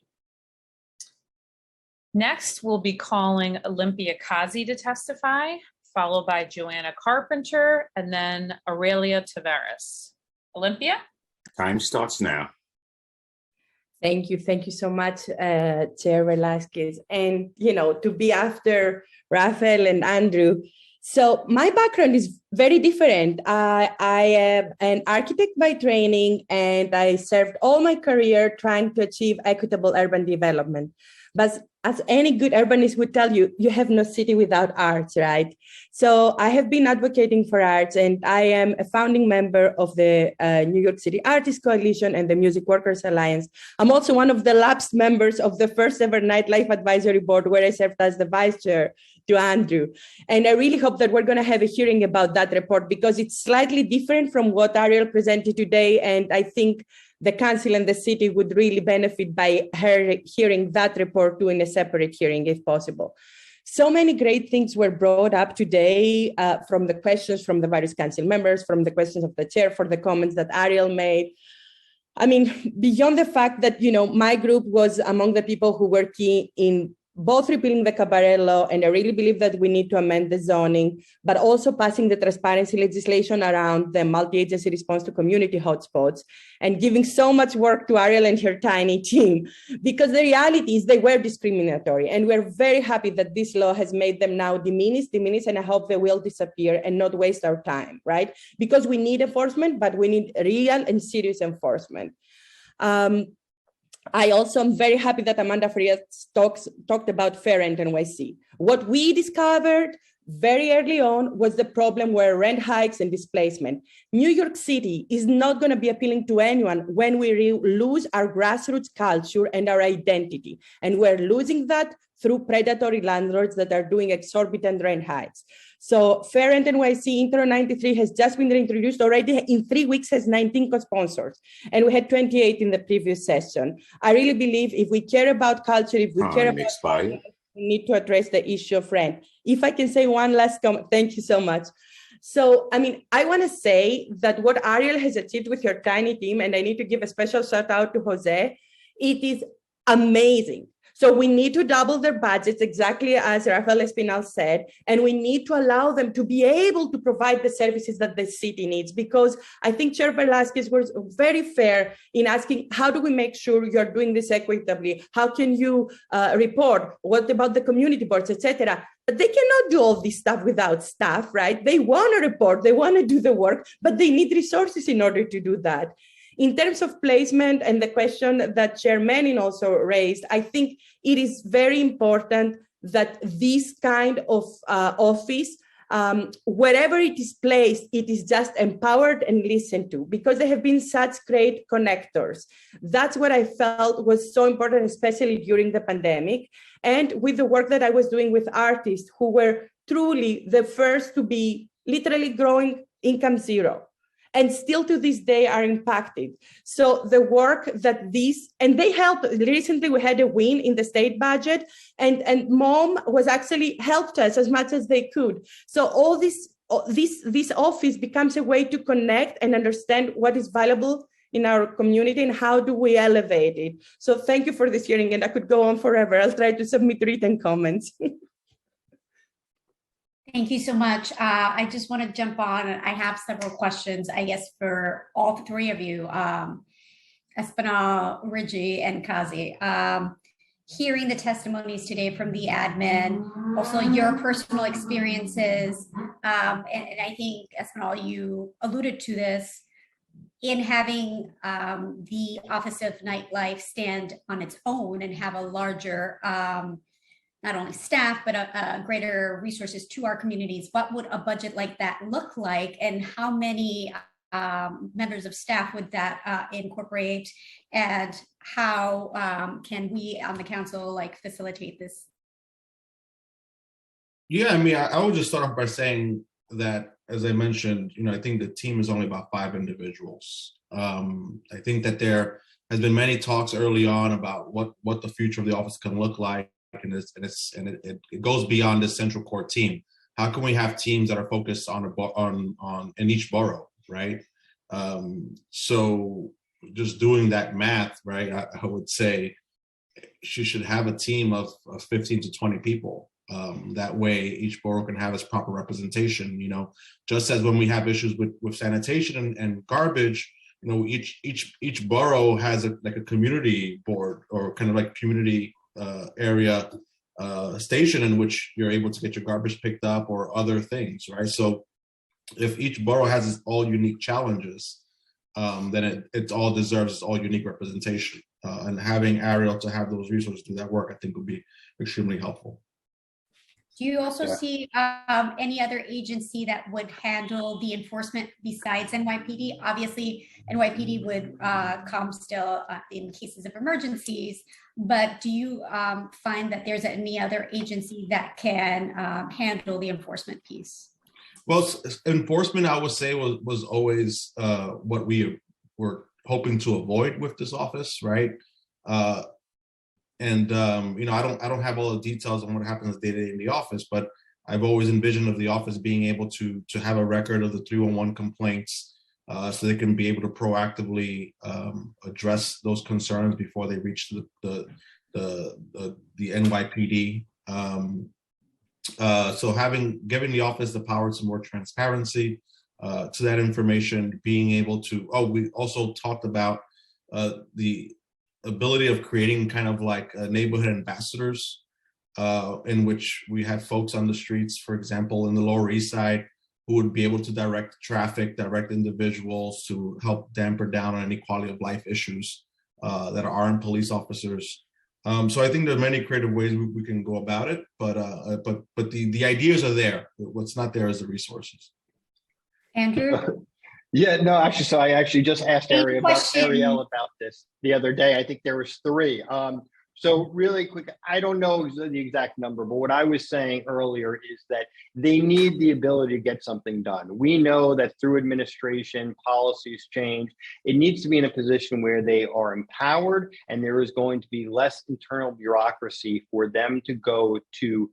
Next, we'll be calling Olympia Kazi to testify, followed by Joanna Carpenter, and then Aurelia Tavares. Olympia? Time starts now. Thank you so much, Chair Velasquez. And, to be after Rafael and Andrew, So my background is very different. I am an architect by training, and I served all my career trying to achieve equitable urban development. But as any good urbanist would tell you, you have no city without arts, right? So I have been advocating for arts, and I am a founding member of the New York City Artists Coalition and the Music Workers Alliance. I'm also one of the lapsed members of the first ever Nightlife Advisory Board, where I served as the vice chair to Andrew. And I really hope that we're going to have a hearing about that report, because it's slightly different from what Ariel presented today. And I think the council and the city would really benefit by her hearing that report too in a separate hearing if possible. So many great things were brought up today from the questions from the various council members, from the questions of the chair, for the comments that Ariel made. I mean, beyond the fact that, my group was among the people who were key in both repealing the cabaret law, and I really believe that we need to amend the zoning, but also passing the transparency legislation around the multi-agency response to community hotspots, and giving so much work to Ariel and her tiny team, because the reality is they were discriminatory, and we're very happy that this law has made them now diminish, and I hope they will disappear and not waste our time, right? Because we need enforcement, but we need real and serious enforcement. I also am very happy that Amanda Frias talked about fair rent NYC. What we discovered very early on was the problem where rent hikes and displacement. New York City is not going to be appealing to anyone when we lose our grassroots culture and our identity. And we're losing that through predatory landlords that are doing exorbitant rent hikes. So Fair Rent NYC Intro 93 has just been reintroduced already. In 3 weeks has 19 co-sponsors, and we had 28 in the previous session. I really believe if we care about culture, if we care about culture, we need to address the issue of rent. If I can say one last comment, thank you so much. So, I want to say that what Ariel has achieved with her tiny team, and I need to give a special shout out to Jose, it is amazing. So we need to double their budgets, exactly as Rafael Espinal said, and we need to allow them to be able to provide the services that the city needs, because I think Chair Velasquez was very fair in asking, how do we make sure you're doing this equitably? How can you report? What about the community boards, etc.? But they cannot do all this stuff without staff, right? They want to report, they want to do the work, but they need resources in order to do that. In terms of placement and the question that Chair Manning also raised, I think it is very important that this kind of office, wherever it is placed, it is just empowered and listened to, because they have been such great connectors. That's what I felt was so important, especially during the pandemic, and with the work that I was doing with artists who were truly the first to be literally growing income zero, and still to this day are impacted. So the work that and they helped, recently we had a win in the state budget, and MOM was actually helped us as much as they could. So all this office becomes a way to connect and understand what is valuable in our community and how do we elevate it. So thank you for this hearing, and I could go on forever. I'll try to submit written comments. Thank you so much. I just want to jump on. I have several questions, I guess, for all three of you, Espinal, Rigi, and Kazi. Hearing the testimonies today from the admin, also your personal experiences, and I think, Espinal, you alluded to this, in having the Office of Nightlife stand on its own and have a larger not only staff, but greater resources to our communities. What would a budget like that look like, and how many members of staff would that incorporate, and how can we on the council facilitate this? Yeah, I would just start off by saying that, as I mentioned, I think the team is only about 5 individuals. I think that there has been many talks early on about what the future of the office can look like. And it goes beyond the central core team. How can we have teams that are focused on in each borough, right? So just doing that math, right? I would say she should have a team of 15 to 20 people. That way, each borough can have its proper representation. Just as when we have issues with sanitation and garbage, each borough has a community board, or kind of like community area station in which you're able to get your garbage picked up or other things, right? So if each borough has its all unique challenges, then it all deserves its all unique representation. And having Ariel to have those resources do that work, I think would be extremely helpful. Do you also see any other agency that would handle the enforcement besides NYPD? Obviously, NYPD would come still in cases of emergencies, but do you find that there's any other agency that can handle the enforcement piece? Well, enforcement, I would say, was always what we were hoping to avoid with this office, right? And you know, I don't have all the details on what happens day to day in the office, but I've always envisioned of the office being able to have a record of the 311 complaints, so they can be able to proactively address those concerns before they reach the NYPD. So giving the office the power to more transparency to that information, being able to, we also talked about the ability of creating kind of like neighborhood ambassadors, in which we have folks on the streets, for example, in the Lower East Side, who would be able to direct traffic, direct individuals to help damper down on any quality of life issues that aren't police officers. So I think there are many creative ways we can go about it, but the ideas are there. What's not there is the resources. Andrew? Yeah, no, actually, so I actually just asked Ariel about this the other day. I think there was 3. So really quick, I don't know the exact number, but what I was saying earlier is that they need the ability to get something done. We know that through administration, policies change. It needs to be in a position where they are empowered, and there is going to be less internal bureaucracy for them to go to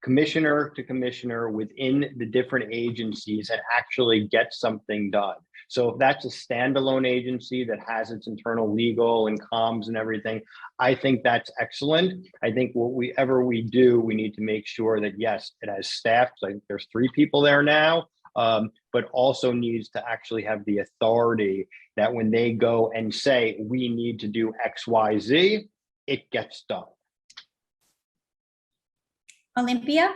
commissioner within the different agencies and actually get something done. So if that's a standalone agency that has its internal legal and comms and everything, I think that's excellent. I think whatever we do, we need to make sure that, yes, it has staff. Like there's 3 people there now, but also needs to actually have the authority that when they go and say, we need to do X, Y, Z, it gets done. Olympia?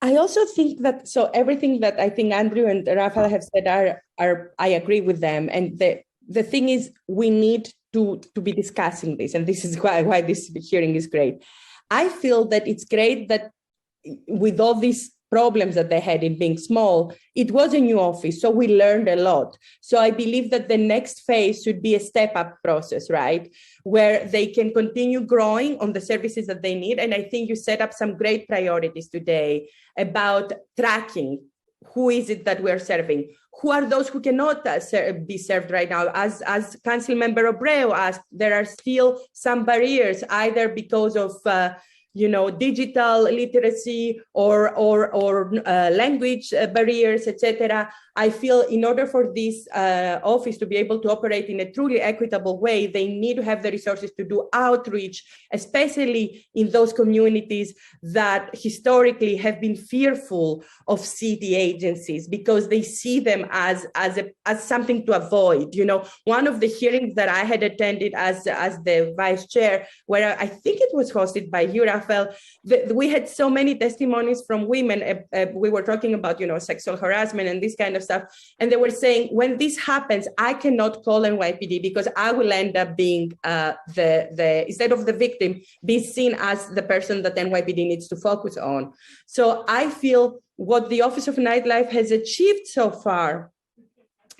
I also think that, so everything that I think Andrew and Rafael have said are I agree with them. And the thing is, we need to be discussing this. And this is why this hearing is great. I feel that it's great that with all these problems that they had in being small, it was a new office, so we learned a lot. So I believe that the next phase should be a step-up process, right? Where they can continue growing on the services that they need. And I think you set up some great priorities today about tracking. Who is it that we're serving? Who are those who cannot be served right now? As Councilmember Abreu asked, there are still some barriers, either because of digital literacy or language barriers, etc. I feel in order for this office to be able to operate in a truly equitable way, they need to have the resources to do outreach, especially in those communities that historically have been fearful of city agencies because they see them as something to avoid. One of the hearings that I had attended as the vice chair, where I think it was hosted by you, Rafael, we had so many testimonies from women. We were talking about, sexual harassment and this kind of stuff. And they were saying, when this happens, I cannot call NYPD because I will end up being instead of the victim, be seen as the person that NYPD needs to focus on. So I feel what the Office of Nightlife has achieved so far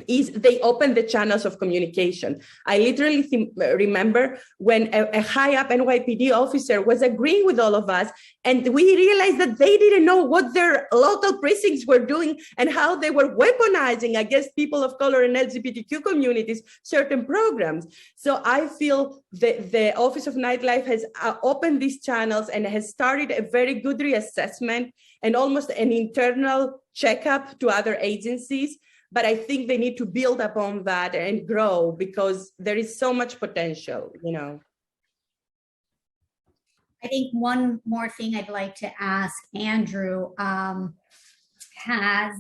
is they open the channels of communication. I literally remember when a high up NYPD officer was agreeing with all of us, and we realized that they didn't know what their local precincts were doing and how they were weaponizing against people of color and LGBTQ communities certain programs. So I feel the Office of Nightlife has opened these channels and has started a very good reassessment and almost an internal checkup to other agencies. But I think they need to build upon that and grow because there is so much potential, I think one more thing I'd like to ask Andrew, has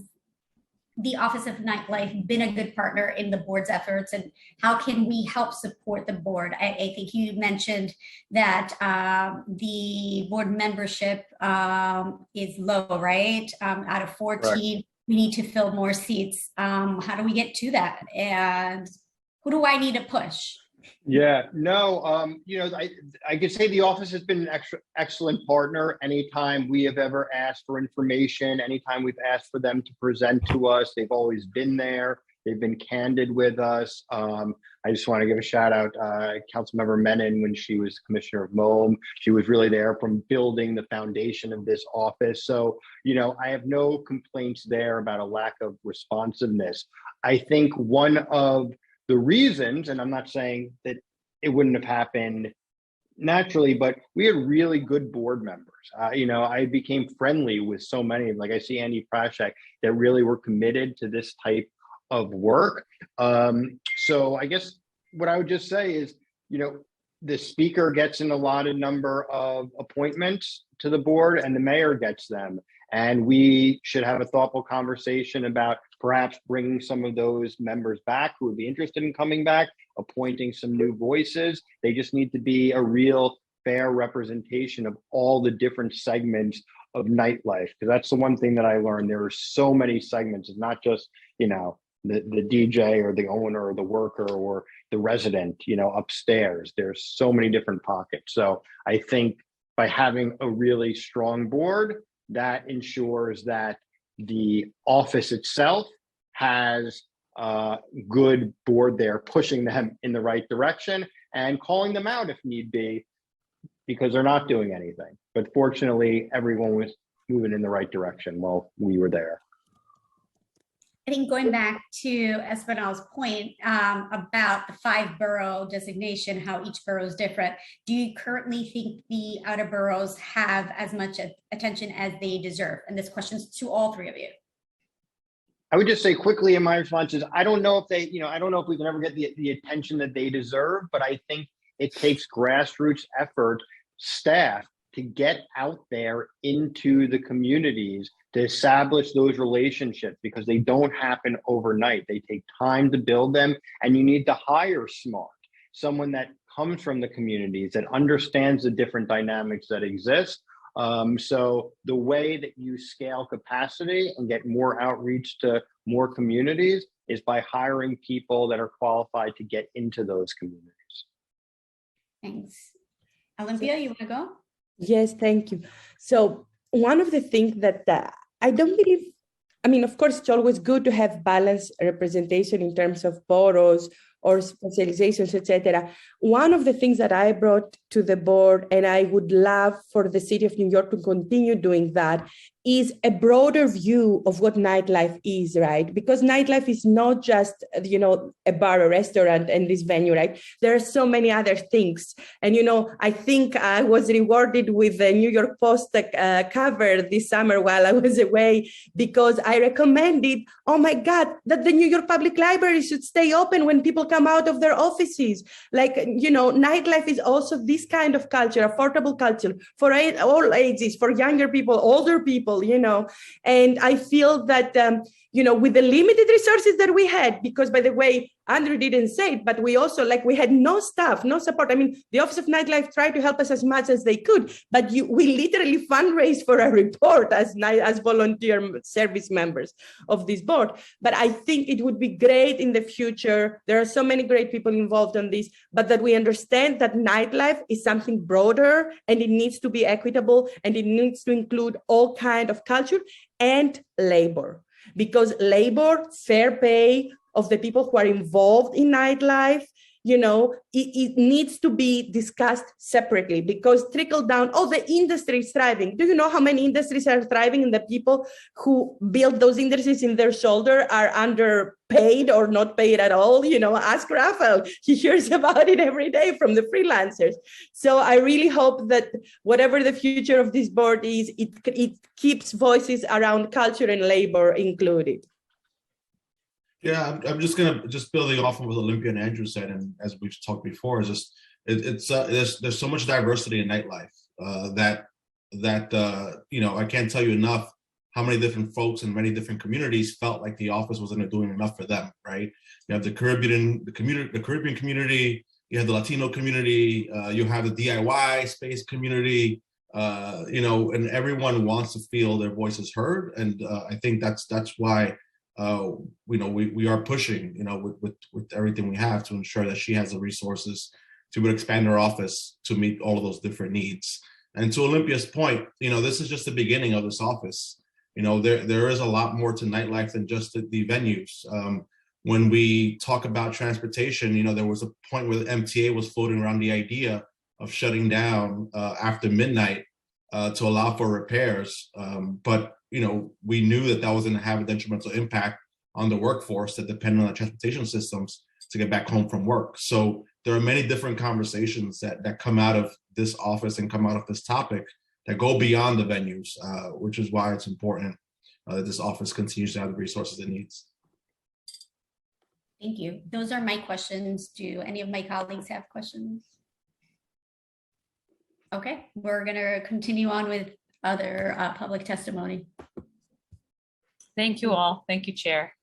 the Office of Nightlife been a good partner in the board's efforts, and how can we help support the board? I think you mentioned that the board membership is low, right? Out of 14, Correct. we need to fill more seats. How do we get to that? And who do I need to push? Yeah, no, I could say the office has been an excellent partner. Anytime we have ever asked for information, anytime we've asked for them to present to us, they've always been there. They've been candid with us. I just want to give a shout out, Councilmember Menon, when she was Commissioner of MOAM. She was really there from building the foundation of this office. So, I have no complaints there about a lack of responsiveness. I think one of the reasons, and I'm not saying that it wouldn't have happened naturally, but we had really good board members. I became friendly with so many of them. Like I see Andy Prashak, that really were committed to this type of work. So I guess what I would just say is, the speaker gets an allotted number of appointments to the board and the mayor gets them. And we should have a thoughtful conversation about perhaps bringing some of those members back who would be interested in coming back, appointing some new voices. They just need to be a real fair representation of all the different segments of nightlife. Because that's the one thing that I learned. There are so many segments. It's not just, the DJ or the owner or the worker or the resident, upstairs. There's so many different pockets. So I think by having a really strong board, that ensures that the office itself has a good board there pushing them in the right direction and calling them out if need be, because they're not doing anything. But fortunately, everyone was moving in the right direction while we were there. I think going back to Espinal's point about the 5-borough designation, how each borough is different, do you currently think the outer boroughs have as much attention as they deserve? And this question is to all three of you. I would just say quickly in my response is, I don't know if they, I don't know if we can ever get the attention that they deserve, but I think it takes grassroots effort, staff, to get out there into the communities to establish those relationships, because they don't happen overnight. They take time to build them, and you need to hire smart, someone that comes from the communities, that understands the different dynamics that exist. So the way that you scale capacity and get more outreach to more communities is by hiring people that are qualified to get into those communities. Thanks. Olympia, you want to go? Yes, thank you. So one of the things that I don't believe, of course, it's always good to have balanced representation in terms of boroughs or specializations, etc. One of the things that I brought to the board, and I would love for the city of New York to continue doing that, is a broader view of what nightlife is, right? Because nightlife is not just, a bar, a restaurant, and this venue, right? There are so many other things. And, I think I was rewarded with the New York Post cover this summer while I was away, because I recommended, oh my God, that the New York Public Library should stay open when people come out of their offices. Like, nightlife is also this kind of culture, affordable culture for all ages, for younger people, older people, and I feel that, with the limited resources that we had, because by the way, Andrew didn't say it, but we also, we had no staff, no support. The Office of Nightlife tried to help us as much as they could, but we literally fundraised for a report as volunteer service members of this board. But I think it would be great in the future. There are so many great people involved in this, but that we understand that nightlife is something broader, and it needs to be equitable, and it needs to include all kinds of culture and labor, because labor, fair pay of the people who are involved in nightlife, it needs to be discussed separately, because trickle down, the industry is thriving. Do you know how many industries are thriving, and the people who build those industries in their shoulder are underpaid or not paid at all? Ask Rafael. He hears about it every day from the freelancers. So I really hope that whatever the future of this board is, it keeps voices around culture and labor included. Yeah, I'm just building off of what Olympia and Andrew said, and as we've talked before, is just there's so much diversity in nightlife that I can't tell you enough how many different folks in many different communities felt like the office wasn't doing enough for them, right? You have the Caribbean community, you have the Latino community, you have the DIY space community, and everyone wants to feel their voices heard. And I think that's why we are pushing, with everything we have to ensure that she has the resources to expand her office to meet all of those different needs. And to Olympia's point, this is just the beginning of this office. There is a lot more to nightlife than just the venues. When we talk about transportation, there was a point where the MTA was floating around the idea of shutting down after midnight to allow for repairs. But we knew that was going to have a detrimental impact on the workforce that depend on the transportation systems to get back home from work. So there are many different conversations that come out of this office and come out of this topic that go beyond the venues, which is why it's important that this office continues to have the resources it needs. Thank you. Those are my questions. Do any of my colleagues have questions? Okay, we're going to continue on with other public testimony. Thank you all. Thank you, Chair.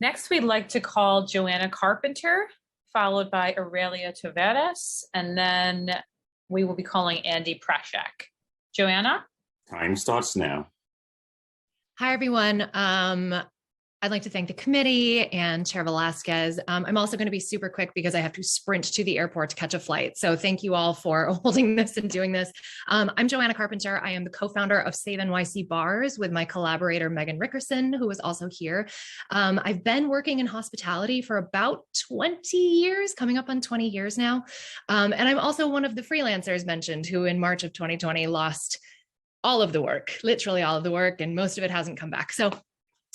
Next, we'd like to call Joanna Carpenter, followed by Aurelia Taveras, and then we will be calling Andy Prashak. Joanna? Time starts now. Hi, everyone. I'd like to thank the committee and Chair Velasquez. I'm also going to be super quick because I have to sprint to the airport to catch a flight. So thank you all for holding this and doing this. I'm Joanna Carpenter. I am the co-founder of Save NYC Bars with my collaborator, Megan Rickerson, who is also here. I've been working in hospitality for about 20 years, coming up on 20 years now. And I'm also one of the freelancers mentioned who in March of 2020 lost all of the work, literally all of the work, and most of it hasn't come back. So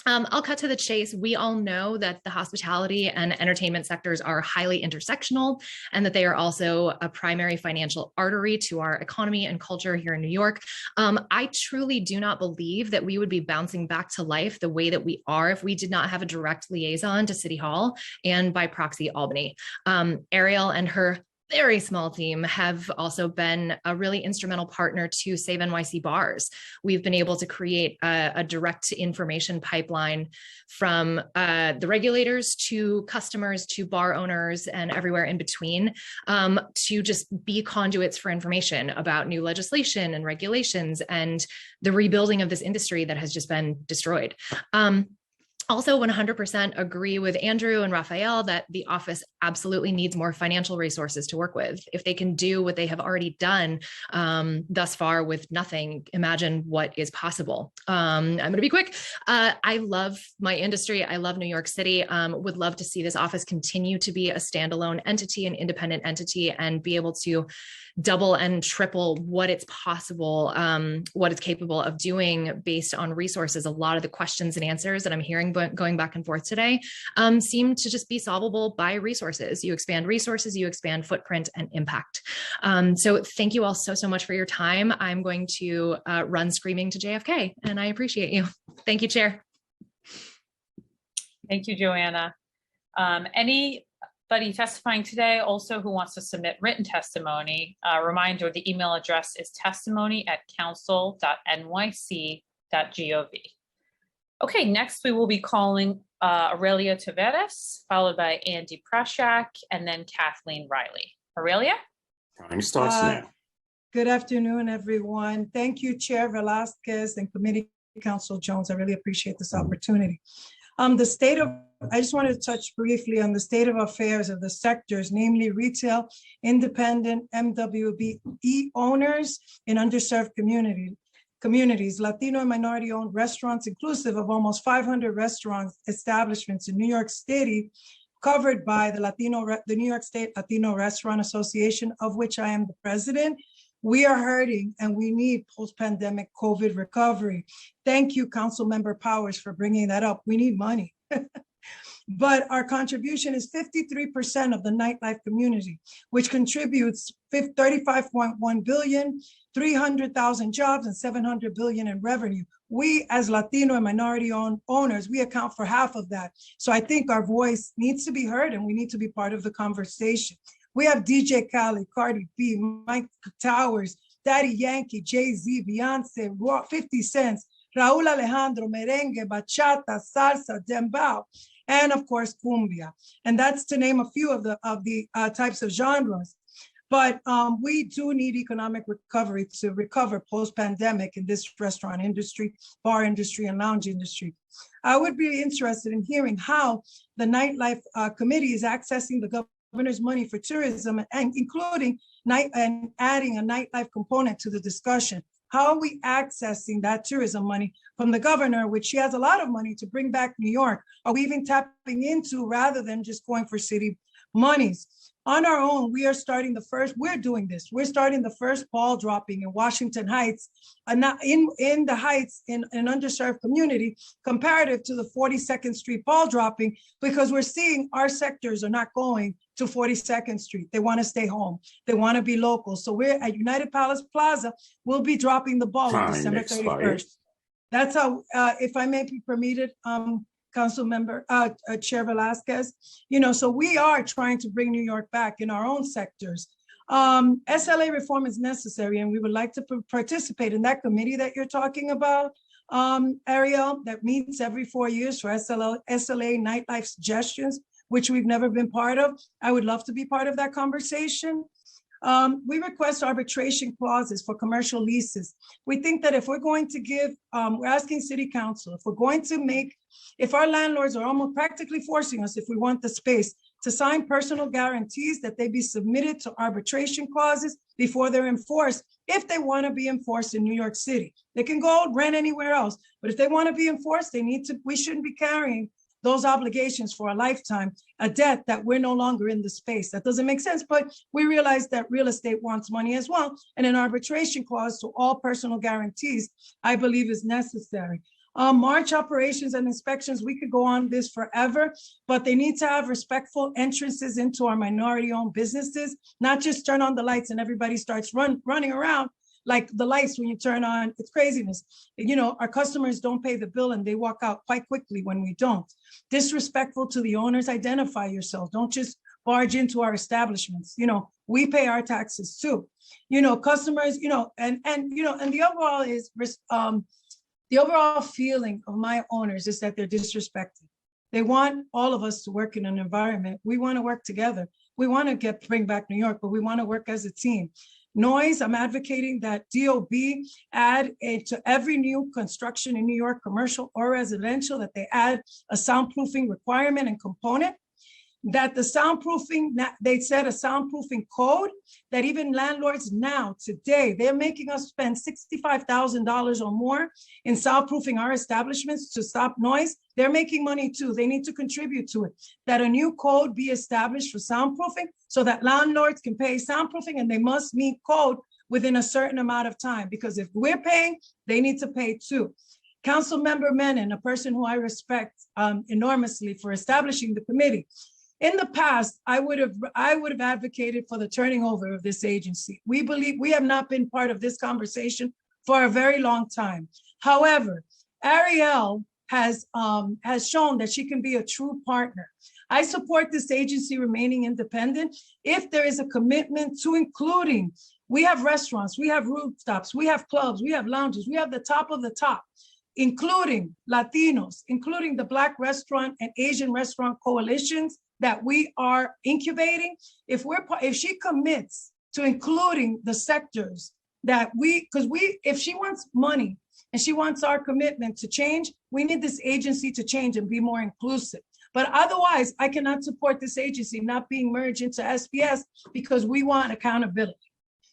I'll cut to the chase. We all know that the hospitality and entertainment sectors are highly intersectional and that they are also a primary financial artery to our economy and culture here in New York. I truly do not believe that we would be bouncing back to life the way that we are if we did not have a direct liaison to City Hall and by proxy Albany. Ariel and her very small team have also been a really instrumental partner to Save NYC Bars. We've been able to create a direct information pipeline from the regulators to customers to bar owners and everywhere in between to just be conduits for information about new legislation and regulations and the rebuilding of this industry that has just been destroyed. Also 100% agree with Andrew and Raphael that the office absolutely needs more financial resources to work with. If they can do what they have already done thus far with nothing, imagine what is possible. I'm going to be quick. I love my industry. I love New York City. Would love to see this office continue to be a standalone entity, an independent entity, and be able to double and triple what it's possible, what it's capable of doing based on resources. A lot of the questions and answers that I'm hearing going back and forth today seem to just be solvable by resources. You expand resources, you expand footprint and impact. So thank you all so much for your time. I'm going to run screaming to JFK, and I appreciate you. Thank you, Chair. Thank you, Joanna. Anybody testifying today also who wants to submit written testimony, reminder, the email address is testimony@council.nyc.gov. Okay, next we will be calling Aurelia Taveras, followed by Andy Prashak, and then Kathleen Riley. Aurelia? Time starts now. Good afternoon, everyone. Thank you, Chair Velasquez and Committee Council Jones. I really appreciate this opportunity. I just wanted to touch briefly on the state of affairs of the sectors, namely retail, independent, MWBE owners in underserved communities, Latino and minority-owned restaurants, inclusive of almost 500 restaurant establishments in New York City, covered by the New York State Latino Restaurant Association, of which I am the president. We are hurting and we need post-pandemic COVID recovery. Thank you, Councilmember Powers, for bringing that up. We need money. But our contribution is 53% of the nightlife community, which contributes 35.1 billion, 300,000 jobs, and 700 billion in revenue. We, as Latino and minority-owned owners, we account for half of that. So I think our voice needs to be heard and we need to be part of the conversation. We have DJ Khaled, Cardi B, Mike Towers, Daddy Yankee, Jay-Z, Beyonce, 50 Cent, Raúl Alejandro, merengue, bachata, salsa, dembow, and of course, cumbia. And that's to name a few of the types of genres. But we do need economic recovery to recover post-pandemic in this restaurant industry, bar industry, and lounge industry. I would be interested in hearing how the Nightlife Committee is accessing the governor's money for tourism and including adding a nightlife component to the discussion. How are we accessing that tourism money from the governor, which she has a lot of money to bring back New York? Are we even tapping into rather than just going for city monies? On our own, we're starting the first ball dropping in Washington Heights, in the Heights, in an underserved community, comparative to the 42nd Street ball dropping, because we're seeing our sectors are not going to 42nd Street. They want to stay home. They want to be local. So we're at United Palace Plaza. We'll be dropping the ball on December 31st. That's how, if I may be permitted, Council Member, Chair Velasquez, so we are trying to bring New York back in our own sectors. SLA reform is necessary, and we would like to participate in that committee that you're talking about, Ariel, that meets every 4 years for SLA nightlife suggestions, which we've never been part of. I would love to be part of that conversation. We request arbitration clauses for commercial leases. We think that if we're going to give, we're asking City Council, if our landlords are almost practically forcing us, if we want the space, to sign personal guarantees that they be submitted to arbitration clauses before they're enforced, if they want to be enforced in New York City. They can go rent anywhere else, but if they want to be enforced, we shouldn't be carrying those obligations for a lifetime, a debt that we're no longer in the space. That doesn't make sense, but we realize that real estate wants money as well. And an arbitration clause to all personal guarantees, I believe, is necessary. March operations and inspections, we could go on this forever, but they need to have respectful entrances into our minority-owned businesses, not just turn on the lights and everybody starts running around like the lights when you turn on. It's craziness. Our customers don't pay the bill and they walk out quite quickly when we don't. Disrespectful to the owners, identify yourself. Don't just barge into our establishments. We pay our taxes too. Customers, and the overall is, the overall feeling of my owners is that they're disrespected. They want all of us to work in an environment. We want to work together. We want to bring back New York, but we want to work as a team. Noise, I'm advocating that DOB add to every new construction in New York, commercial or residential, that they add a soundproofing requirement and component. That the soundproofing, they set a soundproofing code that even landlords now, today, they're making us spend $65,000 or more in soundproofing our establishments to stop noise. They're making money too. They need to contribute to it. That a new code be established for soundproofing so that landlords can pay soundproofing, and they must meet code within a certain amount of time, because if we're paying, they need to pay too. Council Member Menon, a person who I respect enormously for establishing the committee. In the past, I would have advocated for the turning over of this agency. We believe we have not been part of this conversation for a very long time. However, Ariel has shown that she can be a true partner. I support this agency remaining independent if there is a commitment to including, we have restaurants, we have rooftops, we have clubs, we have lounges, we have the top of the top, including Latinos, including the Black Restaurant and Asian Restaurant coalitions that we are incubating. If she commits to including the sectors that if she wants money and she wants our commitment to change, we need this agency to change and be more inclusive. But otherwise, I cannot support this agency not being merged into SPS because we want accountability.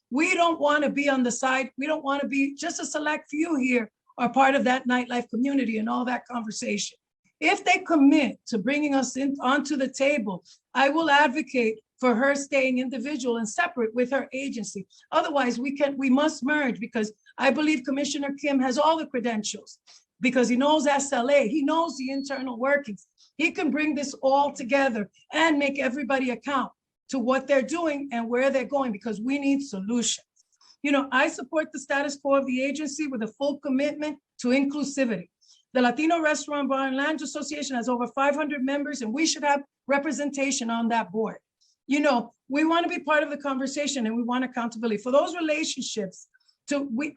We don't want to be on the side. We don't want to be just a select few here are part of that nightlife community and all that conversation. If they commit to bringing us onto the table, I will advocate for her staying individual and separate with her agency. Otherwise, we must merge, because I believe Commissioner Kim has all the credentials, because he knows SLA, he knows the internal workings. He can bring this all together and make everybody account to what they're doing and where they're going, because we need solutions. I support the status quo of the agency with a full commitment to inclusivity. The Latino Restaurant Bar and Lounge Association has over 500 members, and we should have representation on that board. We want to be part of the conversation, and we want accountability. For those relationships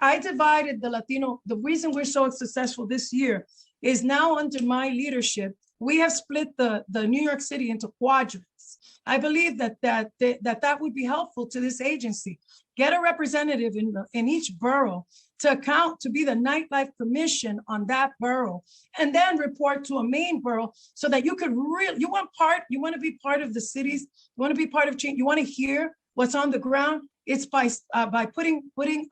I divided the Latino, the reason we're so successful this year is now under my leadership, we have split the New York City into quadrants. I believe that would be helpful to this agency. Get a representative in each borough to be the nightlife commission on that borough, and then report to a main borough so that you could you want to be part of the cities, you want to be part of change, you want to hear what's on the ground. It's by putting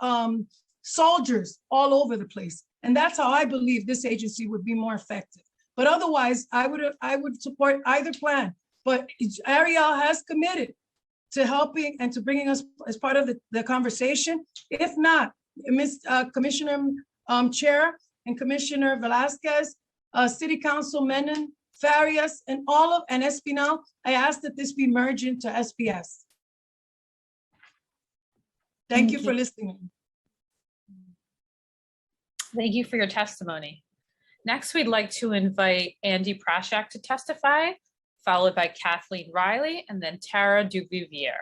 soldiers all over the place. And that's how I believe this agency would be more effective. But otherwise, I would support either plan. But Ariel has committed to helping and to bringing us as part of the conversation. If not, Commissioner Chair and Commissioner Velasquez, City Council Menon, Farias, and Espinal, I ask that this be merged into SPS. Thank you for listening. Thank you for your testimony. Next, we'd like to invite Andy Prashak to testify, followed by Kathleen Riley, and then Tara Duvivier.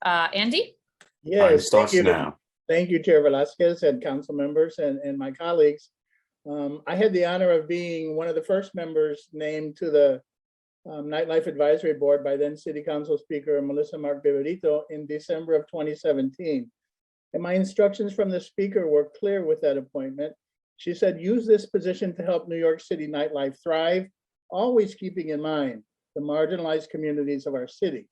Andy? Time starts now. Thank you, Chair Velasquez and council members and my colleagues. I had the honor of being one of the first members named to the Nightlife Advisory Board by then City Council Speaker Melissa Mark Beberito in December of 2017. And my instructions from the speaker were clear with that appointment. She said, use this position to help New York City nightlife thrive, always keeping in mind the marginalized communities of our city.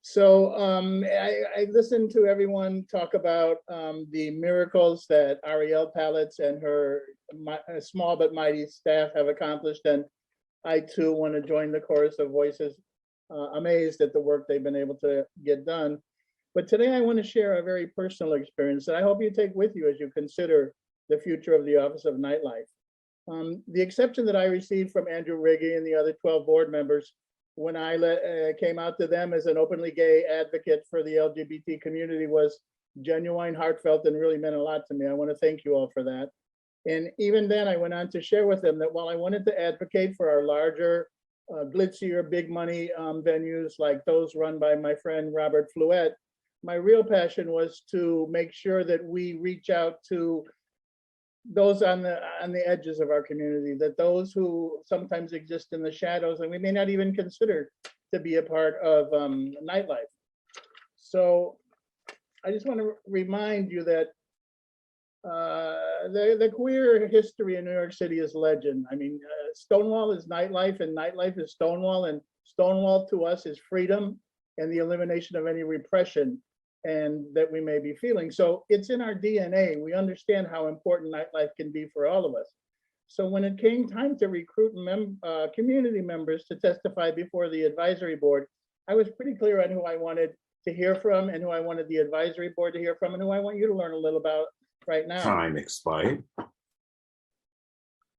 So I listened to everyone talk about the miracles that Ariel Pallets and her small but mighty staff have accomplished. And I too want to join the chorus of voices amazed at the work they've been able to get done. But today I want to share a very personal experience that I hope you take with you as you consider the future of the Office of Nightlife. The exception that I received from Andrew Riggi and the other 12 board members when I came out to them as an openly gay advocate for the LGBT community was genuine, heartfelt, and really meant a lot to me. I want to thank you all for that. And even then I went on to share with them that while I wanted to advocate for our larger, glitzier, big money venues like those run by my friend Robert Fluette, my real passion was to make sure that we reach out to those on the edges of our community, that those who sometimes exist in the shadows and we may not even consider to be a part of nightlife. So I just want to remind you that the queer history in New York City is legend. I mean, Stonewall is nightlife and nightlife is Stonewall, and Stonewall to us is freedom and the elimination of any repression and that we may be feeling. So it's in our DNA. We understand how important nightlife can be for all of us. So when it came time to recruit community members to testify before the advisory board, I was pretty clear on who I wanted to hear from and who I wanted the advisory board to hear from and who I want you to learn a little about right now. Time expired.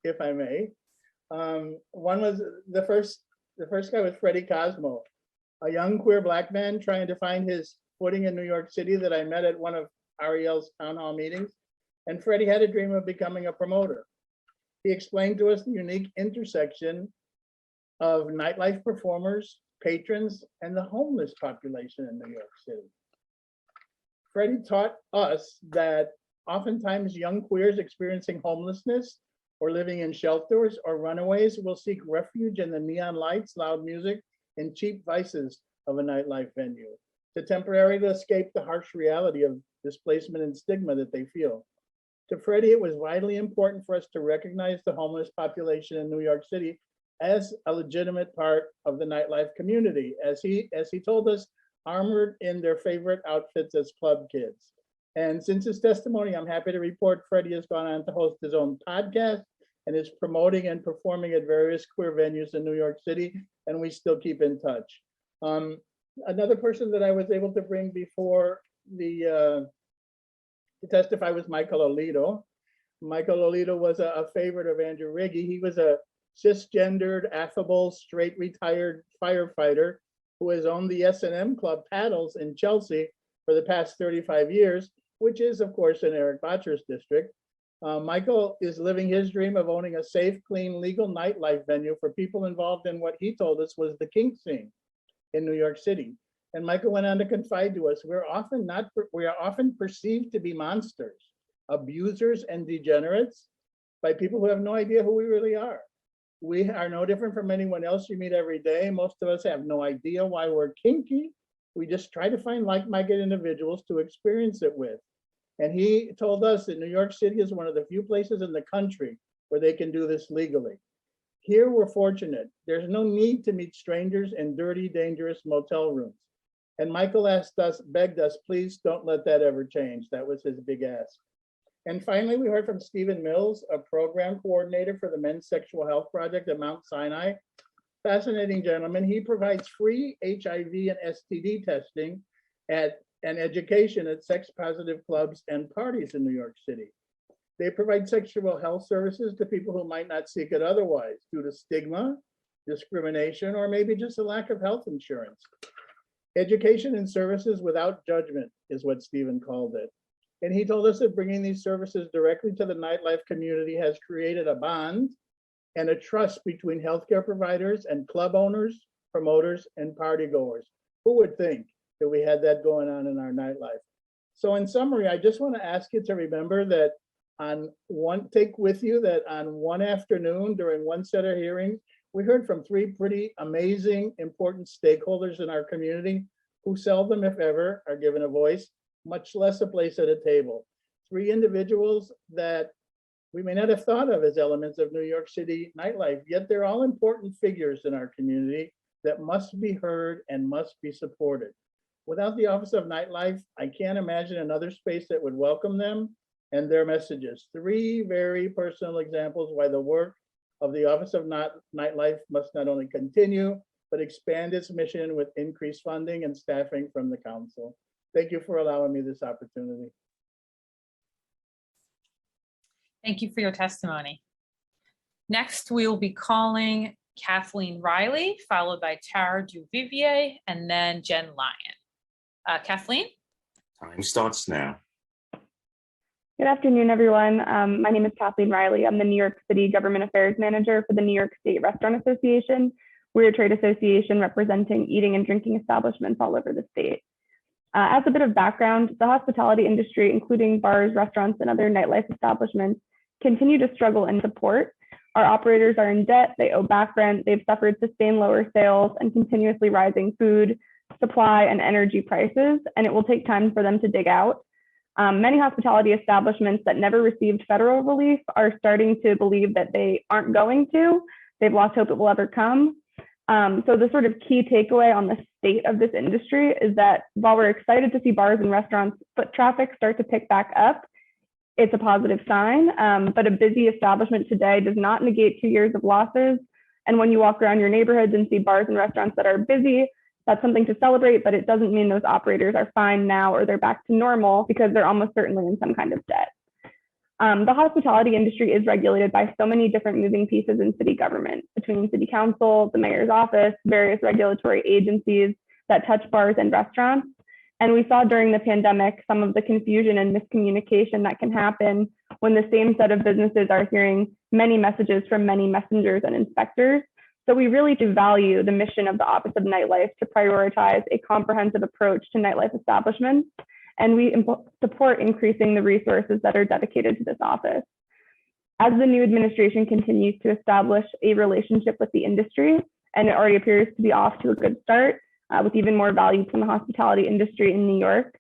If I may. One was the first guy was Freddie Cosmo, a young queer Black man trying to find his footing in New York City that I met at one of Ariel's town hall meetings. And Freddie had a dream of becoming a promoter. He explained to us the unique intersection of nightlife performers, patrons, and the homeless population in New York City. Freddie taught us that oftentimes young queers experiencing homelessness or living in shelters or runaways will seek refuge in the neon lights, loud music, and cheap vices of a nightlife venue to temporarily escape the harsh reality of displacement and stigma that they feel. To Freddie, it was vitally important for us to recognize the homeless population in New York City as a legitimate part of the nightlife community, as he told us, armored in their favorite outfits as club kids. And since his testimony, I'm happy to report Freddie has gone on to host his own podcast and is promoting and performing at various queer venues in New York City, and we still keep in touch. Another person that I was able to bring before to testify was Michael Olito. Michael Olito was a favorite of Andrew Riggi. He was a cisgendered, affable, straight retired firefighter who has owned the S&M Club Paddles in Chelsea for the past 35 years, which is, of course, in Eric Botcher's district. Michael is living his dream of owning a safe, clean, legal nightlife venue for people involved in what he told us was the kink scene in New York City. And Michael went on to confide to us, we are often perceived to be monsters, abusers and degenerates by people who have no idea who we really are. We are no different from anyone else you meet every day. Most of us have no idea why we're kinky. We just try to find like-minded individuals to experience it with. And he told us that New York City is one of the few places in the country where they can do this legally. Here we're fortunate. There's no need to meet strangers in dirty, dangerous motel rooms. And Michael begged us, please don't let that ever change. That was his big ask. And finally, we heard from Stephen Mills, a program coordinator for the Men's Sexual Health Project at Mount Sinai. Fascinating gentleman. He provides free HIV and STD testing and education at sex-positive clubs and parties in New York City. They provide sexual health services to people who might not seek it otherwise due to stigma, discrimination, or maybe just a lack of health insurance. Education and services without judgment is what Stephen called it. And he told us that bringing these services directly to the nightlife community has created a bond and a trust between healthcare providers and club owners, promoters, and partygoers. Who would think that we had that going on in our nightlife? So in summary, I just want to ask you to remember that take with you that on one afternoon during one set of hearings, we heard from three pretty amazing, important stakeholders in our community who seldom, if ever, are given a voice, much less a place at a table. Three individuals that we may not have thought of as elements of New York City nightlife, yet they're all important figures in our community that must be heard and must be supported. Without the Office of Nightlife, I can't imagine another space that would welcome them and their messages. Three very personal examples why the work of the Office of Nightlife must not only continue, but expand its mission with increased funding and staffing from the council. Thank you for allowing me this opportunity. Thank you for your testimony. Next, we will be calling Kathleen Riley, followed by Tara Duvivier, and then Jen Lyon. Kathleen? Time starts now. Good afternoon, everyone. My name is Kathleen Riley. I'm the New York City Government Affairs Manager for the New York State Restaurant Association. We're a trade association representing eating and drinking establishments all over the state. As a bit of background, the hospitality industry, including bars, restaurants, and other nightlife establishments, continue to struggle in support. Our operators are in debt, they owe back rent, they've suffered sustained lower sales and continuously rising food, supply, and energy prices, and it will take time for them to dig out. Many hospitality establishments that never received federal relief are starting to believe that they aren't going to. They've lost hope it will ever come. So the sort of key takeaway on the state of this industry is that while we're excited to see bars and restaurants foot traffic start to pick back up, it's a positive sign, but a busy establishment today does not negate 2 years of losses. And when you walk around your neighborhoods and see bars and restaurants that are busy, that's something to celebrate, but it doesn't mean those operators are fine now or they're back to normal because they're almost certainly in some kind of debt. The hospitality industry is regulated by so many different moving pieces in city government, between city council, the mayor's office, various regulatory agencies that touch bars and restaurants. And we saw during the pandemic some of the confusion and miscommunication that can happen when the same set of businesses are hearing many messages from many messengers and inspectors. So we really do value the mission of the Office of Nightlife to prioritize a comprehensive approach to nightlife establishments, and we support increasing the resources that are dedicated to this office. As the new administration continues to establish a relationship with the industry, and it already appears to be off to a good start, with even more value from the hospitality industry in New York,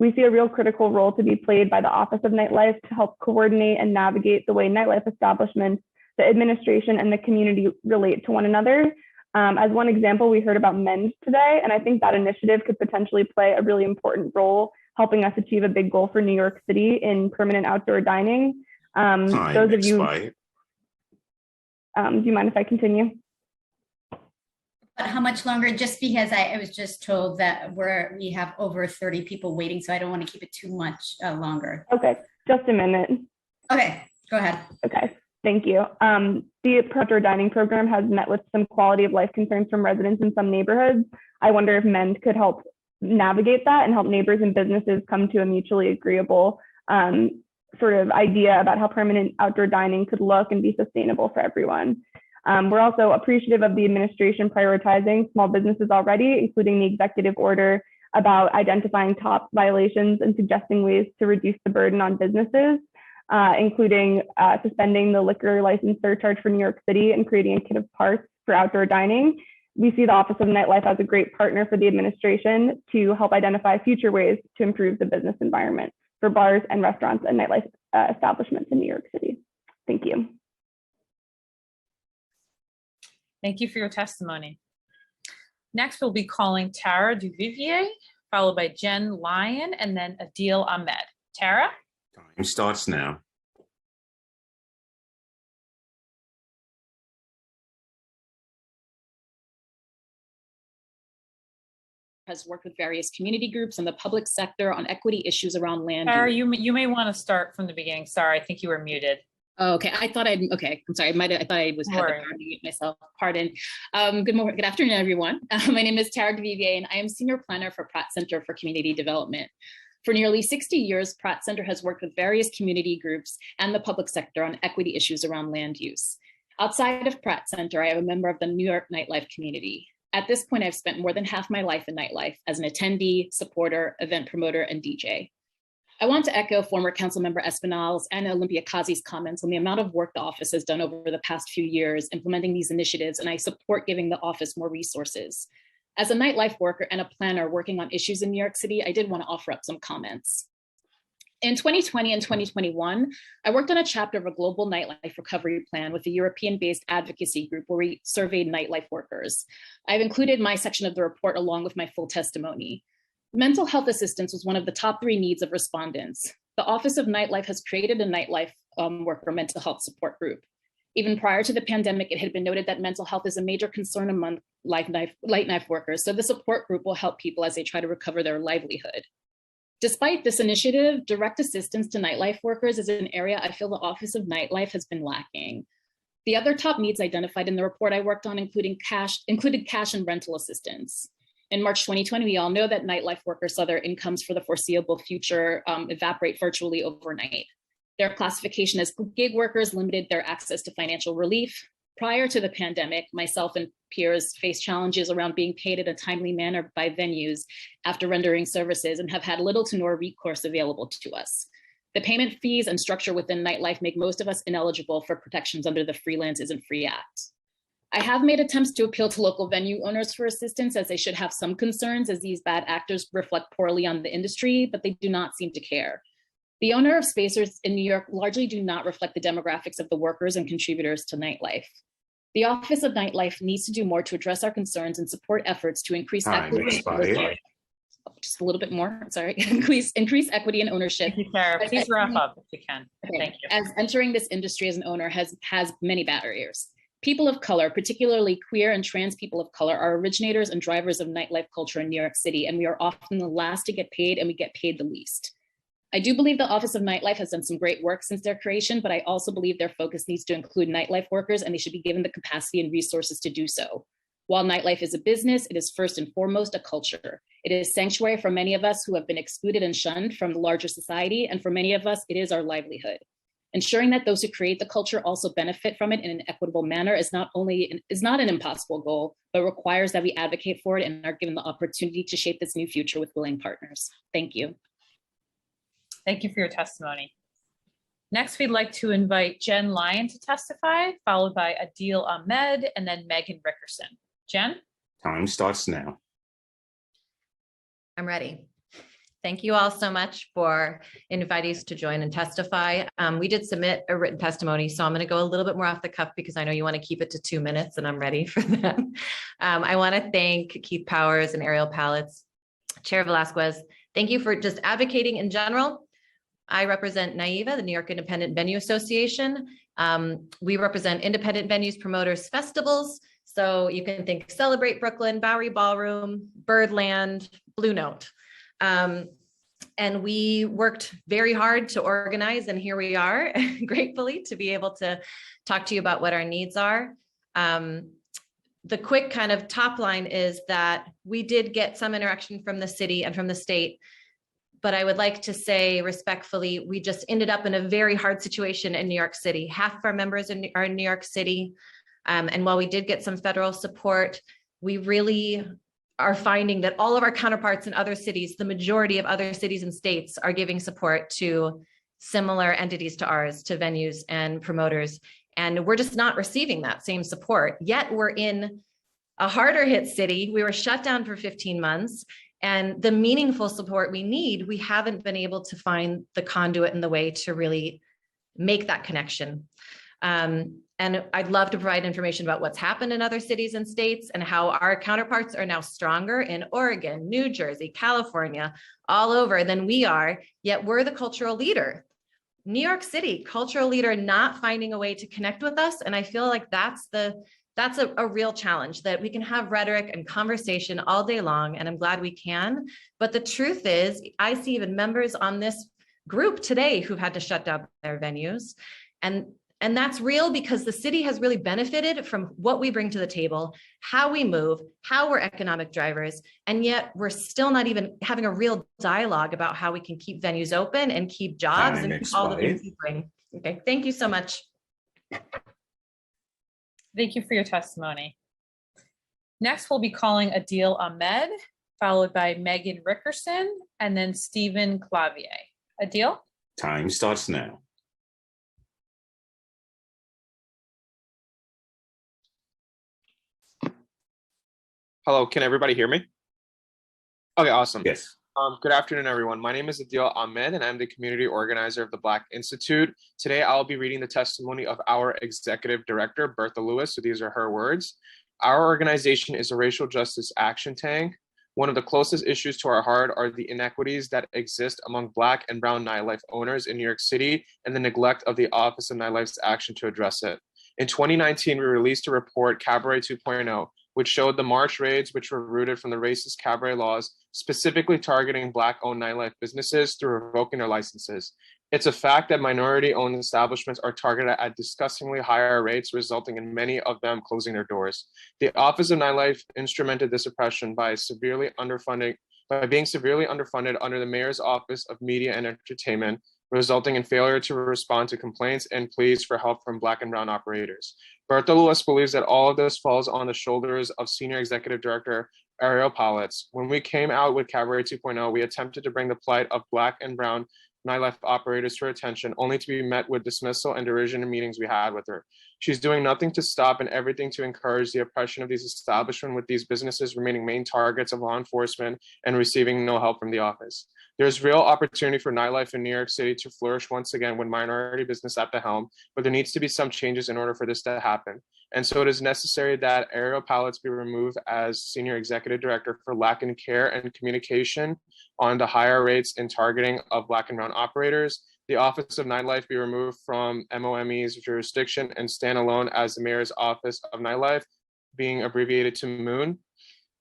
we see a real critical role to be played by the Office of Nightlife to help coordinate and navigate the way nightlife establishments, the administration, and the community relate to one another. As one example, we heard about MEND today, and I think that initiative could potentially play a really important role helping us achieve a big goal for New York City in permanent outdoor dining. Those of you, do you mind if I continue? But how much longer? Just because I was just told that we have over 30 people waiting, so I don't want to keep it too much longer. Okay, just a minute. Okay, go ahead. Okay, thank you. The outdoor dining program has met with some quality of life concerns from residents in some neighborhoods. I wonder if MEND could help navigate that and help neighbors and businesses come to a mutually agreeable sort of idea about how permanent outdoor dining could look and be sustainable for everyone. We're also appreciative of the administration prioritizing small businesses already, including the executive order about identifying top violations and suggesting ways to reduce the burden on businesses, including suspending the liquor license surcharge for New York City and creating a kit of parts for outdoor dining. We see the Office of Nightlife as a great partner for the administration to help identify future ways to improve the business environment for bars and restaurants and nightlife establishments in New York City. Thank you. Thank you for your testimony. Next, we'll be calling Tara Duvivier, followed by Jen Lyon, and then Adil Ahmed. Tara? Time starts now. Has worked with various community groups and the public sector on equity issues around land Tara, use. you may want to start from the beginning. Sorry, I think you were muted. Oh, okay, I thought okay, I'm sorry, I thought I was had the power to mute myself, pardon. Good afternoon, everyone. My name is Tara Duvivier, and I am Senior Planner for Pratt Center for Community Development. For nearly 60 years, Pratt Center has worked with various community groups and the public sector on equity issues around land use. Outside of Pratt Center, I am a member of the New York nightlife community. At this point, I've spent more than half my life in nightlife as an attendee, supporter, event promoter, and DJ. I want to echo former Councilmember Espinal's and Olympia Kazi's comments on the amount of work the office has done over the past few years implementing these initiatives, and I support giving the office more resources. As a nightlife worker and a planner working on issues in New York City, I did want to offer up some comments. In 2020 and 2021, I worked on a chapter of a global nightlife recovery plan with a European-based advocacy group where we surveyed nightlife workers. I've included my section of the report along with my full testimony. Mental health assistance was one of the top 3 needs of respondents. The Office of Nightlife has created a nightlife worker mental health support group. Even prior to the pandemic, it had been noted that mental health is a major concern among light knife workers, so the support group will help people as they try to recover their livelihood. Despite this initiative, direct assistance to nightlife workers is an area I feel the Office of Nightlife has been lacking. The other top needs identified in the report I worked on included cash and rental assistance. In March 2020, we all know that nightlife workers saw their incomes for the foreseeable future evaporate virtually overnight. Their classification as gig workers limited their access to financial relief. Prior to the pandemic, myself and peers faced challenges around being paid in a timely manner by venues after rendering services and have had little to no recourse available to us. The payment fees and structure within nightlife make most of us ineligible for protections under the Freelance Isn't Free Act. I have made attempts to appeal to local venue owners for assistance, as they should have some concerns, as these bad actors reflect poorly on the industry, but they do not seem to care. The owner of spacers in New York largely do not reflect the demographics of the workers and contributors to nightlife. The Office of Nightlife needs to do more to address our concerns and support efforts to increase equity. Just a little bit more, sorry. increase equity and ownership. Thank you, Sarah. Please wrap up if you can. Okay. Thank you. As entering this industry as an owner has many barriers. People of color, particularly queer and trans people of color, are originators and drivers of nightlife culture in New York City, and we are often the last to get paid, and we get paid the least. I do believe the Office of Nightlife has done some great work since their creation, but I also believe their focus needs to include nightlife workers, and they should be given the capacity and resources to do so. While nightlife is a business, it is first and foremost a culture. It is sanctuary for many of us who have been excluded and shunned from the larger society, and for many of us, it is our livelihood. Ensuring that those who create the culture also benefit from it in an equitable manner is not an impossible goal, but requires that we advocate for it and are given the opportunity to shape this new future with willing partners. Thank you. Thank you for your testimony. Next, we'd like to invite Jen Lyon to testify, followed by Adil Ahmed, and then Megan Rickerson. Jen? Time starts now. I'm ready. Thank you all so much for inviting us to join and testify. We did submit a written testimony, so I'm going to go a little bit more off the cuff because I know you want to keep it to 2 minutes, and I'm ready for that. I want to thank Keith Powers and Ariel Pallets, Chair Velasquez. Thank you for just advocating in general. I represent NYIVA, the New York Independent Venue Association. We represent independent venues, promoters, festivals. So you can think Celebrate Brooklyn, Bowery Ballroom, Birdland, Blue Note. And we worked very hard to organize, and here we are, gratefully, to be able to talk to you about what our needs are. The quick kind of top line is that we did get some interaction from the city and from the state, but I would like to say respectfully, we just ended up in a very hard situation in New York City. Half of our members are in New York City. And while we did get some federal support, we really are finding that all of our counterparts in other cities, the majority of other cities and states, are giving support to similar entities to ours, to venues and promoters. And we're just not receiving that same support. Yet we're in a harder hit city. We were shut down for 15 months. And the meaningful support we need, we haven't been able to find the conduit and the way to really make that connection. And I'd love to provide information about what's happened in other cities and states and how our counterparts are now stronger in Oregon, New Jersey, California, all over than we are, yet we're the cultural leader. New York City, cultural leader, not finding a way to connect with us. And I feel like that's a real challenge, that we can have rhetoric and conversation all day long, and I'm glad we can. But the truth is, I see even members on this group today who've had to shut down their venues. And that's real because the city has really benefited from what we bring to the table, how we move, how we're economic drivers, and yet we're still not even having a real dialogue about how we can keep venues open and keep jobs and all the things we bring. Okay, thank you so much. Thank you for your testimony. Next, we'll be calling Adil Ahmed, followed by Megan Rickerson, and then Stephen Clavier. Adil? Time starts now. Hello, can everybody hear me? Okay, awesome. Yes. Good afternoon, everyone. My name is Adil Ahmed, and I'm the community organizer of the Black Institute. Today, I'll be reading the testimony of our executive director, Bertha Lewis. So these are her words. Our organization is a racial justice action tank. One of the closest issues to our heart are the inequities that exist among Black and Brown nightlife owners in New York City and the neglect of the Office of Nightlife's action to address it. In 2019, we released a report, Cabaret 2.0, which showed the March raids, which were rooted from the racist cabaret laws, specifically targeting Black-owned nightlife businesses through revoking their licenses. It's a fact that minority-owned establishments are targeted at disgustingly higher rates, resulting in many of them closing their doors. The Office of Nightlife instrumented this oppression by being severely underfunded under the Mayor's Office of Media and Entertainment, resulting in failure to respond to complaints and pleas for help from Black and Brown operators. Bertha Lewis believes that all of this falls on the shoulders of Senior Executive Director Ariel Palitz. When we came out with Cabaret 2.0, we attempted to bring the plight of Black and Brown nightlife operators to her attention, only to be met with dismissal and derision in meetings we had with her. She's doing nothing to stop and everything to encourage the oppression of these establishments, with these businesses remaining main targets of law enforcement and receiving no help from the office. There's real opportunity for nightlife in New York City to flourish once again with minority business at the helm, but there needs to be some changes in order for this to happen. And so it is necessary that Ariel Palitz be removed as Senior Executive Director for lack in care and communication on the higher rates in targeting of Black and Brown operators. The Office of Nightlife be removed from MOME's jurisdiction and stand alone as the Mayor's Office of Nightlife, being abbreviated to MOON.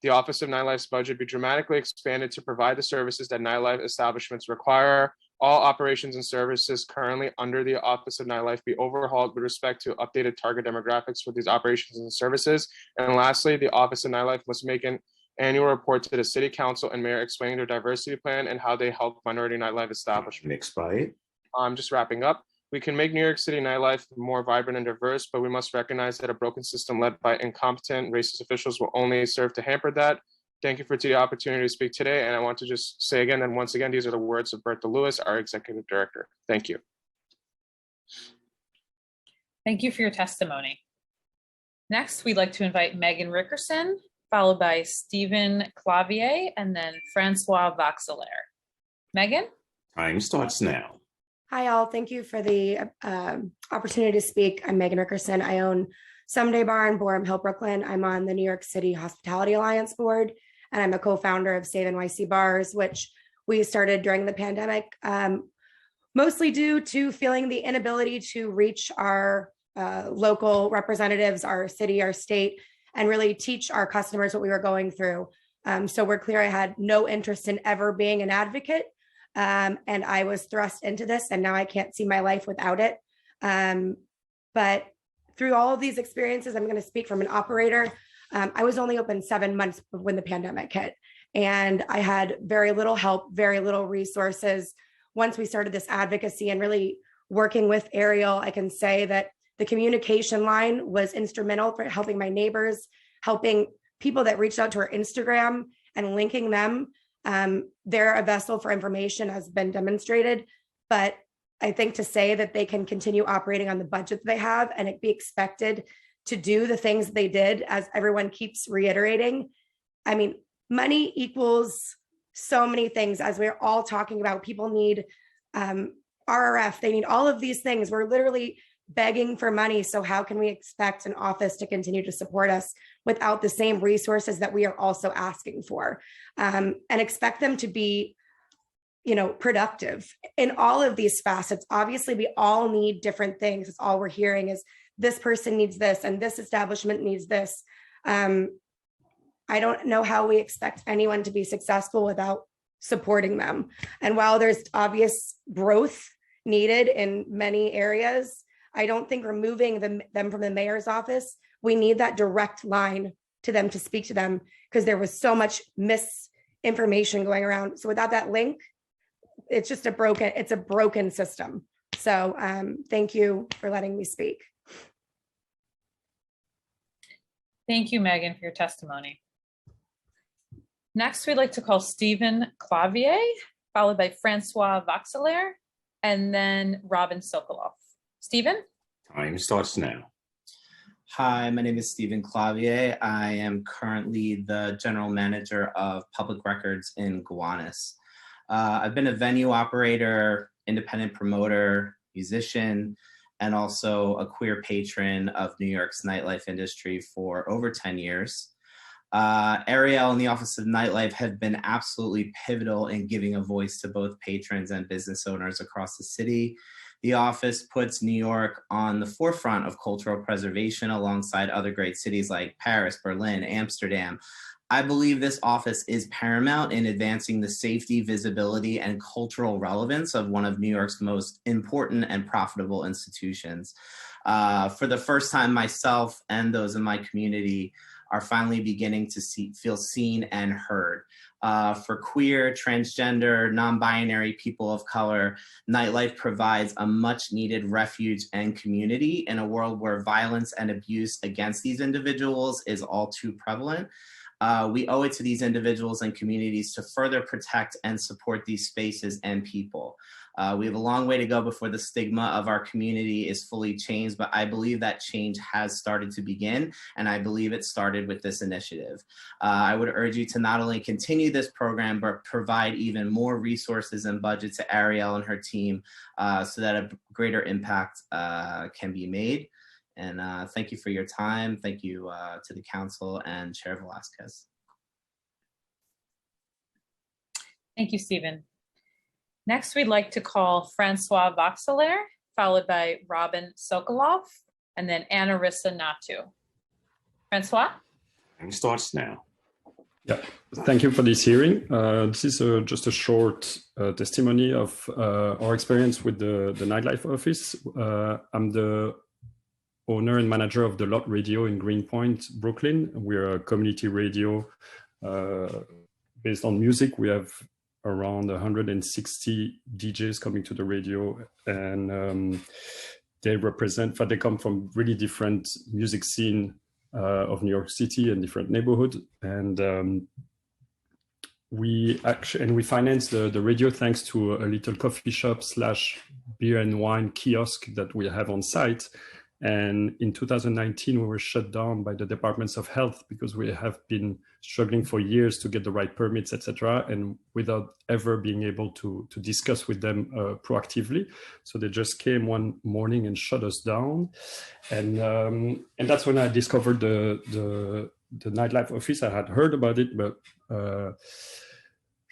The Office of Nightlife's budget be dramatically expanded to provide the services that nightlife establishments require. All operations and services currently under the Office of Nightlife be overhauled with respect to updated target demographics for these operations and services. And lastly, the Office of Nightlife must make an annual report to the City Council and Mayor explaining their diversity plan and how they help minority nightlife establishments. Expired. I'm just wrapping up. We can make New York City nightlife more vibrant and diverse, but we must recognize that a broken system led by incompetent racist officials will only serve to hamper that. Thank you for the opportunity to speak today. And I want to just say again, and once again, these are the words of Bertha Lewis, our executive director. Thank you. Thank you for your testimony. Next, we'd like to invite Megan Rickerson, followed by Stephen Clavier, and then Francois Vaxelaire. Megan? Time starts now. Hi, all. Thank you for the opportunity to speak. I'm Megan Rickerson. I own Someday Bar in Boerum Hill, Brooklyn. I'm on the New York City Hospitality Alliance board, and I'm a co-founder of Save NYC Bars, which we started during the pandemic, mostly due to feeling the inability to reach our local representatives, our city, our state, and really teach our customers what we were going through. So we're clear I had no interest in ever being an advocate. And I was thrust into this, and now I can't see my life without it. But through all of these experiences, I'm going to speak from an operator. I was only open 7 months when the pandemic hit, and I had very little help, very little resources. Once we started this advocacy and really working with Ariel, I can say that The communication line was instrumental for helping my neighbors, helping people that reached out to our Instagram and linking them. They're a vessel for information has been demonstrated, but I think to say that they can continue operating on the budget that they have and it be expected to do the things they did, as everyone keeps reiterating. I mean, money equals so many things, as we're all talking about. People need RRF, they need all of these things. We're literally begging for money. So how can we expect an office to continue to support us without the same resources that we are also asking for, and expect them to be, you know, productive in all of these facets? Obviously, we all need different things. It's all we're hearing is this person needs this and this establishment needs this. I don't know how we expect anyone to be successful without supporting them. And while there's obvious growth needed in many areas, I don't think removing them from the mayor's office, we need that direct line to them to speak to them, because there was so much misinformation going around. So without that link, it's just a broken system. So thank you for letting me speak. Thank you, Megan, for your testimony. Next, we'd like to call Stephen Clavier, followed by Francois Voxelaire, and then Robin Sokoloff. Stephen? Time starts now. Hi, my name is Stephen Clavier. I am currently the general manager of public records in Gowanus. I've been a venue operator, independent promoter, musician, and also a queer patron of New York's nightlife industry for over 10 years. Ariel and the Office of Nightlife have been absolutely pivotal in giving a voice to both patrons and business owners across the city. The office puts New York on the forefront of cultural preservation alongside other great cities like Paris, Berlin, Amsterdam. I believe this office is paramount in advancing the safety, visibility, and cultural relevance of one of New York's most important and profitable institutions. For the first time, myself and those in my community are finally beginning to feel seen and heard. For queer, transgender, non-binary people of color, nightlife provides a much needed refuge and community in a world where violence and abuse against these individuals is all too prevalent. We owe it to these individuals and communities to further protect and support these spaces and people. We have a long way to go before the stigma of our community is fully changed, but I believe that change has started to begin, and I believe it started with this initiative. I would urge you to not only continue this program, but provide even more resources and budget to Ariel and her team so that a greater impact can be made. And thank you for your time. Thank you to the council and Chair Velasquez. Thank you, Stephen. Next, we'd like to call Francois Voxelaire, followed by Robin Sokoloff, and then Anarissa Natu. Francois? Time starts now. Yeah, thank you for this hearing. This is just a short testimony of our experience with the Nightlife office. I'm the owner and manager of the Lot Radio in Greenpoint, Brooklyn. We're a community radio based on music. We have around 160 DJs coming to the radio, and they come from really different music scene of New York City and different neighborhoods. And we finance the radio thanks to a little coffee shop / beer and wine kiosk that we have on site. And in 2019, we were shut down by the departments of health because we have been struggling for years to get the right permits, etc., and without ever being able to discuss with them proactively. So they just came one morning and shut us down. And that's when I discovered the Nightlife office. I had heard about it, but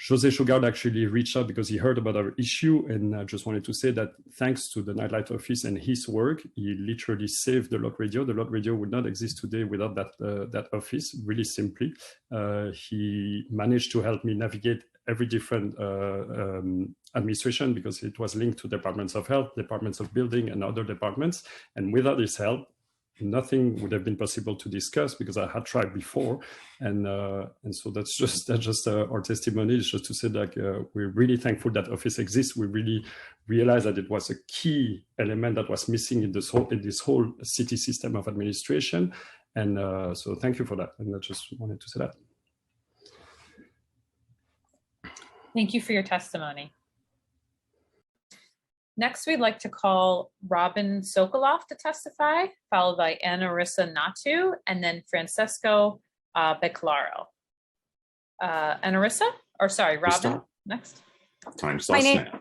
Jose Shugard actually reached out because he heard about our issue, and I just wanted to say that thanks to the Nightlife office and his work, he literally saved the Lot Radio. The Lot Radio would not exist today without that office, really simply. He managed to help me navigate every different administration because it was linked to departments of health, departments of building, and other departments. And without his help, nothing would have been possible to discuss because I had tried before, and so that's just our testimony. Is just to say that we're really thankful that office exists. We really realized that it was a key element that was missing in this whole city system of administration, and so thank you for that. And I just wanted to say that. Thank you for your testimony. Next, we'd like to call Robin Sokoloff to testify, followed by Anarissa Natu, and then Francesco Beclaro. Anarissa, or sorry, Robin, next. Time starts now.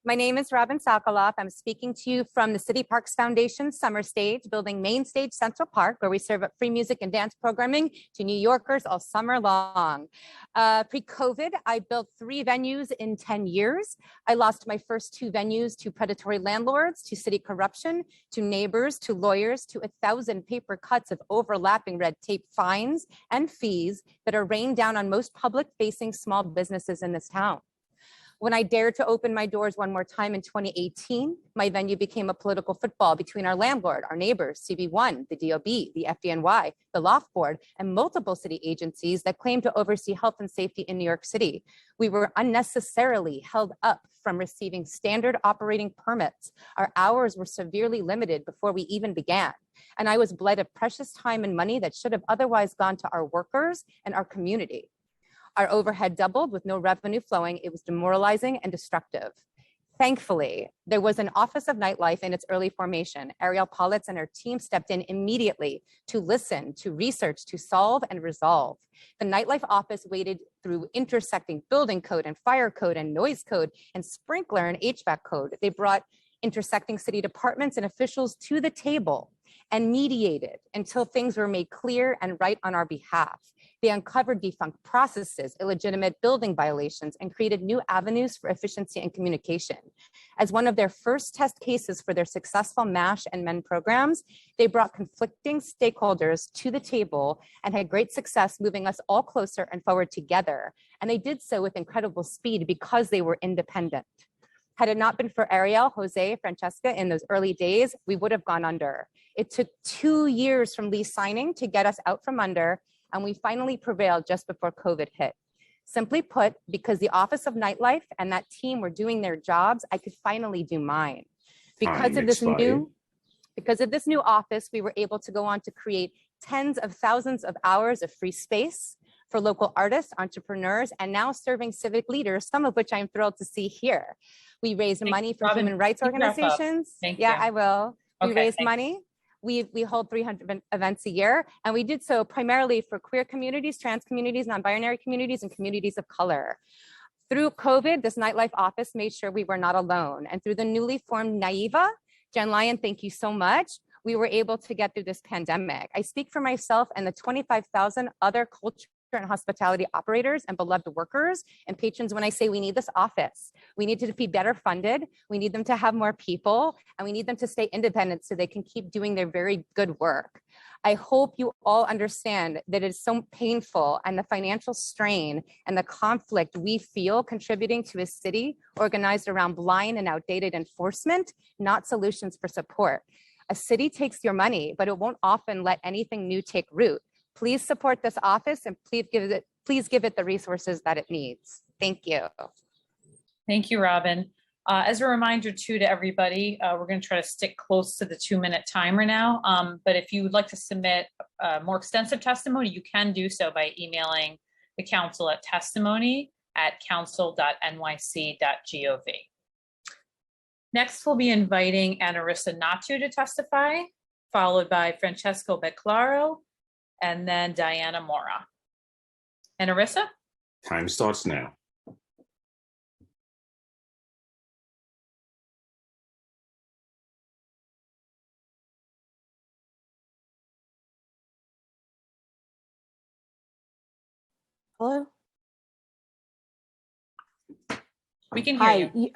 My name is Robin Sokoloff. I'm speaking to you from the City Parks Foundation Summer Stage, building Main Stage Central Park, where we serve up free music and dance programming to New Yorkers all summer long. Pre-COVID, I built 3 venues in 10 years. I lost my first 2 venues to predatory landlords, to city corruption, to neighbors, to lawyers, to 1,000 paper cuts of overlapping red tape fines and fees that are rained down on most public-facing small businesses in this town. When I dared to open my doors one more time in 2018, my venue became a political football between our landlord, our neighbors, CB1, the DOB, the FDNY, the Loft Board, and multiple city agencies that claim to oversee health and safety in New York City. We were unnecessarily held up from receiving standard operating permits. Our hours were severely limited before we even began. And I was bled of precious time and money that should have otherwise gone to our workers and our community. Our overhead doubled with no revenue flowing. It was demoralizing and destructive. Thankfully, there was an Office of Nightlife in its early formation. Ariel Politz and her team stepped in immediately to listen, to research, to solve and resolve. The Nightlife office waded through intersecting building code and fire code and noise code and sprinkler and HVAC code. They brought intersecting city departments and officials to the table and mediated until things were made clear and right on our behalf. They uncovered defunct processes, illegitimate building violations, and created new avenues for efficiency and communication. As one of their first test cases for their successful MASH and MEN programs, they brought conflicting stakeholders to the table and had great success moving us all closer and forward together. And they did so with incredible speed because they were independent. Had it not been for Ariel, Jose, Francesca in those early days, we would have gone under. It took 2 years from lease signing to get us out from under, and we finally prevailed just before COVID hit. Simply put, because the Office of Nightlife and that team were doing their jobs, I could finally do mine. Because of this new office, we were able to go on to create tens of thousands of hours of free space for local artists, entrepreneurs, and now serving civic leaders, some of which I'm thrilled to see here. We raised money for human rights organizations. Yeah, I will. We raised money. We hold 300 events a year, and we did so primarily for queer communities, trans communities, non-binary communities, and communities of color. Through COVID, this Nightlife office made sure we were not alone. And through the newly formed NAIVA, Jen Lyon, thank you so much, we were able to get through this pandemic. I speak for myself and the 25,000 other culture and hospitality operators and beloved workers and patrons when I say we need this office. We need to be better funded. We need them to have more people, and we need them to stay independent so they can keep doing their very good work. I hope you all understand that it's so painful, and the financial strain and the conflict we feel contributing to a city organized around blind and outdated enforcement, not solutions for support. A city takes your money, but it won't often let anything new take root. Please support this office, and please give it the resources that it needs. Thank you. Thank you, Robin. As a reminder too to everybody, we're going to try to stick close to the 2-minute timer now. But if you would like to submit more extensive testimony, you can do so by emailing the council at testimony@council.nyc.gov. Next, we'll be inviting Anarissa Natu to testify, followed by Francesco Beclaro, and then Diana Mora. Anarissa? Time starts now. Hello? We can hear you.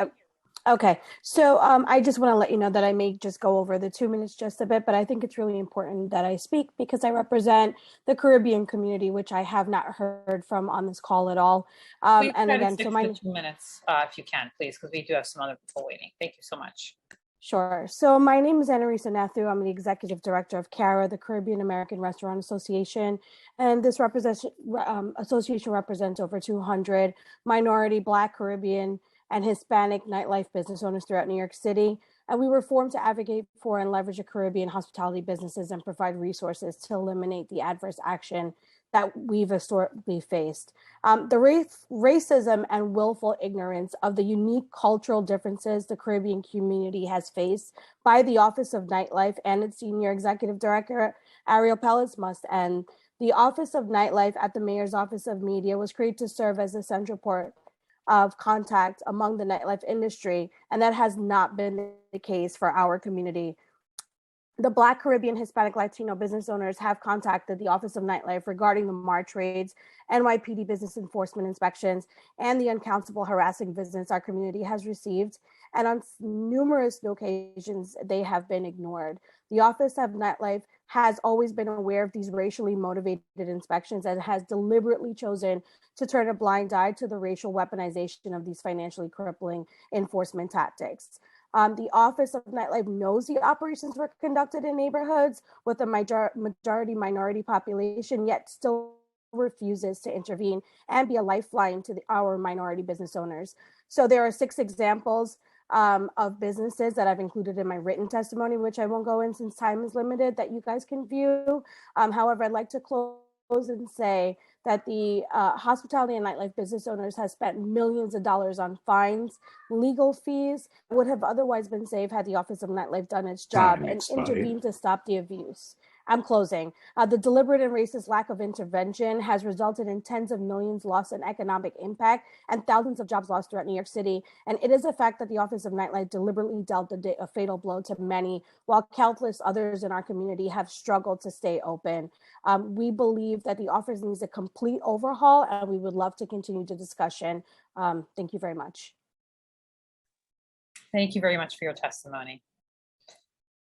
Okay, so I just want to let you know that I may just go over the 2 minutes just a bit, but I think it's really important that I speak because I represent the Caribbean community, which I have not heard from on this call at all. And again, so my 2 minutes, if you can, please, because we do have some other people waiting. Thank you so much. Sure. So my name is Annarisa Nathu. I'm the Executive Director of CARA, the Caribbean American Restaurant Association. And this association represents over 200 minority, Black, Caribbean, and Hispanic nightlife business owners throughout New York City. And we were formed to advocate for and leverage the Caribbean hospitality businesses and provide resources to eliminate the adverse action that we've historically faced. The racism and willful ignorance of the unique cultural differences the Caribbean community has faced by the Office of Nightlife and its Senior Executive Director, Ariel Pellis, must end. The Office of Nightlife at the Mayor's Office of Media was created to serve as a central port of contact among the nightlife industry, and that has not been the case for our community. The Black, Caribbean, Hispanic, Latino business owners have contacted the Office of Nightlife regarding the March raids, NYPD business enforcement inspections, and the uncountable harassing visits our community has received. And on numerous occasions, they have been ignored. The Office of Nightlife has always been aware of these racially motivated inspections and has deliberately chosen to turn a blind eye to the racial weaponization of these financially crippling enforcement tactics. The Office of Nightlife knows the operations were conducted in neighborhoods with a majority minority population, yet still refuses to intervene and be a lifeline to our minority business owners. So there are 6 examples of businesses that I've included in my written testimony, which I won't go in since time is limited, that you guys can view. However, I'd like to close and say that the hospitality and nightlife business owners has spent millions of dollars on fines, legal fees, would have otherwise been saved had the Office of Nightlife done its job and intervened to stop the abuse. I'm closing. The deliberate and racist lack of intervention has resulted in tens of millions lost in economic impact and thousands of jobs lost throughout New York City. And it is a fact that the Office of Nightlife deliberately dealt a fatal blow to many, while countless others in our community have struggled to stay open. We believe that the office needs a complete overhaul, and we would love to continue the discussion. Thank you very much. Thank you very much for your testimony.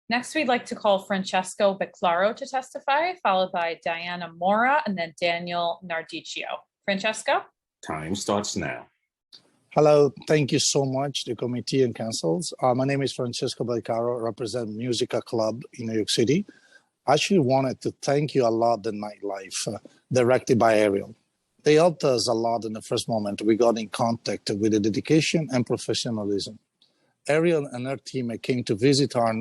Next, we'd like to call Francesco Beclaro to testify, followed by Diana Mora and then Daniel Nardicchio. Francesco? Time starts now. Hello, thank you so much, the committee and councils. My name is Francesco Beclaro, represent Musica Club in New York City. I actually wanted to thank you a lot, the Nightlife, directed by Ariel. They helped us a lot in the first moment. We got in contact with the dedication and professionalism. Ariel and her team came to visit our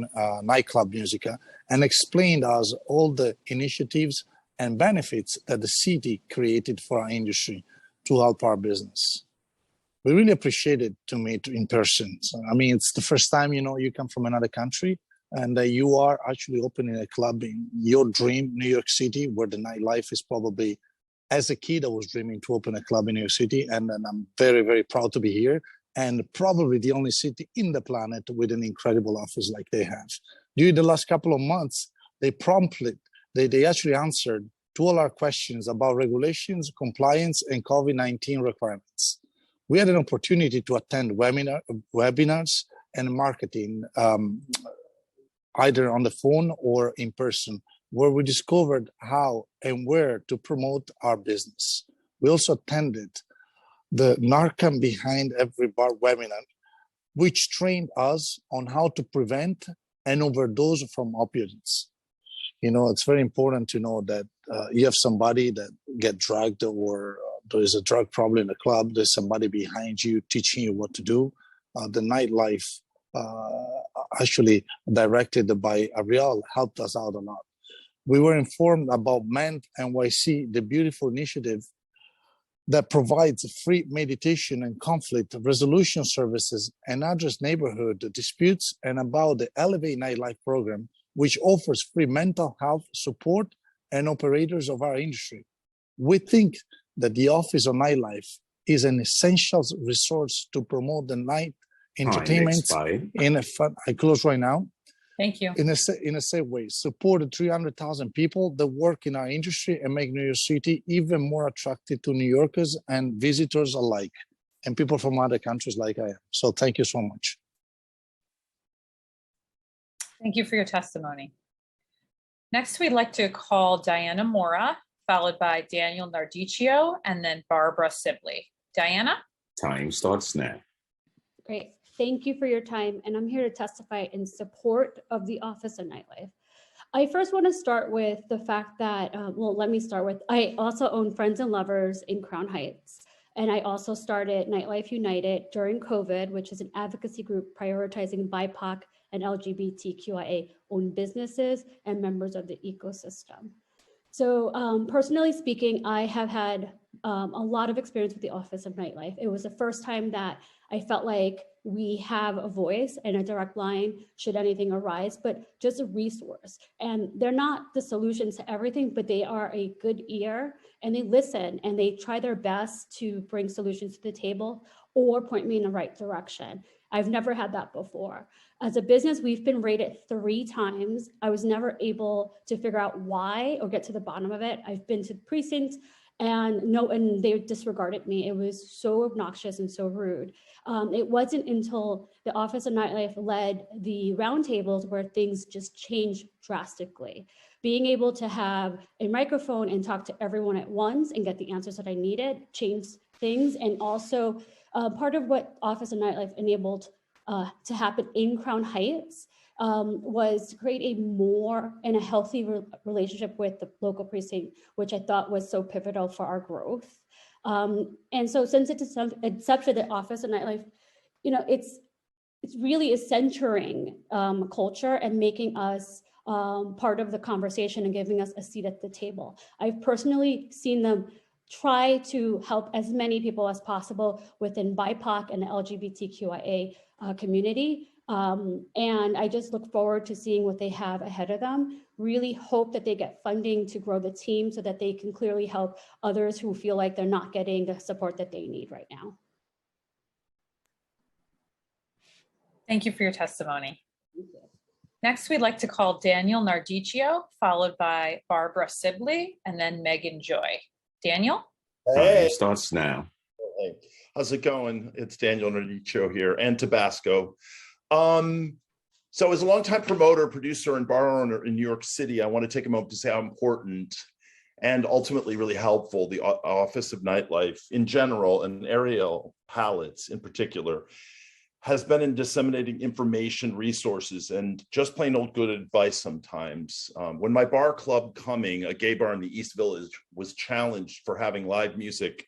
nightclub Musica and explained us all the initiatives and benefits that the city created for our industry to help our business. We really appreciate it to meet in person. So, I mean, it's the first time, you come from another country and you are actually opening a club in your dream, New York City, where the nightlife is probably, as a kid, I was dreaming to open a club in New York City. And I'm very, very proud to be here. And probably the only city in the planet with an incredible office like they have. During the last couple of months, they actually answered to all our questions about regulations, compliance, and COVID-19 requirements. We had an opportunity to attend webinars and marketing, either on the phone or in person, where we discovered how and where to promote our business. We also attended the Narcan Behind Every Bar webinar, which trained us on how to prevent and overdose from opioids. It's very important to know that you have somebody that get drugged or there is a drug problem in the club, there's somebody behind you teaching you what to do. The Nightlife, actually directed by Ariel, helped us out a lot. We were informed about MENT NYC, the beautiful initiative that provides free mediation and conflict resolution services and address neighborhood disputes, and about the Elevate Nightlife program, which offers free mental health support and operators of our industry. We think that the Office of Nightlife is an essential resource to promote the night entertainment in a fun. I close right now. Thank you. In a same way, support the 300,000 people that work in our industry and make New York City even more attractive to New Yorkers and visitors alike, and people from other countries like I am. So thank you so much. Thank you for your testimony. Next, we'd like to call Diana Mora, followed by Daniel Nardicchio, and then Barbara Sibley. Diana? Time starts now. Great. Thank you for your time, and I'm here to testify in support of the Office of Nightlife. I first want to start with the fact that, I also own Friends and Lovers in Crown Heights, and I also started Nightlife United during COVID, which is an advocacy group prioritizing BIPOC and LGBTQIA-owned businesses and members of the ecosystem. So personally speaking, I have had a lot of experience with the Office of Nightlife. It was the first time that I felt like we have a voice and a direct line should anything arise, but just a resource. And they're not the solutions to everything, but they are a good ear, and they listen and they try their best to bring solutions to the table or point me in the right direction. I've never had that before. As a business, we've been rated 3 times. I was never able to figure out why or get to the bottom of it. I've been to precincts and they disregarded me. It was so obnoxious and so rude. It wasn't until the Office of Nightlife led the roundtables where things just changed drastically. Being able to have a microphone and talk to everyone at once and get the answers that I needed changed things. And also part of what Office of Nightlife enabled to happen in Crown Heights was to create a more and a healthy relationship with the local precinct, which I thought was so pivotal for our growth. And so since its inception, the Office of Nightlife, it's really is centering culture and making us part of the conversation and giving us a seat at the table. I've personally seen them try to help as many people as possible within BIPOC and the LGBTQIA community. And I just look forward to seeing what they have ahead of them. Really hope that they get funding to grow the team so that they can clearly help others who feel like they're not getting the support that they need right now. Thank you for your testimony. Next, we'd like to call Daniel Nardicchio, followed by Barbara Sibley, and then Megan Joy. Daniel? Time starts now. Hey, how's it going? It's Daniel Nardicchio here, and Tabasco. So as a longtime promoter, producer, and bar owner in New York City, I want to take a moment to say how important and ultimately really helpful the Office of Nightlife in general, and Ariel Pallets in particular, has been in disseminating information, resources, and just plain old good advice sometimes. When my bar club Coming, a gay bar in the East Village, was challenged for having live music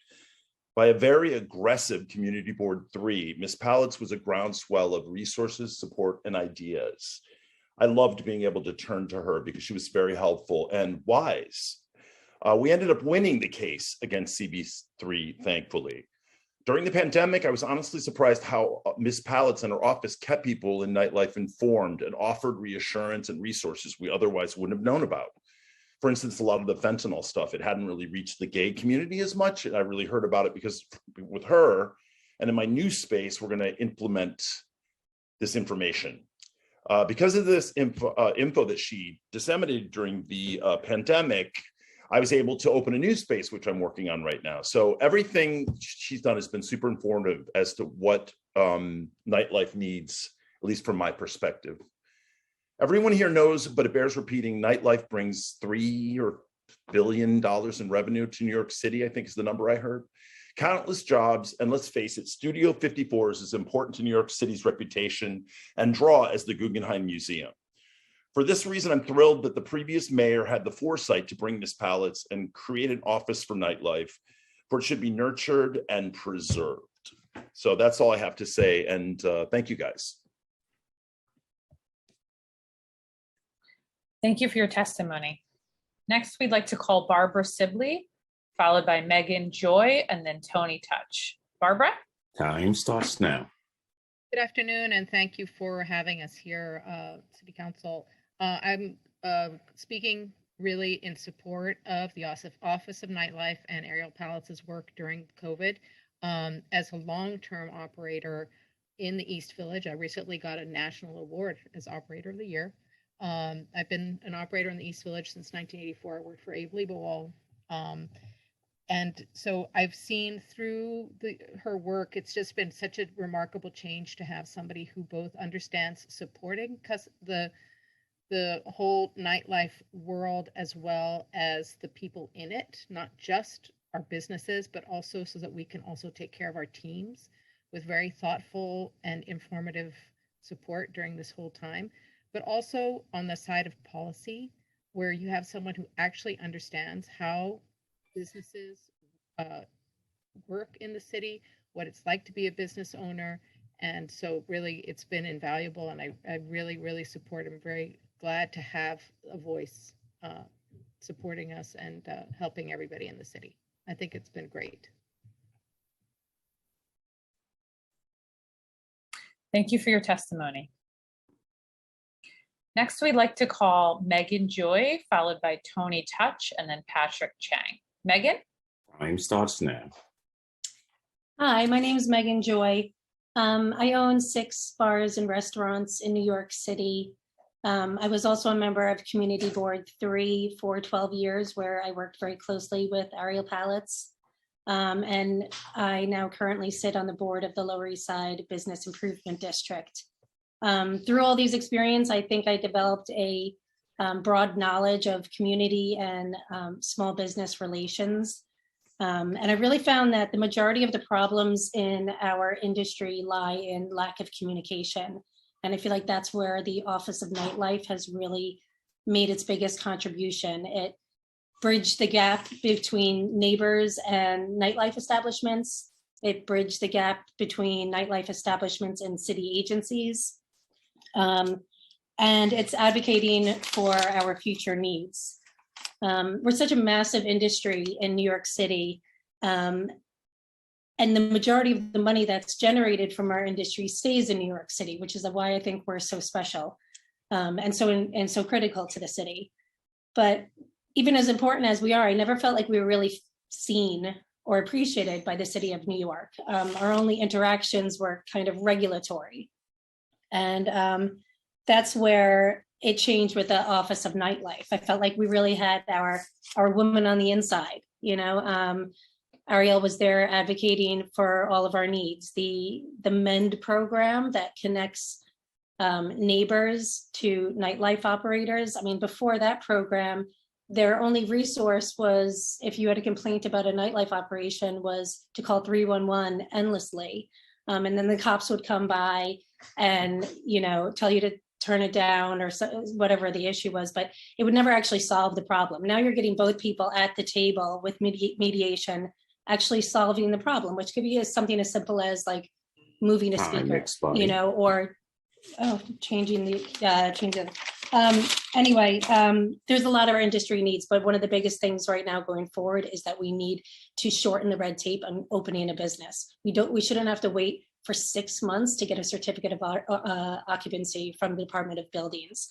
by a very aggressive Community Board 3, Ms. Pallets was a groundswell of resources, support, and ideas. I loved being able to turn to her because she was very helpful and wise. We ended up winning the case against CB3, thankfully. During the pandemic, I was honestly surprised how Ms. Pallets and her office kept people in nightlife informed and offered reassurance and resources we otherwise wouldn't have known about. For instance, a lot of the fentanyl stuff, it hadn't really reached the gay community as much. I really heard about it because with her and in my new space, we're going to implement this information. Because of this info that she disseminated during the pandemic, I was able to open a new space, which I'm working on right now. So everything she's done has been super informative as to what nightlife needs, at least from my perspective. Everyone here knows, but it bears repeating, nightlife brings $3 billion in revenue to New York City, I think is the number I heard. Countless jobs, and let's face it, Studio 54 is as important to New York City's reputation and draw as the Guggenheim Museum. For this reason, I'm thrilled that the previous mayor had the foresight to bring Ms. Pallets and create an office for nightlife, for it should be nurtured and preserved. So that's all I have to say, and thank you guys. Thank you for your testimony. Next, we'd like to call Barbara Sibley, followed by Megan Joy, and then Tony Touch. Barbara? Time starts now. Good afternoon, and thank you for having us here, City Council. I'm speaking really in support of the Office of Nightlife and Ariel Pallets' work during COVID. As a long-term operator in the East Village, I recently got a national award as Operator of the Year. I've been an operator in the East Village since 1984. I worked for Abe Liebewald. And so I've seen through her work, it's just been such a remarkable change to have somebody who both understands supporting the whole nightlife world as well as the people in it, not just our businesses, but also so that we can also take care of our teams, with very thoughtful and informative support during this whole time, but also on the side of policy, where you have someone who actually understands how businesses work in the city, what it's like to be a business owner. And so really it's been invaluable, and I really, really support. I'm very glad to have a voice supporting us and helping everybody in the city. I think it's been great. Thank you for your testimony. Next, we'd like to call Megan Joy, followed by Tony Touch, and then Patrick Chang. Megan? Time starts now. Hi, my name is Megan Joy. I own 6 bars and restaurants in New York City. I was also a member of Community Board 3 for 12 years, where I worked very closely with Ariel Pallets. And I now currently sit on the board of the Lower East Side Business Improvement District. Through all these experiences, I think I developed a broad knowledge of community and small business relations. And I really found that the majority of the problems in our industry lie in lack of communication. And I feel like that's where the Office of Nightlife has really made its biggest contribution. It bridged the gap between neighbors and nightlife establishments. It bridged the gap between nightlife establishments and city agencies. And it's advocating for our future needs. We're such a massive industry in New York City, and the majority of the money that's generated from our industry stays in New York City, which is why I think we're so special and so critical to the city. But even as important as we are, I never felt like we were really seen or appreciated by the city of New York. Our only interactions were kind of regulatory. And that's where it changed with the Office of Nightlife. I felt like we really had our woman on the inside, you know. Ariel was there advocating for all of our needs. The MEND program that connects neighbors to nightlife operators. I mean, before that program, their only resource was, if you had a complaint about a nightlife operation, was to call 311 endlessly. And then the cops would come by and, you know, tell you to turn it down or whatever the issue was, but it would never actually solve the problem. Now you're getting both people at the table with mediation, actually solving the problem, which could be something as simple as like moving a speaker, you know, or changing the, anyway, there's a lot of our industry needs, but one of the biggest things right now going forward is that we need to shorten the red tape on opening a business. We shouldn't have to wait for 6 months to get a certificate of occupancy from the Department of Buildings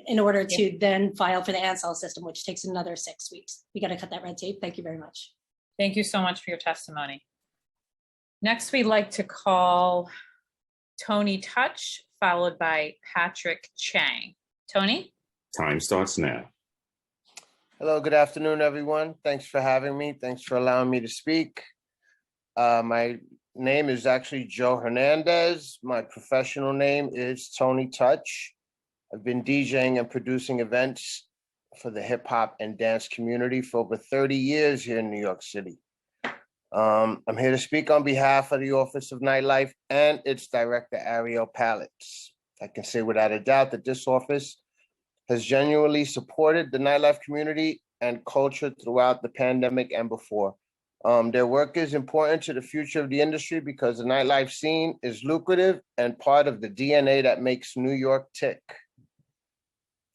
in order to then file for the ANSAL system, which takes another 6 weeks. We got to cut that red tape. Thank you very much. Thank you so much for your testimony. Next, we'd like to call Tony Touch, followed by Patrick Chang. Tony? Time starts now. Hello, good afternoon, everyone. Thanks for having me. Thanks for allowing me to speak. My name is actually Joe Hernandez. My professional name is Tony Touch. I've been DJing and producing events for the hip hop and dance community for over 30 years here in New York City. I'm here to speak on behalf of the Office of Nightlife and its director, Ariel Pallets. I can say without a doubt that this office has genuinely supported the nightlife community and culture throughout the pandemic and before. Their work is important to the future of the industry because the nightlife scene is lucrative and part of the DNA that makes New York tick.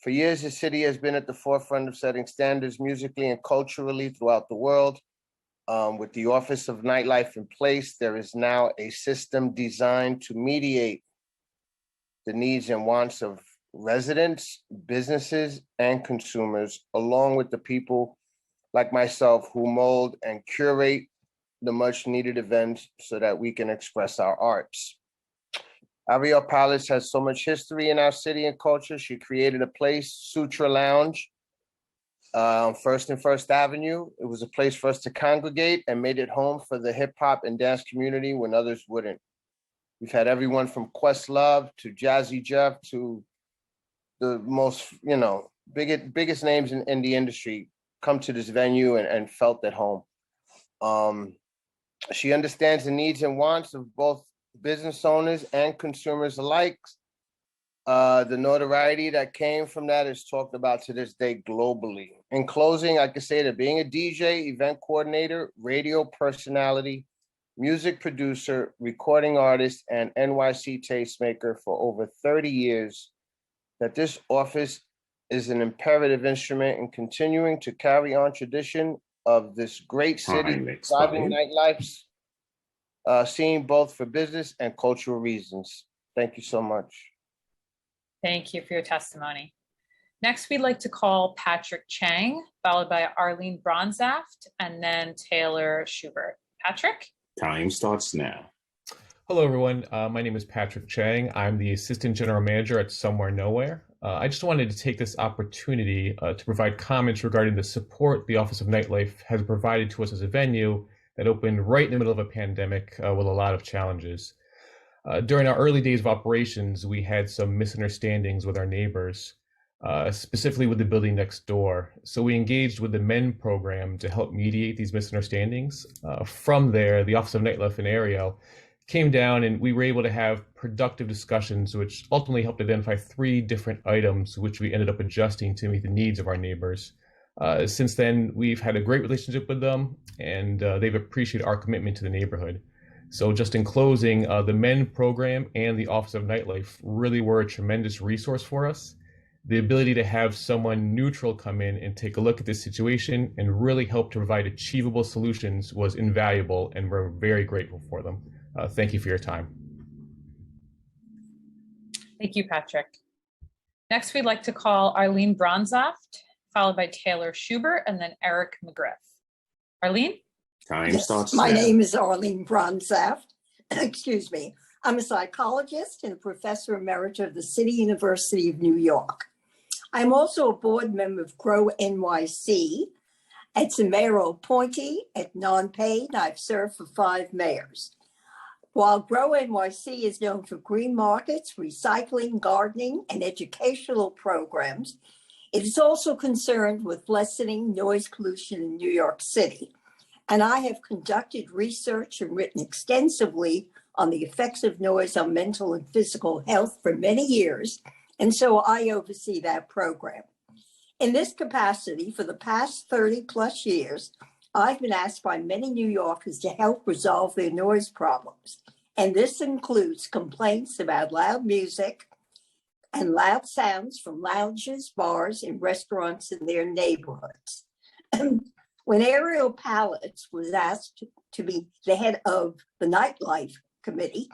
For years, the city has been at the forefront of setting standards musically and culturally throughout the world. With the Office of Nightlife in place, there is now a system designed to mediate the needs and wants of residents, businesses, and consumers, along with the people like myself who mold and curate the much needed events so that we can express our arts. Ariel Palace has so much history in our city and culture. She created a place, Sutra Lounge, First and First Avenue. It was a place for us to congregate and made it home for the hip hop and dance community when others wouldn't. We've had everyone from Questlove to Jazzy Jeff to the most, biggest names in the industry come to this venue and felt at home. She understands the needs and wants of both business owners and consumers alike. The notoriety that came from that is talked about to this day globally. In closing, I can say that being a DJ, event coordinator, radio personality, music producer, recording artist, and NYC tastemaker for over 30 years, that this office is an imperative instrument in continuing to carry on tradition of this great city, thriving nightlifes, scene both for business and cultural reasons. Thank you so much. Thank you for your testimony. Next, we'd like to call Patrick Chang, followed by Arlene Bronzaft, and then Taylor Schubert. Patrick? Time starts now. Hello, everyone. My name is Patrick Chang. I'm the Assistant General Manager at Somewhere Nowhere. I just wanted to take this opportunity to provide comments regarding the support the Office of Nightlife has provided to us as a venue that opened right in the middle of a pandemic with a lot of challenges. During our early days of operations, we had some misunderstandings with our neighbors, specifically with the building next door. So we engaged with the MEN program to help mediate these misunderstandings. From there, the Office of Nightlife in Ariel came down and we were able to have productive discussions, which ultimately helped identify 3 different items, which we ended up adjusting to meet the needs of our neighbors. Since then, we've had a great relationship with them, and they've appreciated our commitment to the neighborhood. So just in closing, the MEN program and the Office of Nightlife really were a tremendous resource for us. The ability to have someone neutral come in and take a look at this situation and really help to provide achievable solutions was invaluable, and we're very grateful for them. Thank you for your time. Thank you, Patrick. Next, we'd like to call Arlene Bronzaft, followed by Taylor Schubert, and then Eric McGriff. Arlene? Time starts My now. name is Arlene Bronzaft. Excuse me. I'm a psychologist and a professor emeritus of the City University of New York. I'm also a board member of GROW NYC. It's a mayoral appointee at non-paid. I've served for 5 mayors. While GROW NYC is known for green markets, recycling, gardening, and educational programs, it is also concerned with lessening noise pollution in New York City. And I have conducted research and written extensively on the effects of noise on mental and physical health for many years, and so I oversee that program. In this capacity, for the past 30 plus years, I've been asked by many New Yorkers to help resolve their noise problems, and this includes complaints about loud music and loud sounds from lounges, bars, and restaurants in their neighborhoods. When Ariel Pallets was asked to be the head of the Nightlife Committee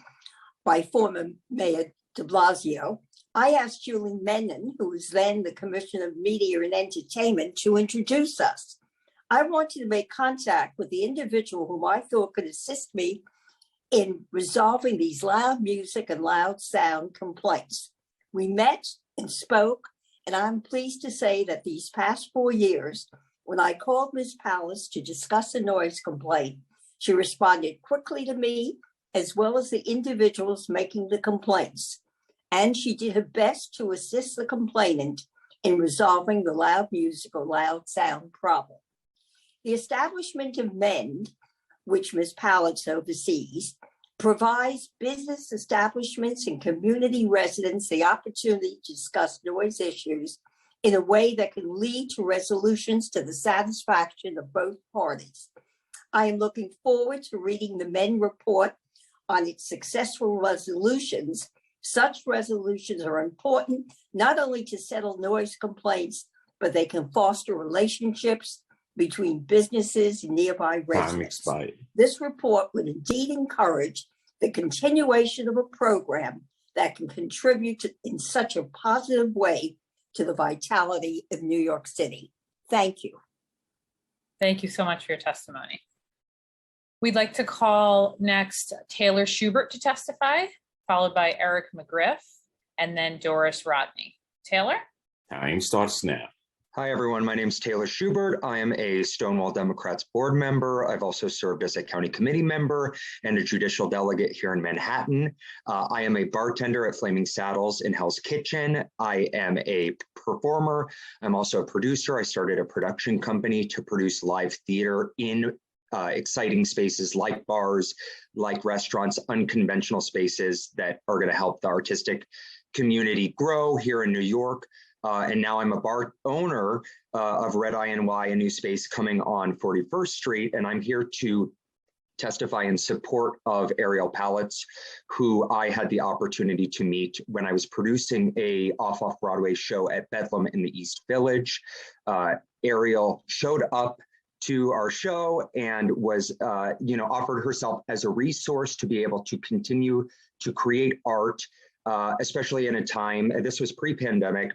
by former Mayor de Blasio, I asked Julie Menon, who was then the Commissioner of Media and Entertainment, to introduce us. I wanted to make contact with the individual whom I thought could assist me in resolving these loud music and loud sound complaints. We met and spoke, and I'm pleased to say that these past 4 years, when I called Ms. Palace to discuss a noise complaint, she responded quickly to me, as well as the individuals making the complaints. And she did her best to assist the complainant in resolving the loud music or loud sound problem. The establishment of MEND, which Ms. Palace oversees, provides business establishments and community residents the opportunity to discuss noise issues in a way that can lead to resolutions to the satisfaction of both parties. I am looking forward to reading the MEN report on its successful resolutions. Such resolutions are important not only to settle noise complaints, but they can foster relationships between businesses and nearby residents. This report would indeed encourage the continuation of a program that can contribute in such a positive way to the vitality of New York City. Thank you. Thank you so much for your testimony. We'd like to call next Taylor Schubert to testify, followed by Eric McGriff, and then Doris Rodney. Taylor? Time starts now. Hi, everyone. My name is Taylor Schubert. I am a Stonewall Democrats board member. I've also served as a county committee member and a judicial delegate here in Manhattan. I am a bartender at Flaming Saddles in Hell's Kitchen. I am a performer. I'm also a producer. I started a production company to produce live theater in exciting spaces like bars, like restaurants, unconventional spaces that are going to help the artistic community grow here in New York. And now I'm a bar owner of Red Eye NY, a new space coming on 41st Street, and I'm here to testify in support of Ariel Pallets, who I had the opportunity to meet when I was producing a off-Broadway show at Bedlam in the East Village. Ariel showed up to our show and was, offered herself as a resource to be able to continue to create art, especially in a time, this was pre-pandemic,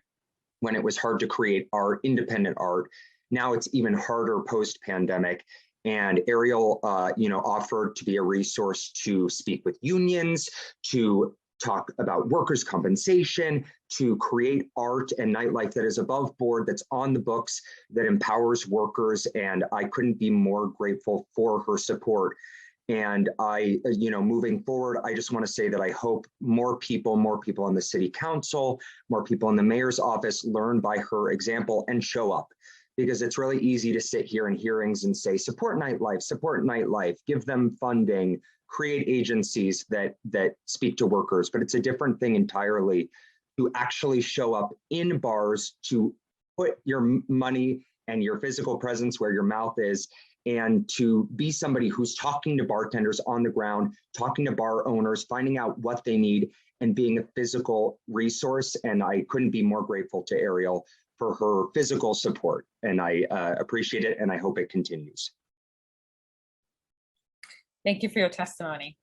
when it was hard to create art, independent art. Now it's even harder post-pandemic. And Ariel, offered to be a resource to speak with unions, to talk about workers' compensation, to create art and nightlife that is above board, that's on the books, that empowers workers. And I couldn't be more grateful for her support. And I, moving forward, I just want to say that I hope more people on the city council, more people in the mayor's office learn by her example and show up. Because it's really easy to sit here in hearings and say, support nightlife, give them funding, create agencies that speak to workers. But it's a different thing entirely to actually show up in bars, to put your money and your physical presence where your mouth is, and to be somebody who's talking to bartenders on the ground, talking to bar owners, finding out what they need, and being a physical resource. And I couldn't be more grateful to Ariel for her physical support. And I appreciate it, and I hope it continues. Thank you for your testimony.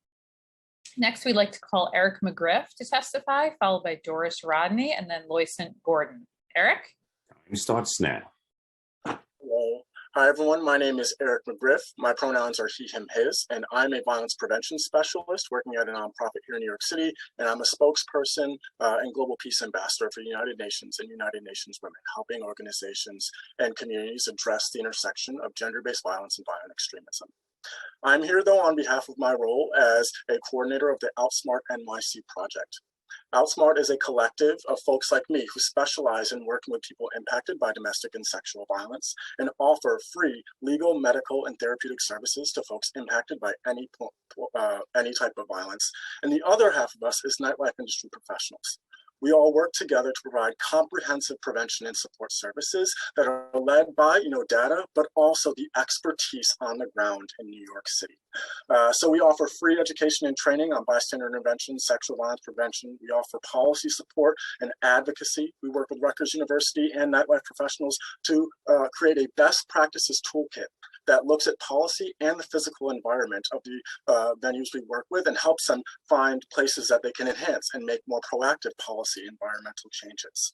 Next, we'd like to call Eric McGriff to testify, followed by Doris Rodney, and then Loycent Gordon. Eric? Time starts now. Hello. Hi, everyone. My name is Eric McGriff. My pronouns are he, him, his, and I'm a violence prevention specialist working at a nonprofit here in New York City, and I'm a spokesperson and global peace ambassador for the United Nations and United Nations Women, helping organizations and communities address the intersection of gender-based violence and violent extremism. I'm here, though, on behalf of my role as a coordinator of the Outsmart NYC project. Outsmart is a collective of folks like me who specialize in working with people impacted by domestic and sexual violence and offer free legal, medical, and therapeutic services to folks impacted by any type of violence. And the other half of us is nightlife industry professionals. We all work together to provide comprehensive prevention and support services that are led by, data, but also the expertise on the ground in New York City. So we offer free education and training on bystander intervention, sexual violence prevention. We offer policy support and advocacy. We work with Rutgers University and nightlife professionals to create a best practices toolkit that looks at policy and the physical environment of the venues we work with and helps them find places that they can enhance and make more proactive policy environmental changes.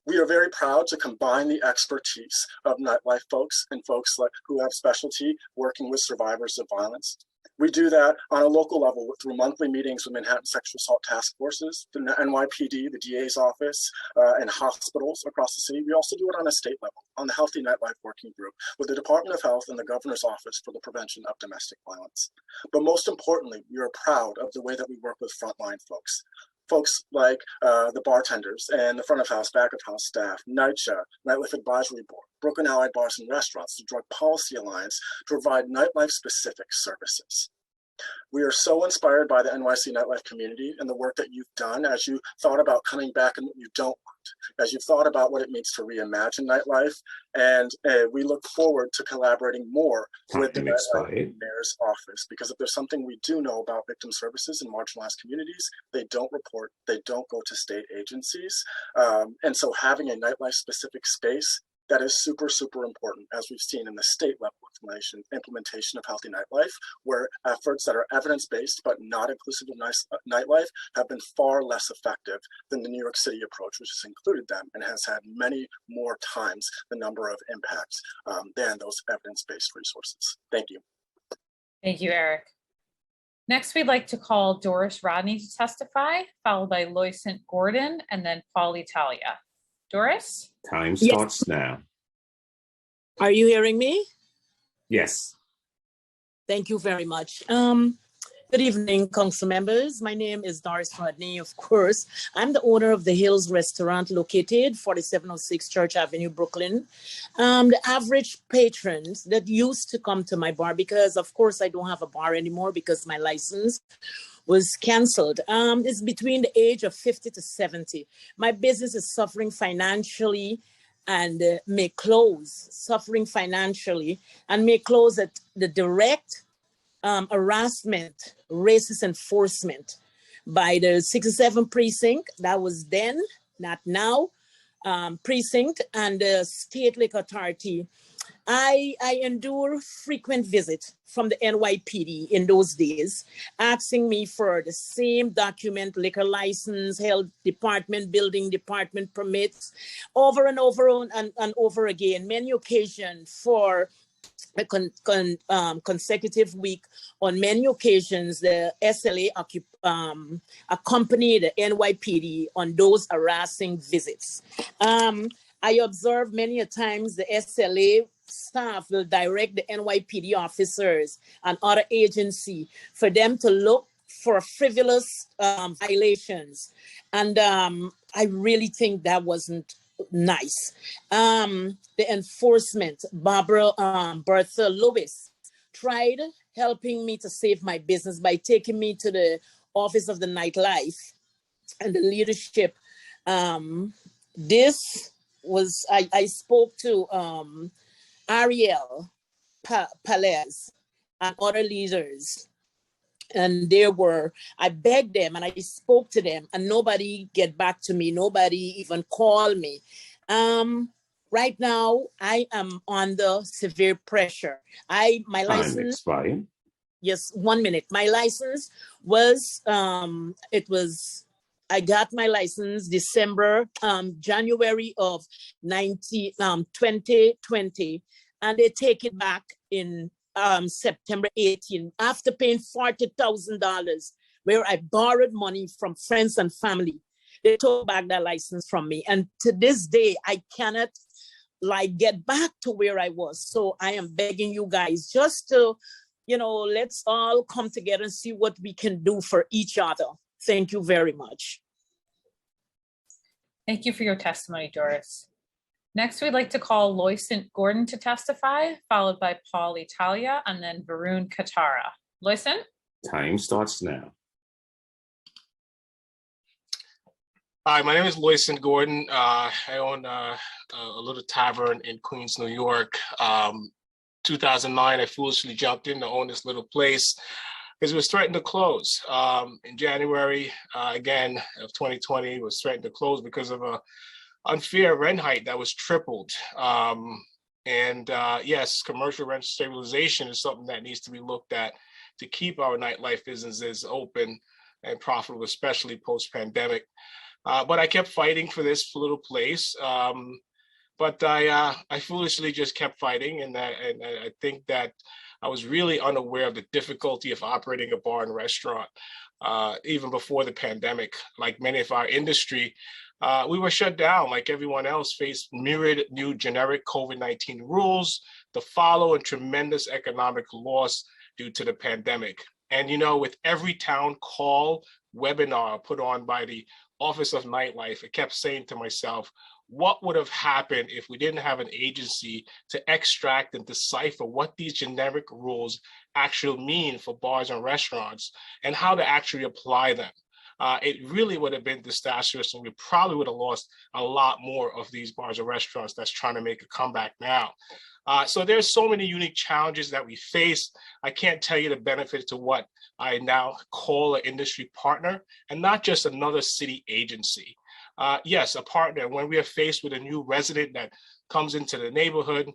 We are very proud to combine the expertise of nightlife folks and folks who have specialty working with survivors of violence. We do that on a local level through monthly meetings with Manhattan Sexual Assault Task Forces, the NYPD, the DA's office, and hospitals across the city. We also do it on a state level, on the Healthy Nightlife Working Group, with the Department of Health and the Governor's Office for the Prevention of Domestic Violence. But most importantly, we are proud of the way that we work with frontline folks. Folks like the bartenders and the front of house, back of house staff, NYCHA, Nightlife Advisory Board, Brooklyn Allied Bars and Restaurants, the Drug Policy Alliance, to provide nightlife specific services. We are so inspired by the NYC nightlife community and the work that you've done as you thought about coming back and what you don't want, as you've thought about what it means to reimagine nightlife. And we look forward to collaborating more with the mayor's office, because if there's something we do know about victim services in marginalized communities, they don't report, they don't go to state agencies. And so having a nightlife specific space that is super, super important, as we've seen in the state level implementation of Healthy Nightlife, where efforts that are evidence-based but not inclusive of nightlife have been far less effective than the New York City approach, which has included them and has had many more times the number of impacts than those evidence-based resources. Thank you. Thank you, Eric. Next, we'd like to call Doris Rodney to testify, followed by Loycent Gordon, and then Paul Italia. Doris? Time starts now. Are you hearing me? Yes. Thank you very much. Good evening, council members. My name is Doris Rodney, of course. I'm the owner of the Hills Restaurant located 4706 Church Avenue, Brooklyn. The average patrons that used to come to my bar, because of course I don't have a bar anymore because my license was canceled, is between the age of 50 to 70. My business is suffering financially and may close, suffering financially and may close at the direct harassment, racist enforcement by the 67 precinct, that was then, not now, precinct, and the state liquor authority. I endure frequent visits from the NYPD in those days, asking me for the same document, liquor license, health department, building department permits, over and over and over again, many occasions for a consecutive week. On many occasions, the SLA accompanied the NYPD on those harassing visits. I observed many a times the SLA staff will direct the NYPD officers and other agency for them to look for frivolous violations. And I really think that wasn't nice. The enforcement, Bertha Lewis, tried helping me to save my business by taking me to the office of the Nightlife and the leadership. This was, I spoke to Ariel Palez and other leaders. And I begged them and I spoke to them and nobody get back to me. Nobody even called me. Right now, I am under severe pressure. My license expired. Yes, 1 minute. My license was, I got my license January of 2020, and they take it back in September 18, after paying $40,000, where I borrowed money from friends and family. They took back that license from me. And to this day, I cannot get back to where I was. So I am begging you guys just to, let's all come together and see what we can do for each other. Thank you very much. Thank you for your testimony, Doris. Next, we'd like to call Loycent Gordon to testify, followed by Paul Italia and then Varun Katara. Loycent? Time starts now. Hi, my name is Loycent Gordon. I own a little tavern in Queens, New York. 2009, I foolishly jumped in to own this little place because it was threatened to close. In January, again, of 2020, it was threatened to close because of a unfair rent hike that was tripled. Yes, commercial rent stabilization is something that needs to be looked at to keep our nightlife businesses open and profitable, especially post-pandemic. But I kept fighting for this little place. But I foolishly just kept fighting, and I think that I was really unaware of the difficulty of operating a bar and restaurant, even before the pandemic. Like many of our industry, we were shut down like everyone else, faced myriad new generic COVID-19 rules to follow, and tremendous economic loss due to the pandemic. And with every town call webinar put on by the Office of Nightlife, I kept saying to myself, what would have happened if we didn't have an agency to extract and decipher what these generic rules actually mean for bars and restaurants and how to actually apply them? It really would have been disastrous, and we probably would have lost a lot more of these bars and restaurants that's trying to make a comeback now. So there's so many unique challenges that we face. I can't tell you the benefit to what I now call an industry partner, and not just another city agency. Yes, a partner. When we are faced with a new resident that comes into the neighborhood,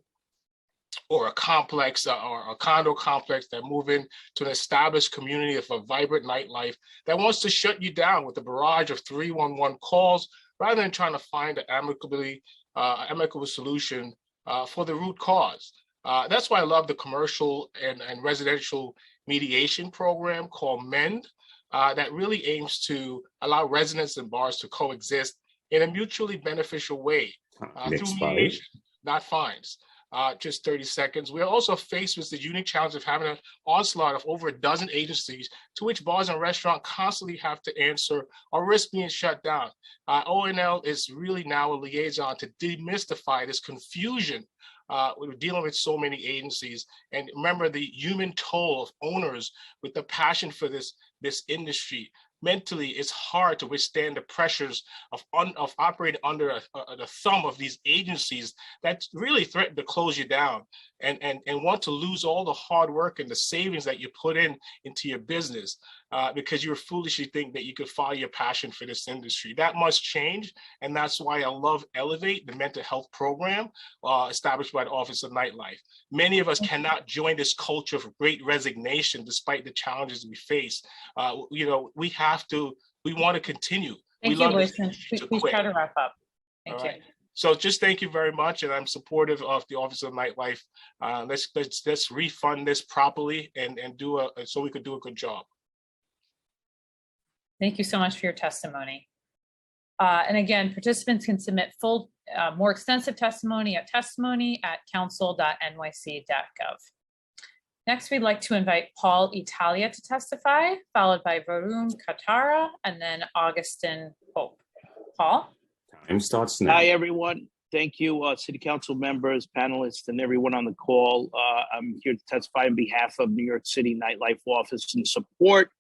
or a complex or a condo complex that move in to an established community of a vibrant nightlife that wants to shut you down with a barrage of 311 calls, rather than trying to find an amicable solution for the root cause. That's why I love the commercial and residential mediation program called MEND, that really aims to allow residents and bars to coexist in a mutually beneficial way through mediation, not fines. just 30 seconds. We're also faced with the unique challenge of having an onslaught of over a dozen agencies to which bars and restaurants constantly have to answer or risk being shut down. ONL is really now a liaison to demystify this confusion. We're dealing with so many agencies, and remember the human toll of owners with the passion for this industry. Mentally, it's hard to withstand the pressures of operating under the thumb of these agencies that really threaten to close you down and want to lose all the hard work and the savings that you put into your business because you foolishly think that you could follow your passion for this industry. That must change, and that's why I love Elevate, the mental health program established by the Office of Nightlife. Many of us cannot join this culture of great resignation despite the challenges we face. We want to continue. Thank you, Wilson. Please try to wrap up. Thank you. So just thank you very much, and I'm supportive of the Office of Nightlife. Let's refund this properly and do so we could do a good job. Thank you so much for your testimony. And again, participants can submit full, more extensive testimony at council.nyc.gov. Next, we'd like to invite Paul Italia to testify, followed by Varun Katara, and then Augustin Hope. Paul? Time starts now. Hi, everyone. Thank you, city council members, panelists, and everyone on the call. I'm here to testify on behalf of New York City Nightlife Office in support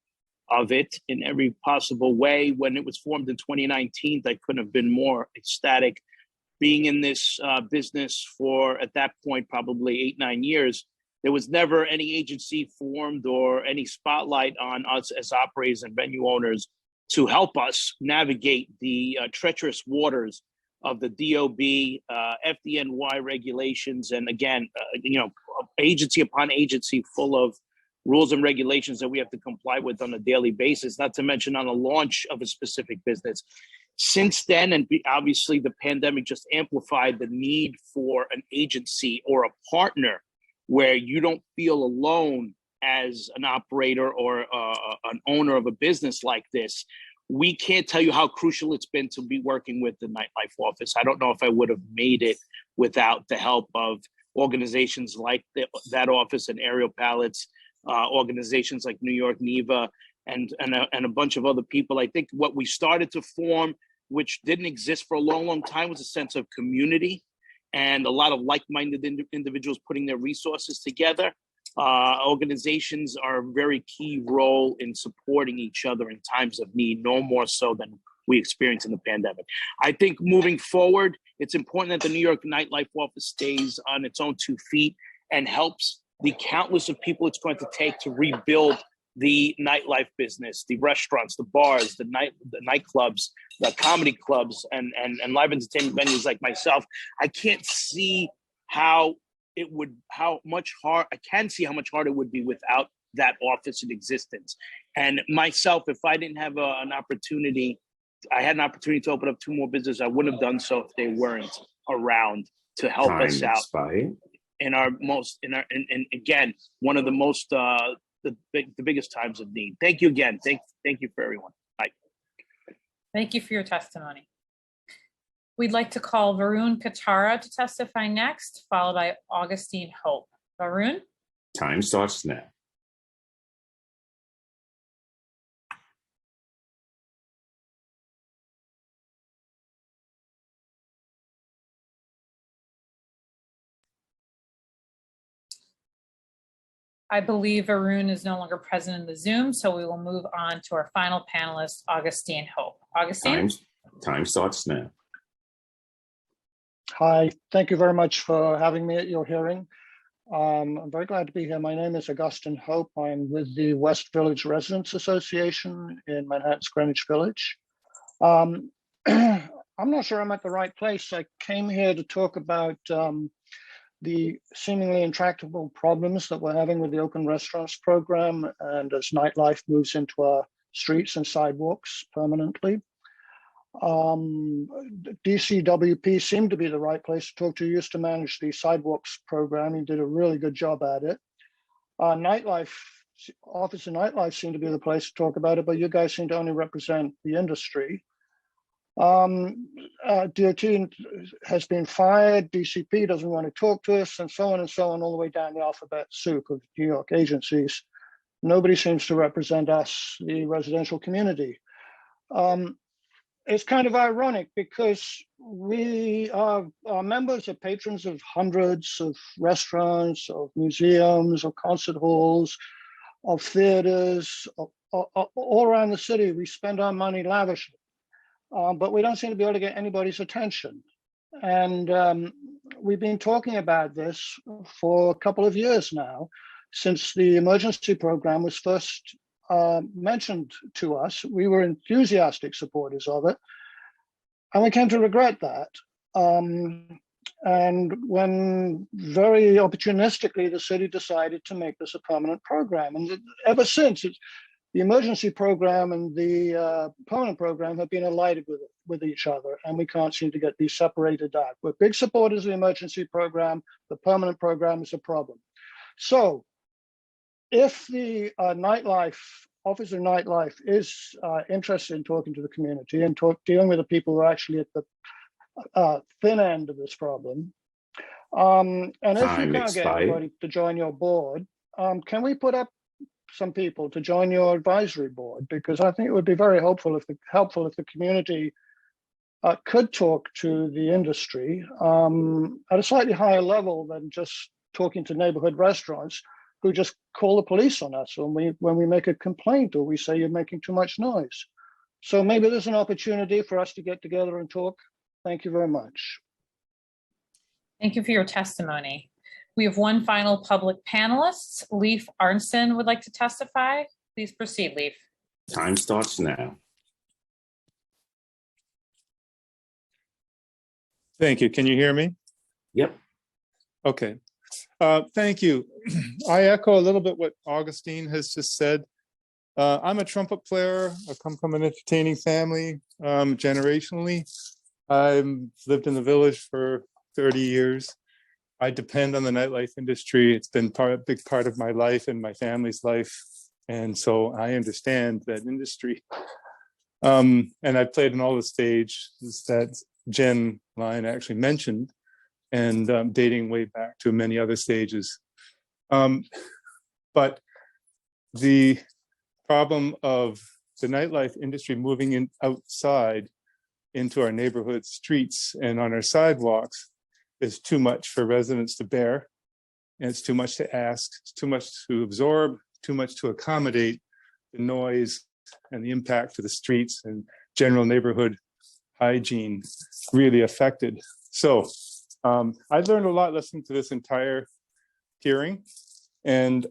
of it in every possible way. When it was formed in 2019, I couldn't have been more ecstatic. Being in this business for, at that point, probably 8-9 years, there was never any agency formed or any spotlight on us as operators and venue owners to help us navigate the treacherous waters of the DOB, FDNY regulations, and again, agency upon agency full of rules and regulations that we have to comply with on a daily basis, not to mention on the launch of a specific business. Since then, and obviously the pandemic just amplified the need for an agency or a partner where you don't feel alone as an operator or an owner of a business like this. We can't tell you how crucial it's been to be working with the Nightlife Office. I don't know if I would have made it without the help of organizations like that office and Aerial Pallets, organizations like New York NEVA, and a bunch of other people. I think what we started to form, which didn't exist for a long, long time, was a sense of community and a lot of like-minded individuals putting their resources together. Organizations are a very key role in supporting each other in times of need, no more so than we experienced in the pandemic. I think moving forward, it's important that the New York Nightlife Office stays on its own 2 feet and helps the countless of people it's going to take to rebuild the nightlife business, the restaurants, the bars, the nightclubs, the comedy clubs, and live entertainment venues like myself. I can't see how much harder it would be without that office in existence. And myself, if I didn't have an opportunity, I had an opportunity to open up 2 more businesses, I wouldn't have done so if they weren't around to help us out in again, one of the most, the biggest times of need. Thank you again. Thank you for everyone. Bye. Thank you for your testimony. We'd like to call Varun Katara to testify next, followed by Augustine Hope. Varun? Time starts now. I believe Varun is no longer present in the Zoom, so we will move on to our final panelist, Augustine Hope. Augustine? Time starts now. Hi, thank you very much for having me at your hearing. I'm very glad to be here. My name is Augustine Hope. I'm with the West Village Residents Association in Manhattan's Greenwich Village. I'm not sure I'm at the right place. I came here to talk about the seemingly intractable problems that we're having with the open restaurants program, and as nightlife moves into our streets and sidewalks permanently. DCWP seemed to be the right place to talk to. He used to manage the sidewalks program. He did a really good job at it. Nightlife, Office of Nightlife seemed to be the place to talk about it, but you guys seem to only represent the industry. DOT has been fired, DCP doesn't want to talk to us, and so on, all the way down the alphabet soup of New York agencies. Nobody seems to represent us, the residential community. It's kind of ironic because our members are patrons of hundreds of restaurants, of museums, of concert halls, of theaters, all around the city. We spend our money lavishly, but we don't seem to be able to get anybody's attention. And we've been talking about this for a couple of years now, since the emergency program was first mentioned to us. We were enthusiastic supporters of it, and we came to regret that. And when very opportunistically the city decided to make this a permanent program, and ever since, the emergency program and the permanent program have been allied with each other, and we can't seem to get these separated out. We're big supporters of the emergency program. The permanent program is a problem. So if the Office of Nightlife is interested in talking to the community and dealing with the people who are actually at the thin end of this problem, and if you can't get anybody to join your board, can we put up some people to join your advisory board? Because I think it would be very helpful if the community could talk to the industry at a slightly higher level than just talking to neighborhood restaurants who just call the police on us when we make a complaint, or we say you're making too much noise. So maybe there's an opportunity for us to get together and talk. Thank you very much. Thank you for your testimony. We have one final public panelist. Leif Arnson would like to testify. Please proceed, Leif. Time starts now. Thank you. Can you hear me? Yep. Okay. Thank you. I echo a little bit what Augustine has just said. I'm a trumpet player. I come from an entertaining family generationally. I've lived in the village for 30 years. I depend on the nightlife industry. It's been a big part of my life and my family's life. And so I understand that industry. And I've played in all the stages that Jen Lyon actually mentioned, and dating way back to many other stages. But the problem of the nightlife industry moving in outside into our neighborhood streets and on our sidewalks is too much for residents to bear. And it's too much to ask, it's too much to absorb, too much to accommodate the noise and the impact to the streets and general neighborhood hygiene really affected. So I learned a lot listening to this entire hearing, and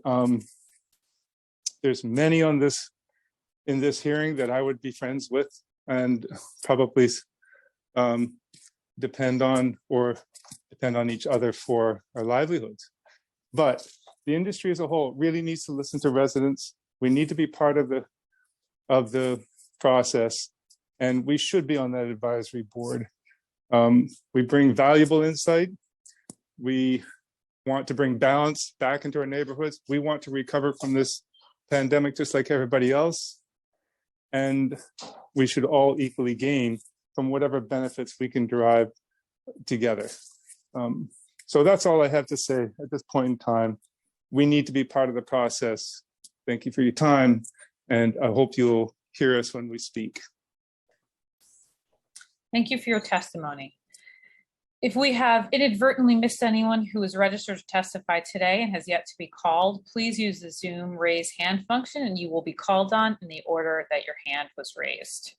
there's many in this hearing that I would be friends with and probably depend on each other for our livelihoods. But the industry as a whole really needs to listen to residents. We need to be part of the process, and we should be on that advisory board. We bring valuable insight. We want to bring balance back into our neighborhoods. We want to recover from this pandemic just like everybody else. And we should all equally gain from whatever benefits we can derive together. So that's all I have to say at this point in time. We need to be part of the process. Thank you for your time, and I hope you'll hear us when we speak. Thank you for your testimony. If we have inadvertently missed anyone who is registered to testify today and has yet to be called, please use the Zoom raise hand function and you will be called on in the order that your hand was raised.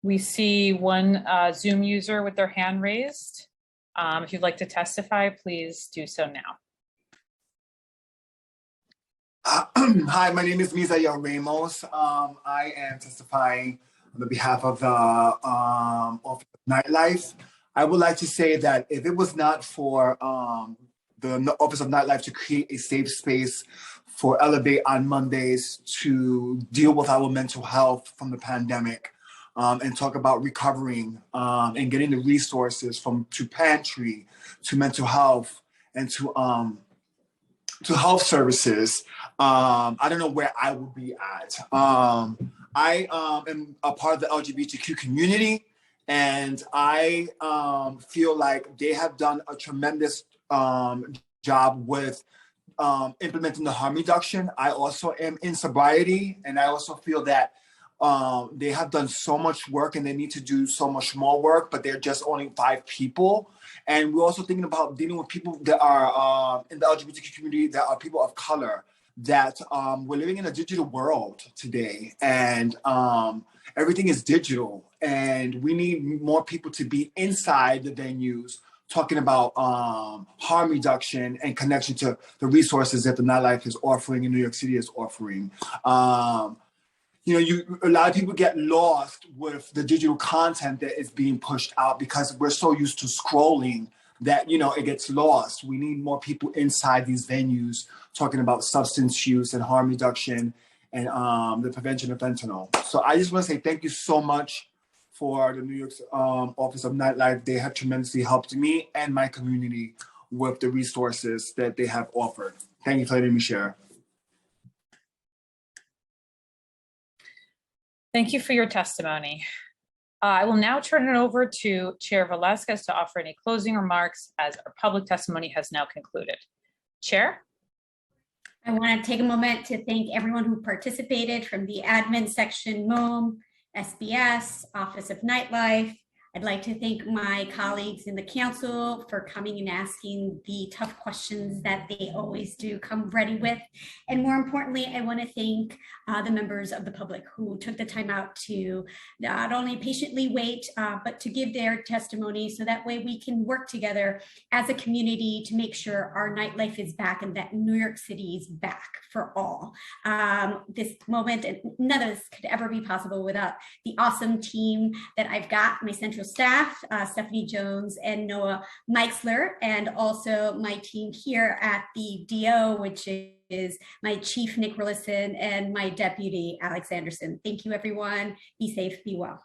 We see one Zoom user with their hand raised. If you'd like to testify, please do so now. Hi, my name is Misael Ramos. I am testifying on the behalf of the Office of Nightlife. I would like to say that if it was not for the Office of Nightlife to create a safe space for Elevate on Mondays to deal with our mental health from the pandemic, and talk about recovering and getting the resources to pantry, to mental health, and to to health services, I don't know where I would be at. I am a part of the LGBTQ community, and I feel like they have done a tremendous job with implementing the harm reduction. I also am in sobriety, and I also feel that they have done so much work and they need to do so much more work, but they're just only 5 people. And we're also thinking about dealing with people that are in the LGBTQ community that are people of color, that we're living in a digital world today, and everything is digital, and we need more people to be inside the venues talking about harm reduction and connection to the resources that the Nightlife is offering and New York City is offering. A lot of people get lost with the digital content that is being pushed out because we're so used to scrolling that, it gets lost. We need more people inside these venues talking about substance use and harm reduction and the prevention of fentanyl. So I just want to say thank you so much for the New York Office of Nightlife. They have tremendously helped me and my community with the resources that they have offered. Thank you for letting me share. Thank you for your testimony. I will now turn it over to Chair Velasquez to offer any closing remarks as our public testimony has now concluded. Chair? I want to take a moment to thank everyone who participated from the admin section, MOM, SBS, Office of Nightlife. I'd like to thank my colleagues in the council for coming and asking the tough questions that they always do come ready with. And more importantly, I want to thank the members of the public who took the time out to not only patiently wait, but to give their testimony so that way we can work together as a community to make sure our nightlife is back and that New York City is back for all. This moment, and none of this could ever be possible without the awesome team that I've got, my central staff, Stephanie Jones and Noah Meixler, and also my team here at the DO, which is my chief, Nick Rillison, and my deputy, Alex Anderson. Thank you, everyone. Be safe, be well.